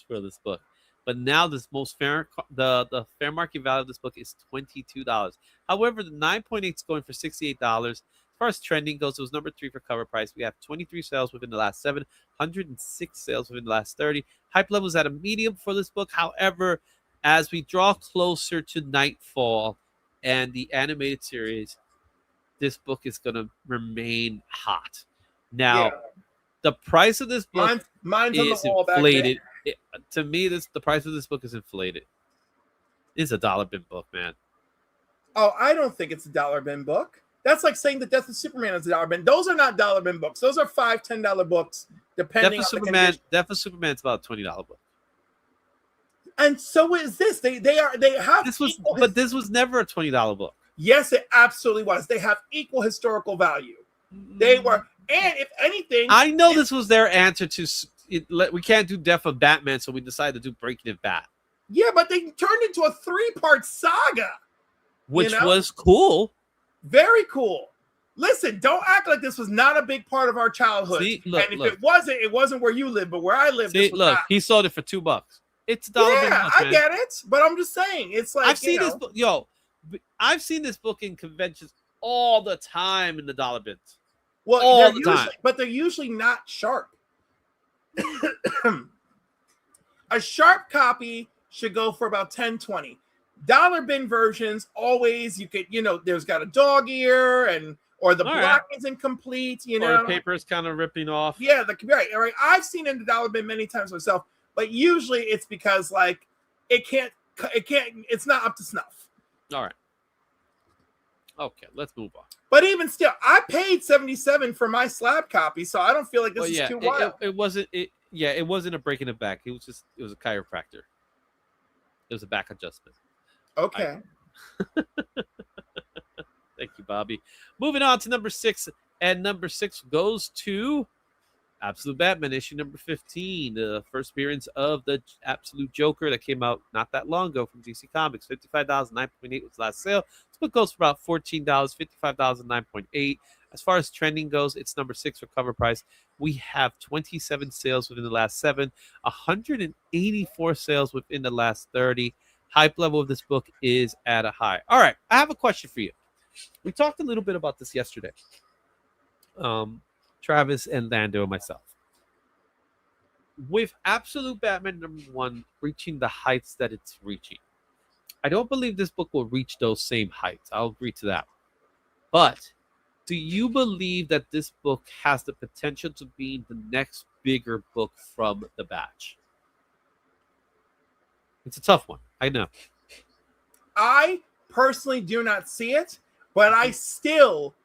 for this book. But now the fair market value of this book is $22. However, the 9.8 is going for $68. As far as trending goes, it was number 3 for cover price. We have 23 sales within the last 7, 106 sales within the last 30. Hype levels at a medium for this book. However, as we draw closer to Nightfall and the animated series, this book is going to remain hot. Now, the price of this book mine's is inflated. To me, the price of this book is inflated. It's a dollar bin book, man. Oh, I don't think it's a dollar bin book. That's like saying the Death of Superman is a dollar bin. Those are not dollar bin books. Those are $5, $10 books, depending on the condition. Death of Superman's about a $20 book. And so is this. They have this was never a $20 book. Yes, it absolutely was. They have equal historical value. They were, and if anything, I know this was their answer to we can't do Death of Batman, so we decided to do Breaking of Bat. Yeah, but they turned into a 3-part saga, which was cool. Very cool. Listen, don't act like this was not a big part of our childhood. See, look, it wasn't where you live, but where I live. See, look, he sold it for $2. It's a dollar. Yeah, I get it, but I'm just saying, it's like I've seen this book. I've seen this book in conventions all the time in the dollar bins. Well, all the time, but they're usually not sharp. A sharp copy should go for about $10-$20. Dollar bin versions always there's got a dog ear or the block is incomplete, or the paper is kind of ripping off. Yeah, all right. I've seen it in the dollar bin many times myself, but usually it's because like it can't it can't. It's not up to snuff. All right. Okay, let's move on. But even still, I paid $77 for my slab copy, so I don't feel like this is too wild. It wasn't. It wasn't a break in the back. It was a chiropractor. It was a back adjustment. Okay. Thank you, Bobby. Moving on to number 6, and number 6 goes to Absolute Batman issue number 15, the first appearance of the Absolute Joker that came out not that long ago from DC Comics. $55, 9.8 was last sale. This book goes for about $14, $55, 9.8. As far as trending goes, it's number 6 for cover price. We have 27 sales within the last 7, 184 sales within the last 30. Hype level of this book is at a high. All right, I have a question for you. We talked a little bit about this yesterday. Travis and Lando and myself. With Absolute Batman number 1 reaching the heights that it's reaching, I don't believe this book will reach those same heights. I'll agree to that. But do you believe that this book has the potential to be the next bigger book from the batch? It's a tough one. I know. I personally do not see it, but I still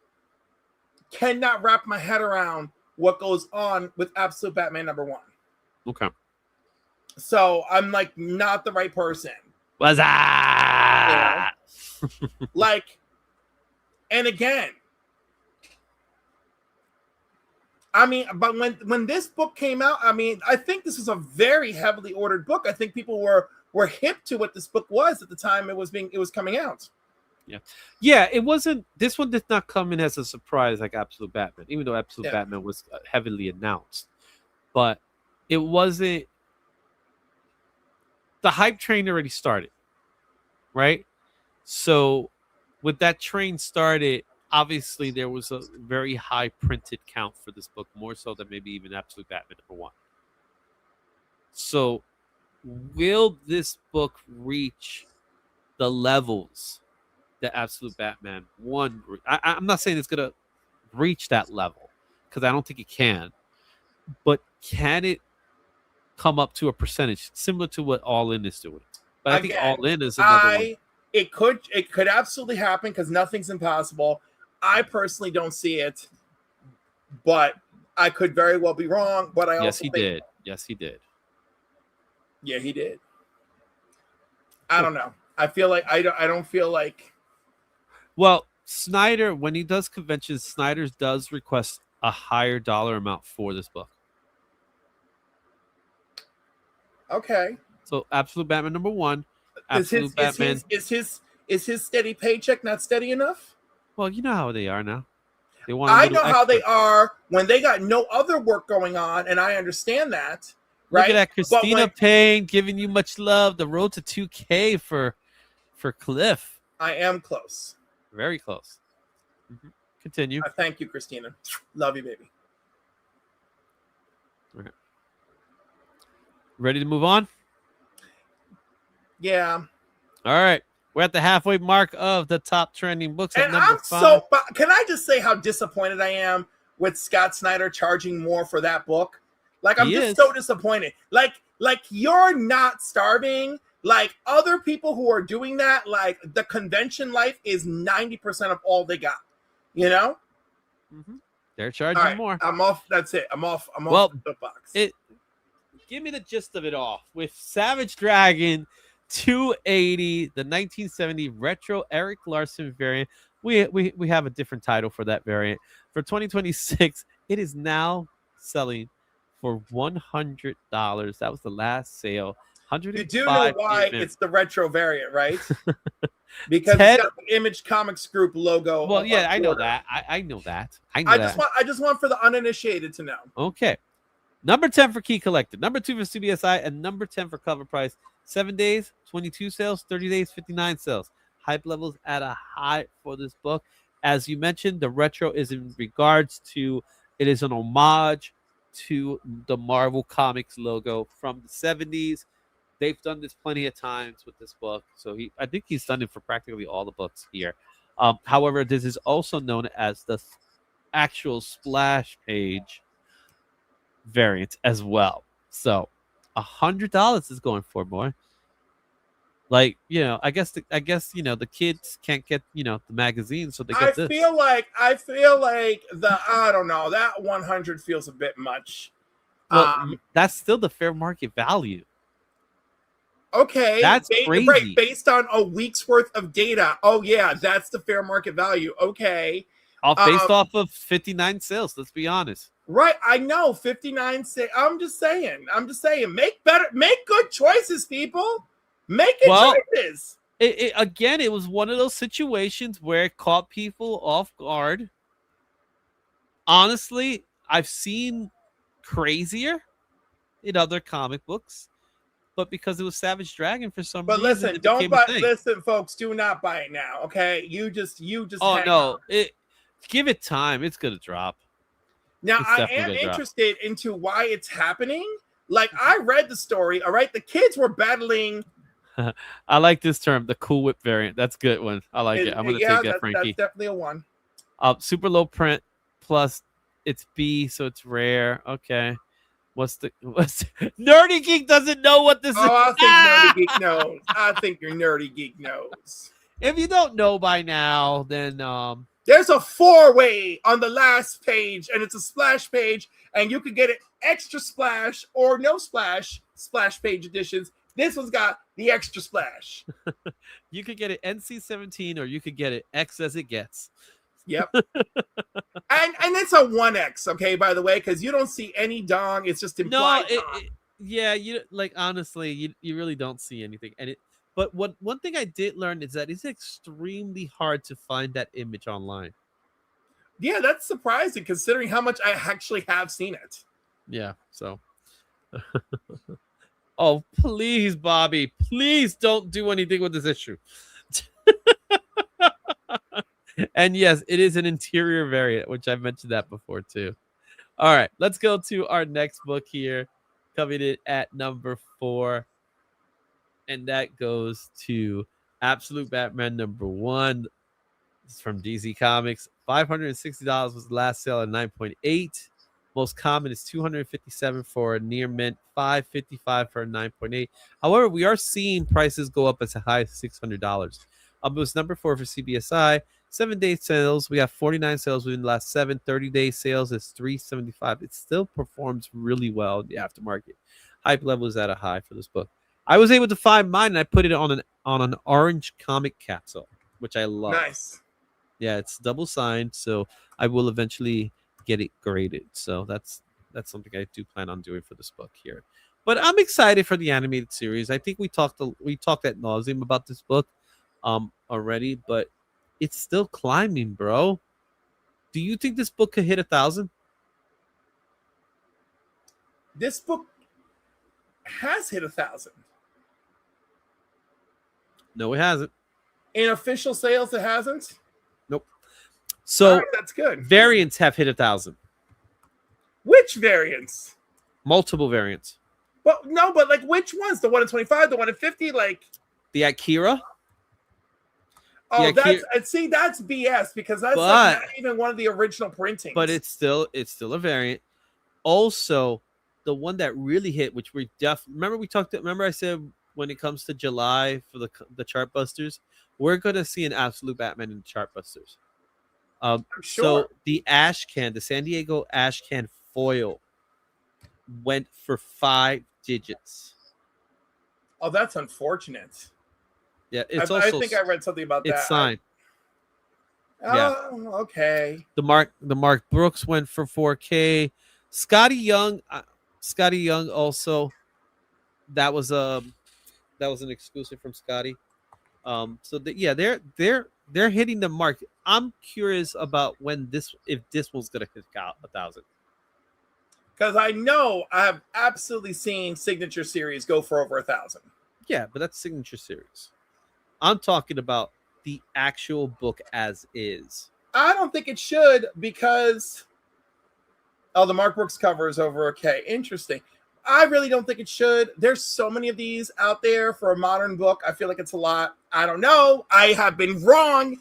cannot wrap my head around what goes on with Absolute Batman number 1. Okay. So I'm like not the right person. What's that? Like, and again, I mean, but when this book came out, I mean, I think this was a very heavily ordered book. I think people were hip to what this book was at the time it was coming out. Yeah, it wasn't. This one did not come in as a surprise like Absolute Batman, even though Absolute Batman was heavily announced. But it wasn't. The hype train already started, right? So, with that train started, obviously there was a very high printed count for this book, more so than maybe even Absolute Batman number 1. So, will this book reach the levels that Absolute Batman 1? I'm not saying it's going to reach that level because I don't think it can. But can it come up to a percentage similar to what All In is doing? But I think All In is another one. It could absolutely happen because nothing's impossible. I personally don't see it, but I could very well be wrong. But I also did. Yes, he did. Yeah, he did. I don't know. I feel like I don't feel like. Well, Snyder, when he does conventions, Snyder does request a higher dollar amount for this book. Okay. So Absolute Batman number 1. Is his steady paycheck not steady enough? Well, you know how they are now. They want. I know how they are when they got no other work going on, and I understand that. Right? Look at that, Christina Payne giving you much love. The road to 2K for Cliff. I am close. Very close. Mm-hmm. Continue. Thank you, Christina. Love you, baby. Okay. Ready to move on? Yeah. All right. We're at the halfway mark of the top trending books. And I'm 5. Can I just say how disappointed I am with Scott Snyder charging more for that book? Like, I'm just so disappointed. Like you're not starving. Like, other people who are doing that, like, the convention life is 90% of all they got. You know? Mm-hmm. They're charging more. I'm off. That's it. I'm off the box. Give me the gist of it all. With Savage Dragon 280, the 1970 retro Eric Larson variant. We have a different title for that variant. For 2026, it is now selling for $100. That was the last sale. You do know why it's the retro variant, right? Because it's got the Image Comics Group logo. Well, yeah, I know that. I know that. I just want for the uninitiated to know. Okay. Number 10 for Key Collector, number 2 for CBSI, and number 10 for cover price. 7 days, 22 sales, 30 days, 59 sales. Hype levels at a high for this book. As you mentioned, the retro is in regards to, it is an homage to the Marvel Comics logo from the 70s. They've done this plenty of times with this book. So I think he's done it for practically all the books here. However, this is also known as the actual splash page variant as well. So $100 is going for, boy. Like, I guess the kids can't get the magazine, so they I get this. feel like I don't know, that 100 feels a bit much. Well, that's still the fair market value. Okay, That's right, crazy. based on a week's worth of data. Oh yeah, that's the fair market value. Okay. Based off of 59 sales, let's be honest. Right, I know 59 sales. I'm just saying. Make good choices, people. Make good choices. Again, it was one of those situations where it caught people off guard. Honestly, I've seen crazier in other comic books, but because it was Savage Dragon for some reason, listen, don't buy. Listen, folks, do not buy it now. Okay, you just. Oh no, give it time. It's gonna drop. Now I am interested into why it's happening. Like, I read the story. All right, the kids were battling. I like this term, the Cool Whip variant. That's a good one. I like it. I'm gonna take that, Frankie. That's definitely a one. Super low print plus it's B, so it's rare. Okay. What's Nerdy Geek doesn't know what this is. I think Nerdy Geek knows. I think your Nerdy Geek knows. If you don't know by now, then there's a 4-way on the last page, and it's a splash page, and you could get it extra splash or no splash page editions. This one's got the extra splash. You could get it NC-17 or you could get it X as it gets. Yep. and it's a 1X, okay, by the way, because you don't see any dong. It's just implied. You like, honestly, you really don't see anything. But one thing I did learn is that it's extremely hard to find that image online. Yeah, that's surprising considering how much I actually have seen it. Yeah, so oh, please, Bobby, please don't do anything with this issue. And yes, it is an interior variant, which I mentioned that before too. All right, let's go to our next book here, coming in at number 4. And that goes to Absolute Batman #1. It's from DC Comics. $560 was the last sale at 9.8. Most common is $257 for a near mint, $555 for a 9.8. However, we are seeing prices go up as high as $600. It was number 4 for CBSI. 7-day sales, we got 49 sales within the last 7. 30-day sales is $375. It still performs really well in the aftermarket. Hype level is at a high for this book. I was able to find mine, and I put it on an orange comic capsule, which I love. Nice. Yeah, it's double signed, so I will eventually get it graded. So that's something I do plan on doing for this book here. But I'm excited for the animated series. I think we talked ad nauseum about this book already, but it's still climbing, bro. Do you think this book could hit 1,000? This book has hit 1,000. No, it hasn't. In official sales, it hasn't. Nope. So that's good. Variants have hit 1,000. Which variants? Multiple variants. Well, no, but like which ones? The 1 in 25, the 1 in 50, like the Akira. Oh, that's BS because that's like not even one of the original printings. But it's still a variant. Also, the one that really hit, which we remember I said when it comes to July for the Chartbusters, we're gonna see an Absolute Batman in the Chartbusters. Sure. So the San Diego ash can foil went for 5 digits. Oh, that's unfortunate. Yeah, I think I read something about that. It's signed. Okay. The Mark Brooks went for 4K. Scotty Young also. That was an exclusive from Scotty. They're hitting the mark. I'm curious about if this one's gonna hit 1,000. Because I know I have absolutely seen Signature Series go for over 1,000. Yeah, but that's Signature Series. I'm talking about the actual book as is. I don't think it should because the Mark Brooks cover is over. Okay, interesting. I really don't think it should. There's so many of these out there for a modern book. I feel like it's a lot. I don't know. I have been wrong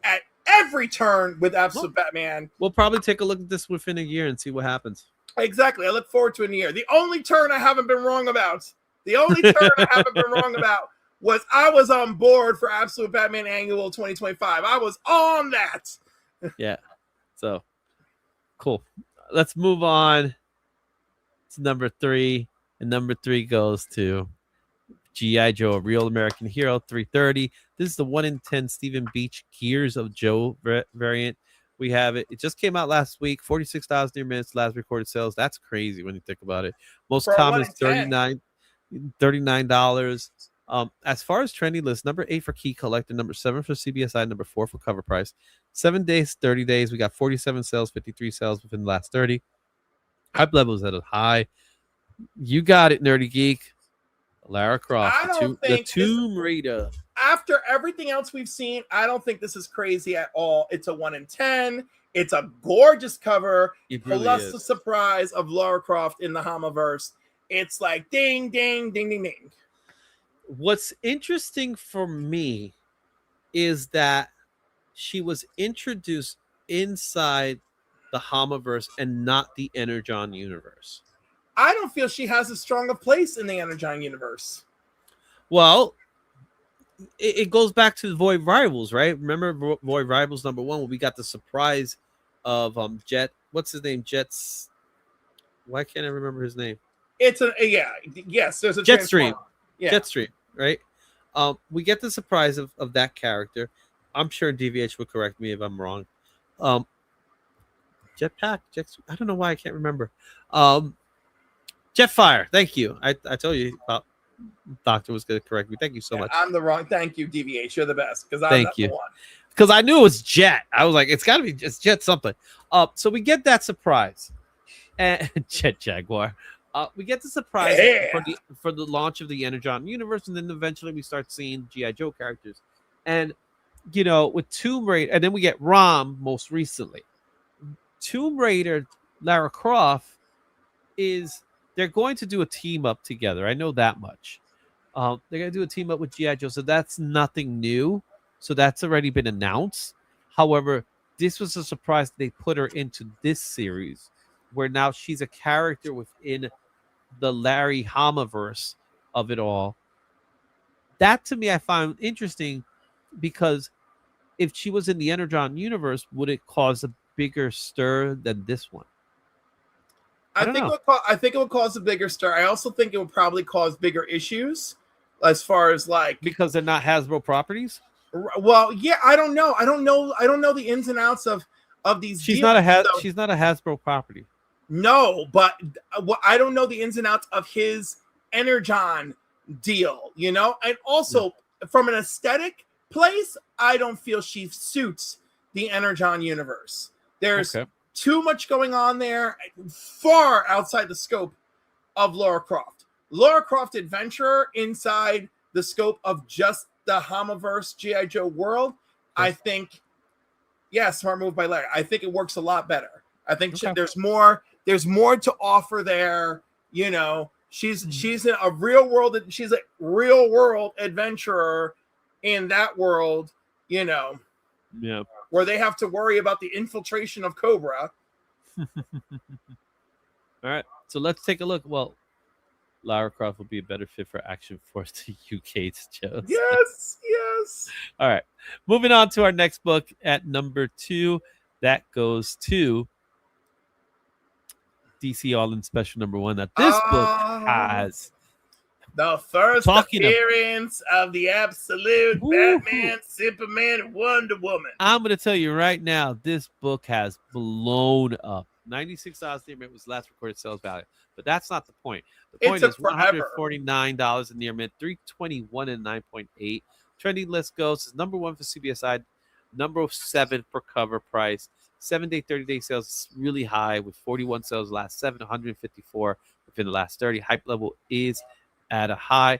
at every turn with Absolute Batman. We'll probably take a look at this within a year and see what happens. Exactly. I look forward to a year. The only turn I haven't been wrong about was I was on board for Absolute Batman Annual 2025. I was on that. Yeah. So cool. Let's move on to number 3. And number 3 goes to G.I. Joe, a Real American Hero, 330. This is the 1 in 10 Stephen Beach Gears of Joe variant. We have it. It just came out last week. 46,000 near minutes, last recorded sales. That's crazy when you think about it. Most For a common 1 is in 10. $39. As far as trendy list, number 8 for Key Collector, number 7 for CBSI, number 4 for Cover Price. 7 days, 30 days. We got 47 sales, 53 sales within the last 30. Hype levels at a high. You got it, Nerdy Geek. Lara Croft, I don't the think Tomb Raider. After everything else we've seen, I don't think this is crazy at all. It's a 1 in 10. It's a gorgeous cover. It really plus is. the surprise of Lara Croft in the Hamaverse. It's like ding, ding, ding, ding, ding. What's interesting for me is that she was introduced inside the Hamaverse and not the Energon universe. I don't feel she has as strong a place in the Energon universe. Well, it goes back to the Void Rivals, right? Remember Void Rivals number 1 when we got the surprise of Jet. What's his name? Jet's. Why can't I remember his name? It's yes. There's a Jetstream. Yeah. Jetstream, right? We get the surprise of that character. I'm sure DVH will correct me if I'm wrong. Jetpack, I don't know why I can't remember. Jetfire. Thank you. I told you about Doctor was going to correct me. Thank you so much. I'm the wrong. Thank you, DVH. You're the best because I'm Thank you. the one. Because I knew it was Jet. I was like, it's got to be just Jet something. So we get that surprise, and Jet Jaguar. We get the surprise for the launch of the Energon universe, and then eventually we start seeing G.I. Joe characters, and with Tomb Raider, and then we get Rom most recently. Tomb Raider, Lara Croft they're going to do a team up together. I know that much. They're going to do a team up with G.I. Joe, so that's nothing new. So that's already been announced. However, this was a surprise they put her into this series, where now she's a character within the Larry Hamaverse of it all. That to me I find interesting, because if she was in the Energon universe, would it cause a bigger stir than this one? I think it would cause a bigger stir. I also think it would probably cause bigger issues as far as because they're not Hasbro properties. Well, yeah, I don't know the ins and outs of these. She's deals, she's not a Hasbro property. No, but I don't know the ins and outs of his Energon deal, and also from an aesthetic place, I don't feel she suits the Energon universe. There's too much going on there, far outside the scope of Lara Croft. Lara Croft Adventurer inside the scope of just the Hamaverse G.I. Joe world, I think, smart move by Larry. I think it works a lot better. I think there's more to offer there. She's in a real world. She's a real world adventurer in that world. Where they have to worry about the infiltration of Cobra. All right, so let's take a look. Well, Lara Croft will be a better fit for Action Force to UK shows. Yes. All right, moving on to our next book at number 2. That goes to DC All In Special number 1. That this book has the first appearance of the absolute Batman, Superman, Wonder Woman. I'm going to tell you right now, this book has blown up. 96,000 near mint was last recorded sales value, but that's not the point. The point is $149 in near mint, 321 and 9.8. Trendy list goes is number 1 for CBSI, number 7 for Cover Price. 7-day, 30-day sales is really high with 41 sales last 7, 154 within the last 30. Hype level is at a high.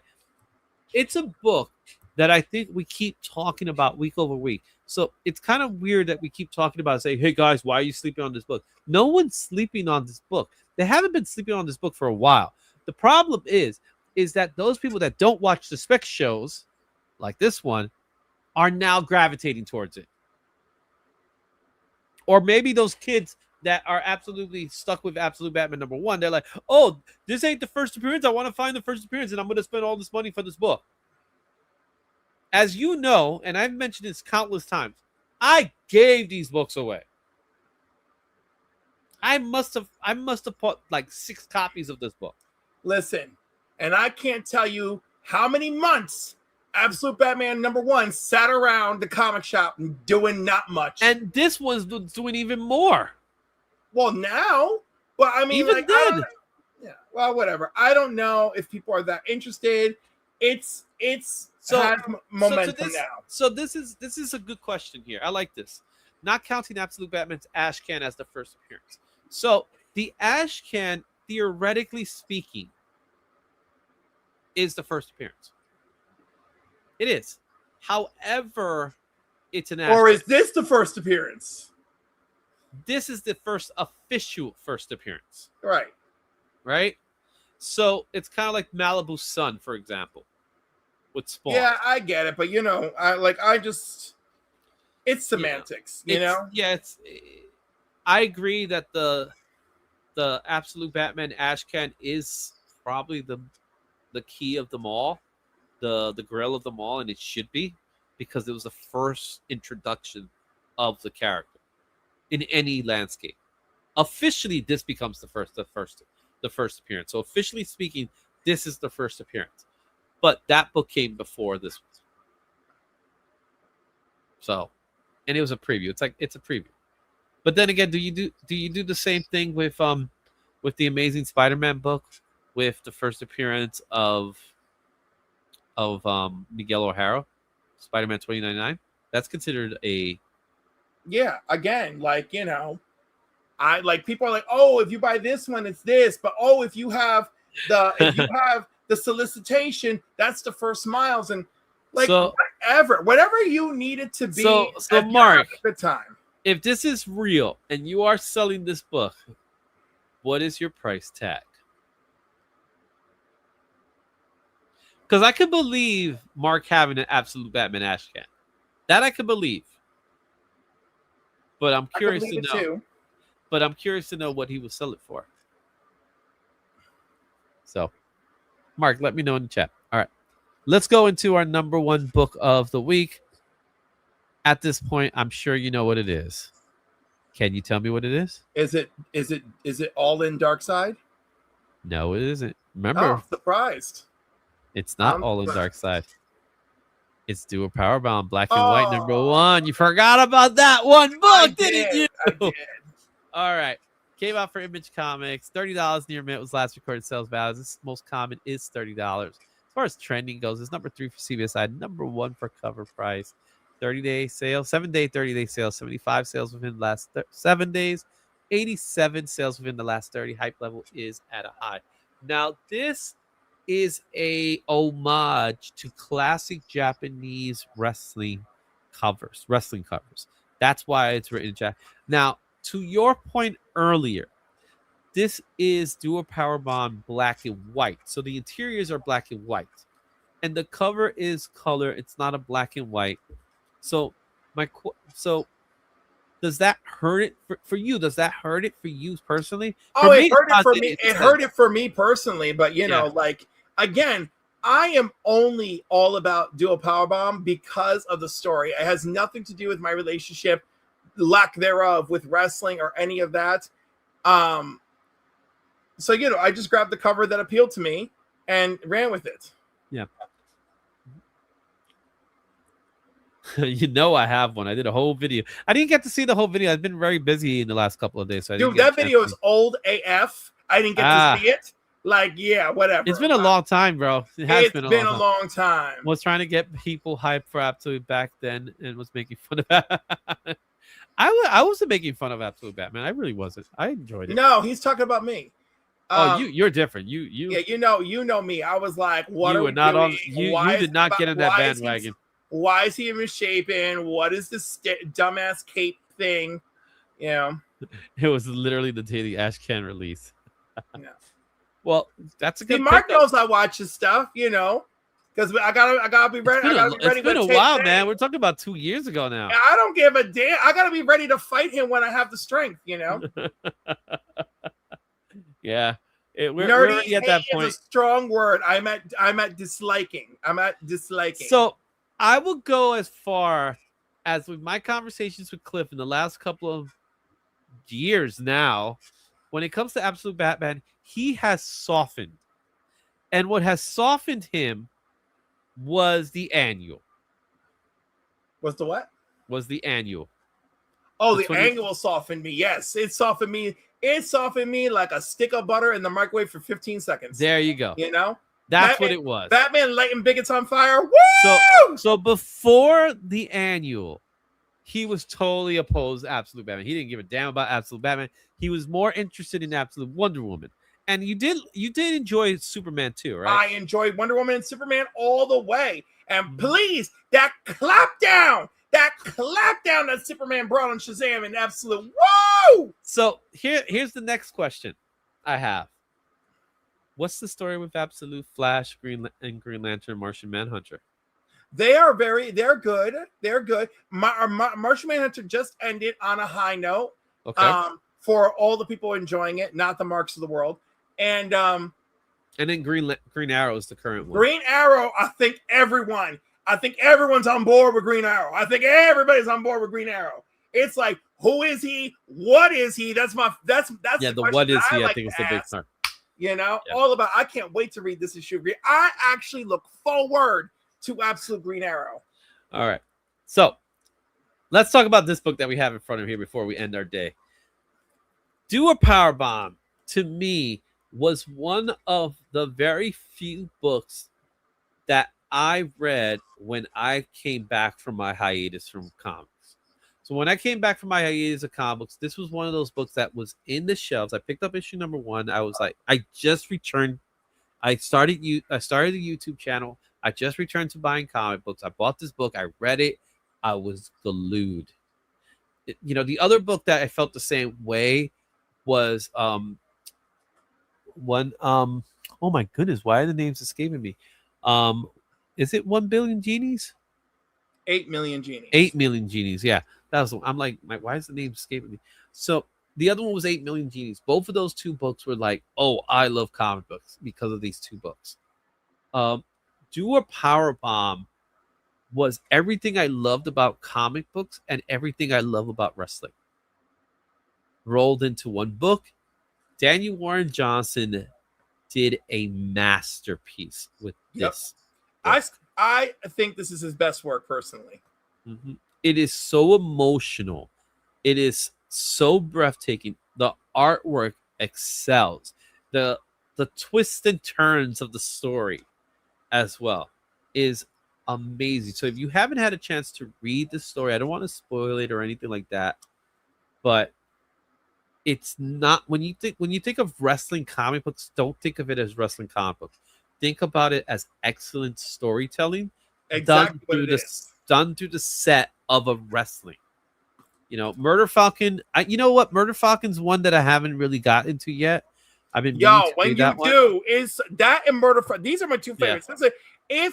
It's a book that I think we keep talking about week over week. So it's kind of weird that we keep talking about, say, hey guys, why are you sleeping on this book? No one's sleeping on this book. They haven't been sleeping on this book for a while. The problem is that those people that don't watch the spec shows like this one are now gravitating towards it. Or maybe those kids that are absolutely stuck with Absolute Batman number 1, they're like, oh, this ain't the first appearance. I want to find the first appearance, and I'm going to spend all this money for this book. as you know, and I've mentioned this countless times, I gave these books away. I must have put like 6 copies of this book. Listen, and I can't tell you how many months Absolute Batman #1 sat around the comic shop doing not much. And this one's doing even more. Well, now, but I mean, Even like, then. yeah. Well, whatever. I don't know if people are that interested. It's has momentum now. So this is a good question here. I like this. Not counting Absolute Batman's Ash Can as the first appearance. So the Ash Can, theoretically speaking, is the first appearance. It is. However, it's an Ash Or Can. is this the first appearance? This is the first official first appearance. Right. Right? So it's kind of like Malibu Sun, for example, with Spawn. Yeah, I get it, but it's semantics, you know? Yeah, I agree that the Absolute Batman Ash Can is probably the key of them all, the grail of them all, and it should be, because it was the first introduction of the character in any landscape. Officially, this becomes the first appearance. So officially speaking, this is the first appearance. But that book came before this one. So, and it was a preview. It's a preview. But then again, do you do the same thing with the Amazing Spider-Man book, with the first appearance of Miguel O'Hara, Spider-Man 2099? That's considered a again, like, I like, people are like, oh, if you buy this one, it's this, but oh, if you have the solicitation, that's the first Miles, and like, so, whatever you need it to be. So Mark, at the time, if this is real and you are selling this book, what is your price tag? Because I could believe Mark having an Absolute Batman Ash Can. That I could believe. But I'm curious to know. Too. But I'm curious to know what he would sell it for. So, Mark, let me know in the chat. All right. Let's go into our #1 book of the week. At this point, I'm sure you know what it is. Can you tell me what it is? Is it All In Dark Side? No, it isn't. Remember, I'm surprised. It's not All In Dark Side. It's Dual Powerbomb, Black and White #1. You forgot about that one book, didn't you? I did. All right. Came out for Image Comics. $30 near mint was last recorded sales value. This most common is $30. As far as trending goes, it's #3 for CBSI, #1 for cover price. 30-day sale, 7-day, 30-day sale, 75 sales within the last 7 days, 87 sales within the last 30. Hype level is at a high. Now, this is a homage to classic Japanese wrestling covers. That's why it's written in Japanese. Now, to your point earlier, this is Dual Powerbomb Black and White. So the interiors are black and white. And the cover is color. It's not a black and white. So does that hurt it for you? Does that hurt it for you personally? Oh, it hurt it for me. It hurt it for me personally, but like, again, I am only all about Dual Powerbomb because of the story. It has nothing to do with my relationship, lack thereof, with wrestling or any of that. So I just grabbed the cover that appealed to me and ran with it. Yeah. I have one. I did a whole video. I didn't get to see the whole video. I've been very busy in the last couple of days. So dude, that video is old AF. I didn't get to see it. Like, whatever. It's been a long time, bro. It's been a long time. Was trying to get people hyped for Absolute back then and was making fun of that. I wasn't making fun of Absolute Batman. I really wasn't. I enjoyed it. No, he's talking about me. You're different. You you know me. I was like, what you are were we not doing? on. You did not get in that bandwagon. Why is he even shaping? What is this dumbass cape thing? It was literally the day the Ash Can release. Yeah. Well, that's a good. Mark knows I watch his stuff, because I gotta be ready. It's been a while, man. We're talking about 2 years ago now. I don't give a damn. I gotta be ready to fight him when I have the strength. Yeah. We're at that point. Is a strong word. I'm at disliking. So I will go as far as with my conversations with Cliff in the last couple of years now. When it comes to Absolute Batman, he has softened. And what has softened him was the annual. What's the what? Was the annual. Oh, The the 20 angle softened me. Yes, it softened me. It softened me like a stick of butter in the microwave for 15 seconds. There you go. You know? That's Batman, what it was. Batman lighting bigots on fire. Woo! So before the annual, he was totally opposed to Absolute Batman. He didn't give a damn about Absolute Batman. He was more interested in Absolute Wonder Woman. And you did enjoy Superman too, right? I enjoyed Wonder Woman and Superman all the way. And Mhm. please, that clapdown that Superman brought on Shazam and Absolute. Woo! So here's the next question I have. What's the story with Absolute Flash, Green Lantern, Martian Manhunter? They're good. They're good. Martian Manhunter just ended on a high note. Okay. For all the people enjoying it, not the marks of the world. And then Green Arrow is the current one. Green Arrow, I think everyone's on board with Green Arrow. I think everybody's on board with Green Arrow. It's like, who is he? What is he? That's yeah. The what is he? I think it's the big part. You know, all about. I can't wait to read this issue of Green. I actually look forward to Absolute Green Arrow. All right, so let's talk about this book that we have in front of here before we end our day. Do a Power Bomb, to me, was one of the very few books that I read when I came back from my hiatus from comics. So when I came back from my hiatus of comics, this was one of those books that was in the shelves. I picked up issue number 1. I was like, I just returned. I started a YouTube channel. I just returned to buying comic books. I bought this book. I read it. I was glued. The other book that I felt the same way was one. Oh my goodness, why are the names escaping me? Is it 1 Billion Genies? 8 Million Genies. 8 Million Genies. Yeah, that was. I'm like, why is the name escaping me? So the other one was 8 Million Genies. Both of those two books were like, oh, I love comic books because of these two books. Do a Power Bomb was everything I loved about comic books and everything I love about wrestling rolled into one book. Daniel Warren Johnson did a masterpiece with this. I think this is his best work personally. Mm-hmm. It is so emotional. It is so breathtaking. The artwork excels. The twists and turns of the story as well is amazing. So if you haven't had a chance to read the story, I don't want to spoil it or anything like that, but it's not when you think of wrestling comic books, don't think of it as wrestling comic books. Think about it as excellent storytelling done through the set of a wrestling. Murder Falcon. You know what? Murder Falcon's one that I haven't really got into yet. I've been when you do is that and Murder Falcon. These are my two favorites. Yeah.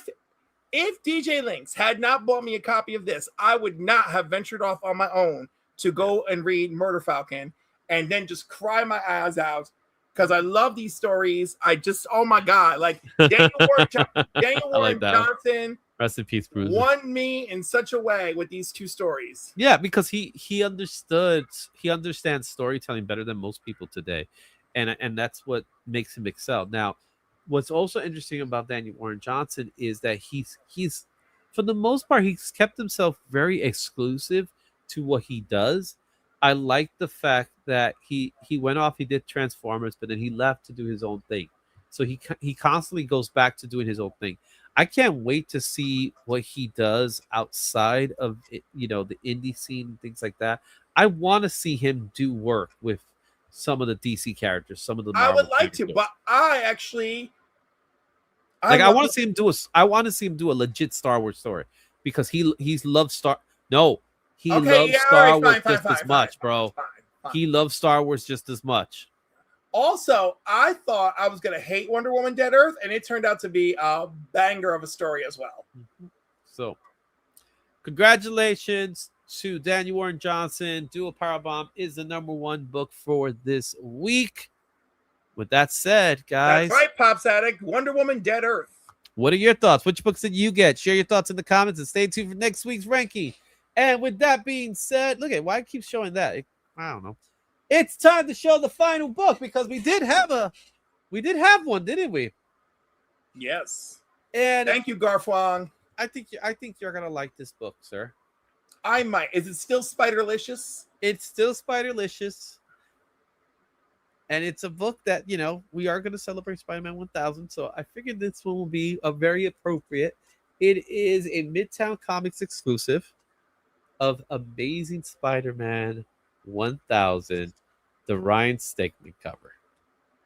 If DJ Lynx had not bought me a copy of this, I would not have ventured off on my own to go and read Murder Falcon and then just cry my eyes out because I love these stories. Oh my God, like Daniel Warren Johnson. Rest in peace, Bruce. Won me in such a way with these two stories. Yeah, because he understands storytelling better than most people today. And that's what makes him excel. Now, what's also interesting about Daniel Warren Johnson is that he's for the most part, he's kept himself very exclusive to what he does. I like the fact that he went off, he did Transformers, but then he left to do his own thing. So he constantly goes back to doing his own thing. I can't wait to see what he does outside of it, the indie scene and things like that. I want to see him do work with some of the DC characters, some of the Marvel I would like characters. to, but I want to see him do a legit Star Wars story because he loves Star Wars just as much, bro. He loves Star Wars just as much. Also, I thought I was gonna hate Wonder Woman Dead Earth, and it turned out to be a banger of a story as well. So, congratulations to Daniel Warren Johnson. Do a Power Bomb is the #1 book for this week. With that said, guys, that's right, Pops Addict. Wonder Woman Dead Earth. What are your thoughts? Which books did you get? Share your thoughts in the comments and stay tuned for next week's ranking. And with that being said, look at why it keeps showing that. I don't know. It's time to show the final book because we did have one, didn't we? Yes. And thank you, Garfwang. I think you're gonna like this book, sir. I might. Is it still Spiderlicious? It's still Spiderlicious. And it's a book that, we are going to celebrate Spider-Man 1000. So I figured this one will be a very appropriate. It is a Midtown Comics exclusive of Amazing Spider-Man 1000, the Ryan Stegman cover.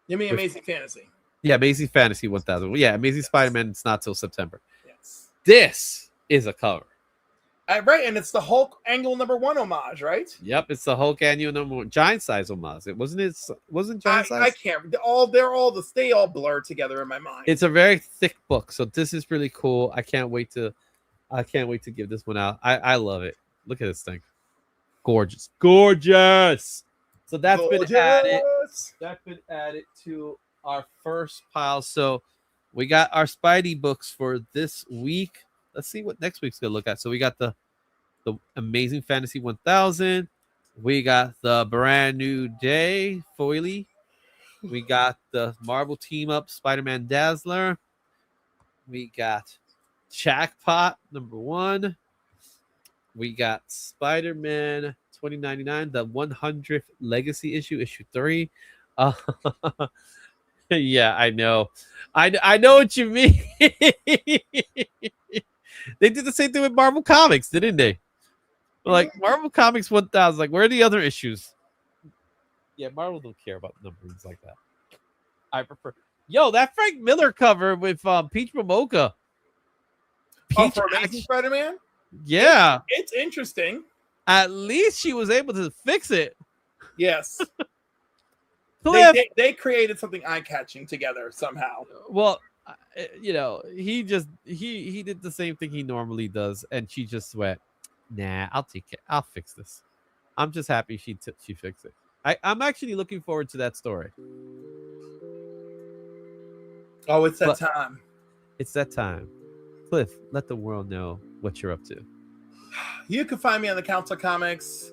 You mean Amazing Fantasy? Yeah, Amazing Fantasy 1000. Yeah, Amazing Spider-Man, it's not till September. Yes. This is a cover. Right, and it's the Hulk Angle #1 homage, right? Yep, it's the Hulk annual #1 giant size homage. It wasn't giant size. I can't. They all blur together in my mind. It's a very thick book, so this is really cool. I can't wait to give this one out. I love it. Look at this thing, gorgeous. So that's been added. That's been added to our first pile. So we got our Spidey books for this week. Let's see what next week's gonna look at. So we got the Amazing Fantasy 1000. We got the Brand New Day foily. We got the Marvel Team Up Spider-Man Dazzler. We got Jackpot #1. We got Spider-Man 2099, the 100th Legacy issue 3. Yeah, I know. I know what you mean. They did the same thing with Marvel Comics, didn't they? Like Marvel Comics 1000, like where are the other issues? Yeah, Marvel don't care about numbers like that. I prefer. Yo, that Frank Miller cover with Peach Momoka. Peach for Amazing Spider-Man? Yeah. It's interesting. At least she was able to fix it. Yes. They created something eye-catching together somehow. Well, he did the same thing he normally does, and she just went, nah, I'll take it. I'll fix this. I'm just happy she fixed it. I'm actually looking forward to that story. Oh, it's that time. It's that time. Cliff, let the world know what you're up to. You can find me on the Council Comics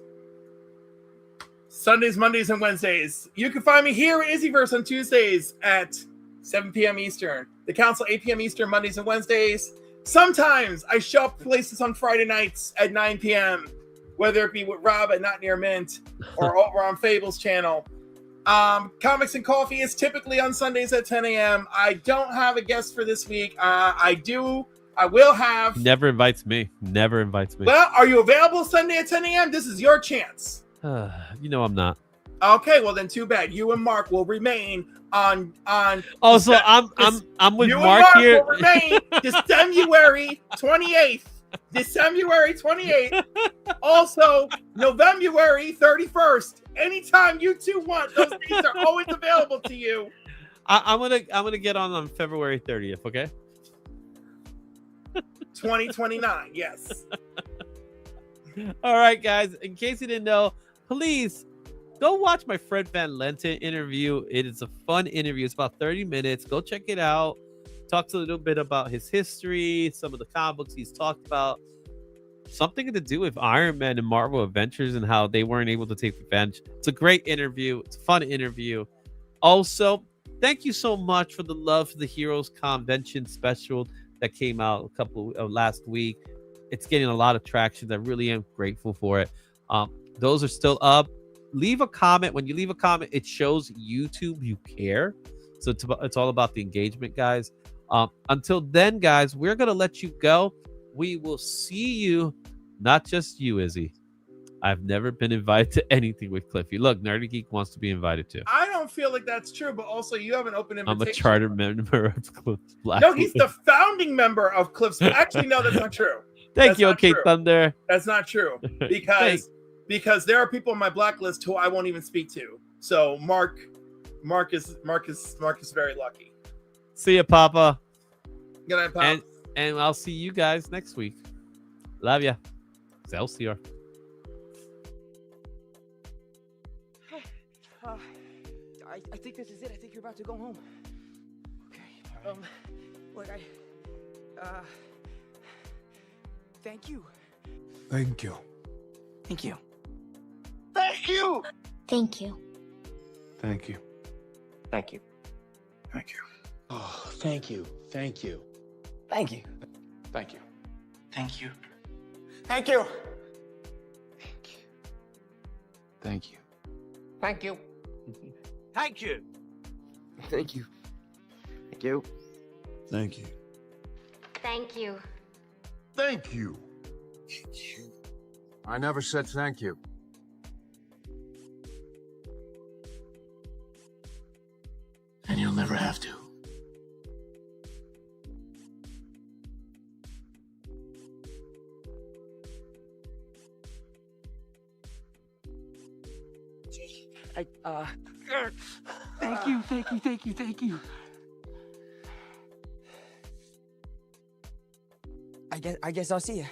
Sundays, Mondays, and Wednesdays. You can find me here at IzzyVerse on Tuesdays at 7 p.m. Eastern. The Council, 8 p.m. Eastern, Mondays and Wednesdays. Sometimes I show up places on Friday nights at 9 p.m., whether it be with Rob at Not Near Mint or over on Fable's channel. Comics and Coffee is typically on Sundays at 10 a.m. I don't have a guest for this week. I will have. Never invites me. Well, are you available Sunday at 10 a.m.? This is your chance. I'm not. Okay, well then too bad. You and Mark will remain on. Oh, so I'm with you Mark and Mark here. Will remain December 28th. December 28th. Also, November 31st. Anytime you two want, those dates are always available to you. I'm gonna get on February 30th. Okay. 2029. Yes. All right, guys. In case you didn't know, please go watch my Fred Van Lente interview. It is a fun interview. It's about 30 minutes. Go check it out. Talks a little bit about his history, some of the comic books he's talked about, something to do with Iron Man and Marvel Adventures and how they weren't able to take revenge. It's a great interview. It's a fun interview. Also, thank you so much for the love for the Heroes Convention special that came out last week. It's getting a lot of traction. I really am grateful for it. Those are still up. Leave a comment. When you leave a comment, it shows YouTube you care. So it's all about the engagement, guys. Until then, guys, we're going to let you go. We will see you. Not just you, Izzy. I've never been invited to anything with Cliffy. Look, Nerdy Geek wants to be invited to. I don't feel like that's true, but also you have an open invitation. I'm a charter member of Cliff's Black. No, he's the founding member of Cliff's. Actually, no, that's not true. Thank you, OK Thunder. That's not true because there are people on my blacklist who I won't even speak to. So Mark is very lucky. See ya, Papa. Good night, Papa. And I'll see you guys next week. Love ya. Excelsior. I think this is it. I think you're about to go home. Okay. Look, Thank you. Thank you. Thank you. Thank you. Thank you. Thank you. Thank you. Thank you. Oh, thank you. Thank you. Thank you. Thank you. Thank you. Thank you. Thank you. Thank you. Thank you. Thank you. Thank you. Thank you. Thank you. Thank you. I never said thank you. And you'll never have to. Thank you. Thank you. Thank you. Thank you. I guess I'll see you.